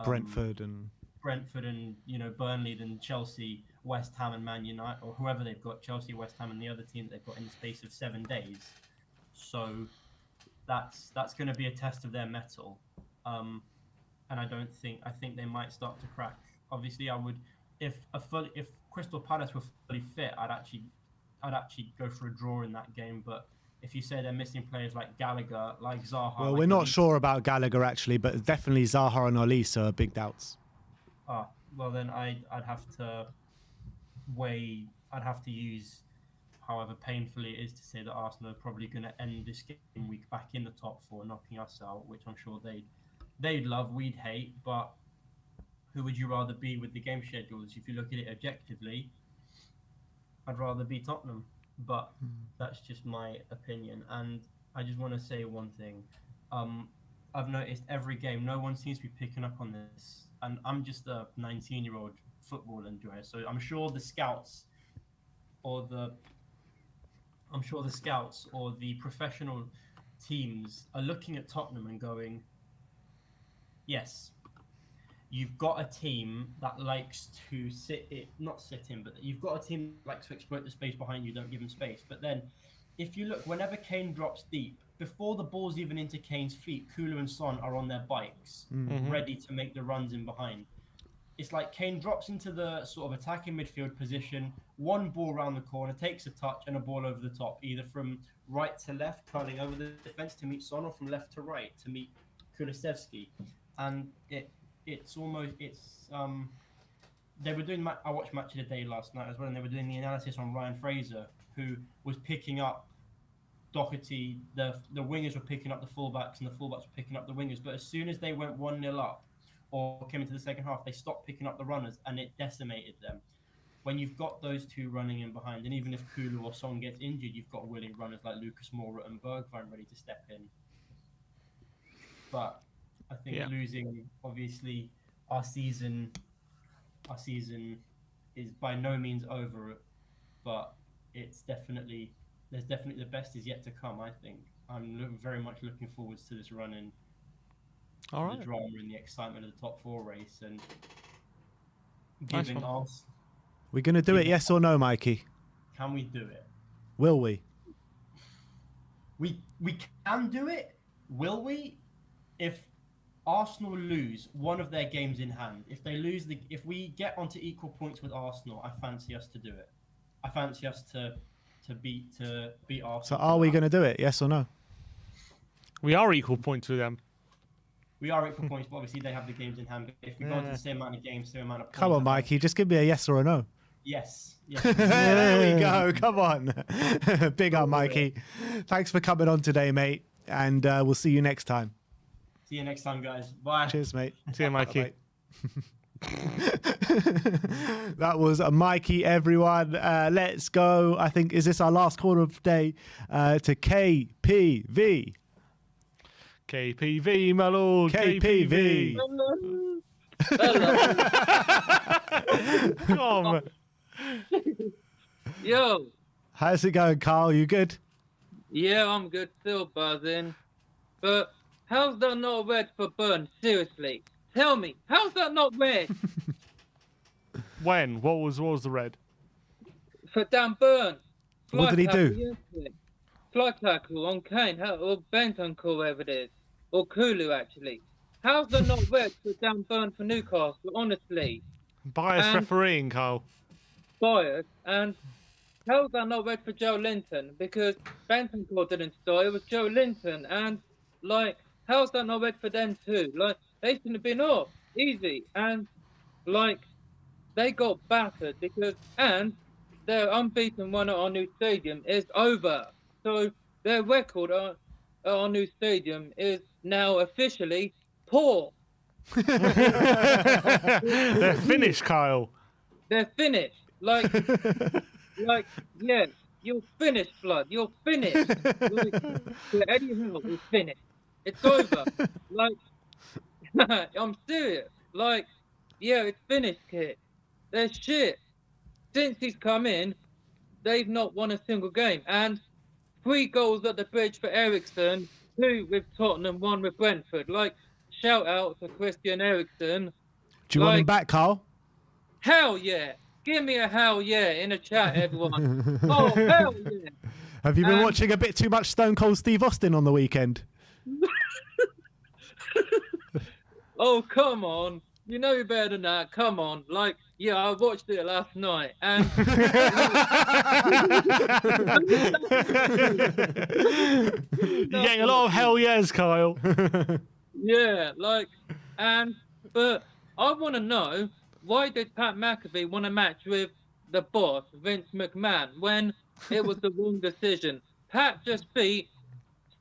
[SPEAKER 1] Brentford and
[SPEAKER 9] Burnley than Chelsea, West Ham and Man United, or whoever they've got, Chelsea, West Ham and the other team that they've got in the space of 7 days. So that's going to be a test of their mettle. And I think they might start to crack. Obviously, I would, if Crystal Palace were fully fit, I'd actually go for a draw in that game. But if you say they're missing players like Gallagher, like Zaha...
[SPEAKER 1] Well, we're not sure about Gallagher, actually, but definitely Zaha and Olise are big doubts.
[SPEAKER 9] Well, then I'd have to use, however painfully it is to say, that Arsenal are probably going to end this game week back in the top 4, knocking us out, which I'm sure they'd love, we'd hate. But who would you rather be with the game schedules? If you look at it objectively, I'd rather be Tottenham. But that's just my opinion. And I just want to say one thing. I've noticed every game, no one seems to be picking up on this. And I'm just a 19-year-old football enjoyer. So I'm sure the scouts or the professional teams are looking at Tottenham and going, yes, you've got a team that likes to but you've got a team that likes to exploit the space behind you, don't give them space. But then if you look, whenever Kane drops deep, before the ball's even into Kane's feet, Kulu and Son are on their bikes, ready to make the runs in behind. It's like Kane drops into the sort of attacking midfield position, one ball around the corner, takes a touch and a ball over the top, either from right to left, curling over the defence to meet Son, or from left to right to meet Kulusevski. And they were doing, I watched Match of the Day last night as well, and they were doing the analysis on Ryan Fraser, who was picking up Doherty, the wingers were picking up the fullbacks and the fullbacks were picking up the wingers. But as soon as they went 1-0 up or came into the second half, they stopped picking up the runners and it decimated them. When you've got those two running in behind, and even if Kulu or Son gets injured, you've got willing runners like Lucas Moura and Bergwijn ready to step in. But I think losing, obviously, our season is by no means over, but there's definitely the best is yet to come. I think I'm very much looking forward to this run in, the drama and the excitement of the top 4 race, and giving us.
[SPEAKER 1] We're gonna do it, yes or no, Mikey?
[SPEAKER 9] Can we do it?
[SPEAKER 1] Will we?
[SPEAKER 9] We can do it. Will we? If Arsenal lose one of their games in hand, if we get onto equal points with Arsenal, I fancy us to do it. I fancy us to beat Arsenal.
[SPEAKER 1] So are we going to do it? Yes or no?
[SPEAKER 2] We are equal points with them.
[SPEAKER 9] We are equal points, but obviously they have the games in hand. If we go into the same amount of games, same amount of points.
[SPEAKER 1] Come on, Mikey, just give me a yes or a no.
[SPEAKER 9] Yes.
[SPEAKER 1] There we go. Come on. Big up, Mikey. Thanks for coming on today, mate. And we'll see you next time.
[SPEAKER 9] See you next time, guys. Bye.
[SPEAKER 1] Cheers, mate.
[SPEAKER 2] See you, Mikey.
[SPEAKER 1] That was Mikey, everyone. Let's go. I think, is this our last quarter of the day? To KPV.
[SPEAKER 2] KPV, my lord.
[SPEAKER 1] KPV.
[SPEAKER 2] Come on.
[SPEAKER 10] Yo.
[SPEAKER 1] How's it going, Carl? You good?
[SPEAKER 10] Yeah, I'm good. Still buzzing. But how's that not red for Burn? Seriously. Tell me, how's that not red?
[SPEAKER 2] When? What was the red?
[SPEAKER 10] For Dan Burn.
[SPEAKER 1] What did he do?
[SPEAKER 10] Fly tackle on Kane, or Bentancur, whoever it is. Or Kulu, actually. How's that not red for Dan Burn for Newcastle, honestly?
[SPEAKER 2] Biased refereeing, Carl.
[SPEAKER 10] Biased, and how's that not red for Joe Linton? Because Bentancur didn't start, it was Joe Linton, and, like, how's that not red for them too? Like, they shouldn't have been off. Easy. And, like, they got battered and their unbeaten run at our new stadium is over. So their record at our new stadium is now officially poor.
[SPEAKER 2] They're finished, Kyle.
[SPEAKER 10] They're finished. Like, yes, you're finished, Flood. You're finished. Like, Eddie Howe is finished. It's over. Like, I'm serious. Like, yeah, it's finished, kid. They're shit. Since he's come in, they've not won a single game. And 3 goals at the bridge for Eriksen, 2 with Tottenham, 1 with Brentford. Like, shout out to Christian Eriksen.
[SPEAKER 1] Do you want him back, Carl?
[SPEAKER 10] Hell yeah. Give me a hell yeah in the chat, everyone. Oh, hell yeah.
[SPEAKER 1] Have you been watching a bit too much Stone Cold Steve Austin on the weekend?
[SPEAKER 10] Oh, come on. You know better than that. Come on. Like, yeah, I watched it last night. And
[SPEAKER 2] You're getting a lot of hell yes, Kyle.
[SPEAKER 10] yeah, like, but I want to know, why did Pat McAfee want a match with the boss, Vince McMahon, when it was the wrong decision? Pat just beat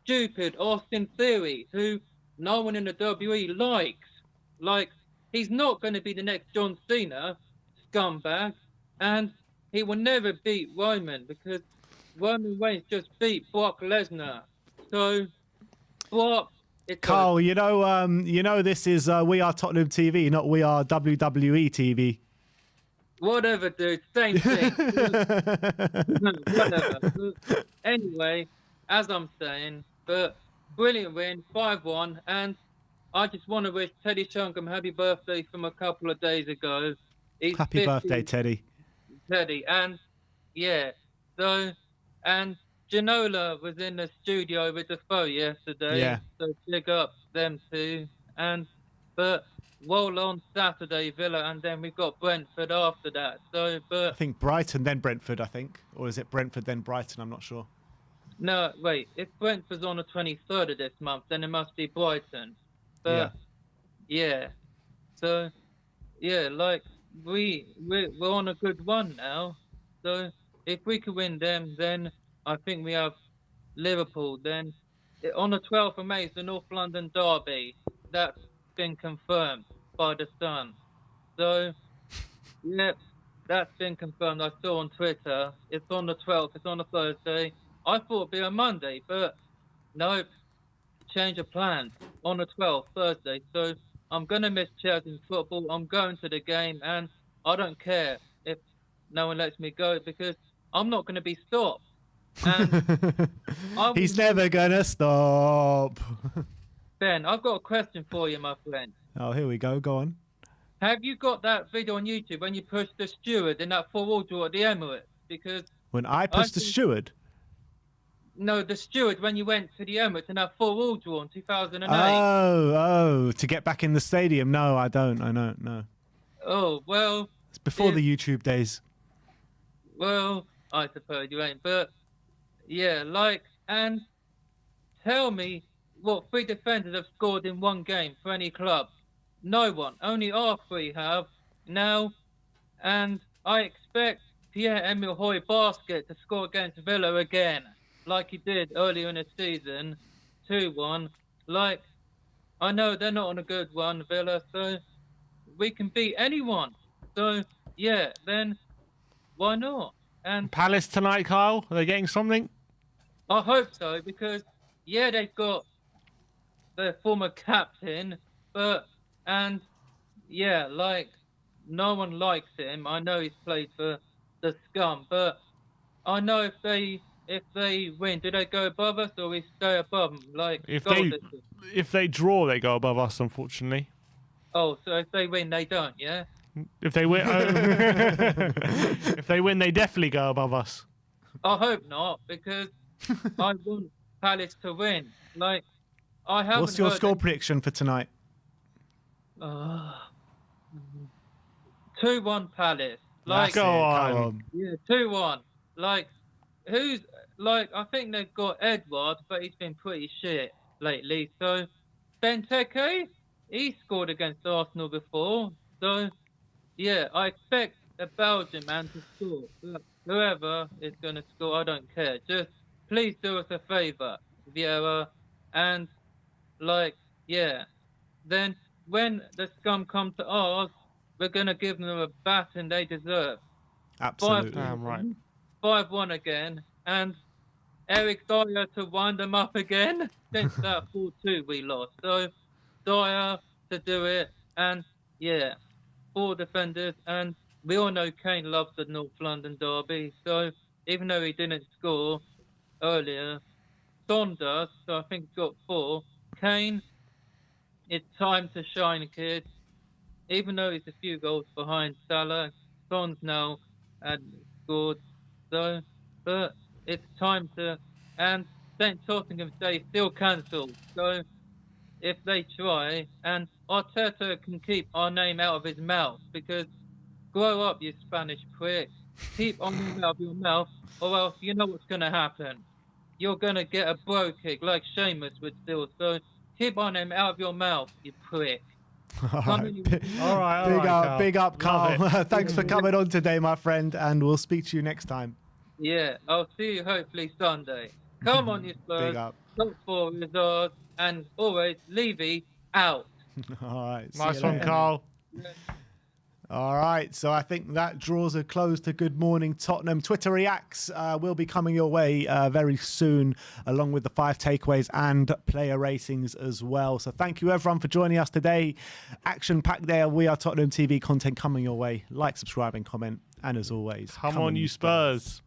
[SPEAKER 10] stupid Austin Theory, who no one in the WWE likes. Like, he's not going to be the next John Cena, scumbag, and he will never beat Roman because Roman Reigns just beat Brock Lesnar. So, Brock.
[SPEAKER 1] Carl, you know this is We Are Tottenham TV, not We Are WWE TV.
[SPEAKER 10] Whatever, dude. Same thing. Whatever. Anyway, as I'm saying, but brilliant win, 5-1, and I just want to wish Teddy Sheringham happy birthday from a couple of days ago. He's
[SPEAKER 1] Happy
[SPEAKER 10] 50,
[SPEAKER 1] birthday, Teddy.
[SPEAKER 10] And yeah, so, and Ginola was in the studio with the foe yesterday.
[SPEAKER 1] Yeah.
[SPEAKER 10] So big up them two. But roll on Saturday, Villa, and then we've got Brentford after that. So, but
[SPEAKER 1] I think Brighton, then Brentford, I think. Or is it Brentford, then Brighton? I'm not sure.
[SPEAKER 10] no, wait. If Brentford's on the 23rd of this month, then it must be Brighton. But yeah. So yeah, like we're on a good run now. So if we can win them, then I think we have Liverpool. Then on the 12th of May is the North London derby. That's been confirmed by the Sun. So yeah, that's been confirmed. I saw on Twitter. It's on the 12th. It's on a Thursday. I thought it'd be a Monday, but no, change of plans on the 12th, Thursday. So I'm gonna miss Chelsea's football. I'm going to the game, and I don't care if no one lets me go because I'm not gonna be stopped. And
[SPEAKER 1] He's never gonna stop.
[SPEAKER 10] Ben, I've got a question for you, my friend.
[SPEAKER 1] Oh, here we go. Go on.
[SPEAKER 10] Have you got that video on YouTube when you pushed the steward in that 4-all draw at the Emirates? Because
[SPEAKER 1] When I pushed the steward.
[SPEAKER 10] no, the steward when you went to the Emirates in that 4-all draw in 2008.
[SPEAKER 1] Oh, to get back in the stadium. No, I don't. I don't. No.
[SPEAKER 10] Oh, well.
[SPEAKER 1] It's before the YouTube days.
[SPEAKER 10] Well, I suppose you ain't, but yeah, like, and tell me what 3 defenders have scored in one game for any club. No one. Only our 3 have now, and I expect Pierre-Emile Hoy-Basket to score against Villa again, like he did earlier in the season, 2-1. Like, I know they're not on a good one, Villa, so we can beat anyone. So, yeah, then why not? And
[SPEAKER 2] Palace tonight, Kyle? Are they getting something?
[SPEAKER 10] I hope so, because, yeah, they've got their former captain, and, yeah, like, no one likes him. I know he's played for the scum, but I know if they win, do they go above us or we stay above them? Like,
[SPEAKER 2] If they draw, they go above us, unfortunately.
[SPEAKER 10] Oh, so if they win, they don't, yeah?
[SPEAKER 2] If they win, if they win, they definitely go above us.
[SPEAKER 10] I hope not, because I want Palace to win. Like, I haven't.
[SPEAKER 1] What's your score prediction for tonight?
[SPEAKER 10] 2-1 Palace. Like,
[SPEAKER 2] go on.
[SPEAKER 10] Yeah, 2-1. Like, I think they've got Edward, but he's been pretty shit lately. So, Bentancur, he scored against Arsenal before. So, yeah, I expect a Belgian man to score. But whoever is going to score, I don't care. Just please do us a favour, Vieira, and like, yeah. Then when the scum come to ours, we're going to give them a baton they deserve.
[SPEAKER 1] Absolutely.
[SPEAKER 10] 5-1
[SPEAKER 2] Right.
[SPEAKER 10] again, 5-1 again, and Eric Dyer to wind them up again since that 4-2 we lost. So Dyer to do it, and yeah, 4 defenders, and we all know Kane loves the North London derby. So even though he didn't score earlier, Son does. So I think he's got 4. Kane, it's time to shine, kids. Even though he's a few goals behind Salah, Son's now scored. So, but it's time to. And St. Tottenham Day still cancelled. So if they try, and Arteta can keep our name out of his mouth, because grow up, you Spanish prick. Keep our name out of your mouth, or else you know what's going to happen. You're going to get a bro kick like Sheamus would still. So keep our name out of your mouth, you prick.
[SPEAKER 1] All right.
[SPEAKER 2] All right,
[SPEAKER 1] Big up,
[SPEAKER 2] Carl.
[SPEAKER 1] Carl.
[SPEAKER 2] Love it.
[SPEAKER 1] Thanks for coming on today, my friend, and we'll speak to you next time.
[SPEAKER 10] Yeah, I'll see you hopefully Sunday. Come on, you Spurs.
[SPEAKER 1] Big up.
[SPEAKER 10] Top 4 is ours, and always Levy out.
[SPEAKER 1] All right. see
[SPEAKER 2] Nice
[SPEAKER 1] you
[SPEAKER 2] one,
[SPEAKER 1] later.
[SPEAKER 2] Carl.
[SPEAKER 1] All right, so I think that draws a close to Good Morning Tottenham. Twitter Reacts will be coming your way very soon, along with the 5 takeaways and player ratings as well. So thank you, everyone, for joining us today. Action-packed day of We Are Tottenham TV content coming your way. Like, subscribe, and comment. And as always,
[SPEAKER 2] Come on, you Spurs.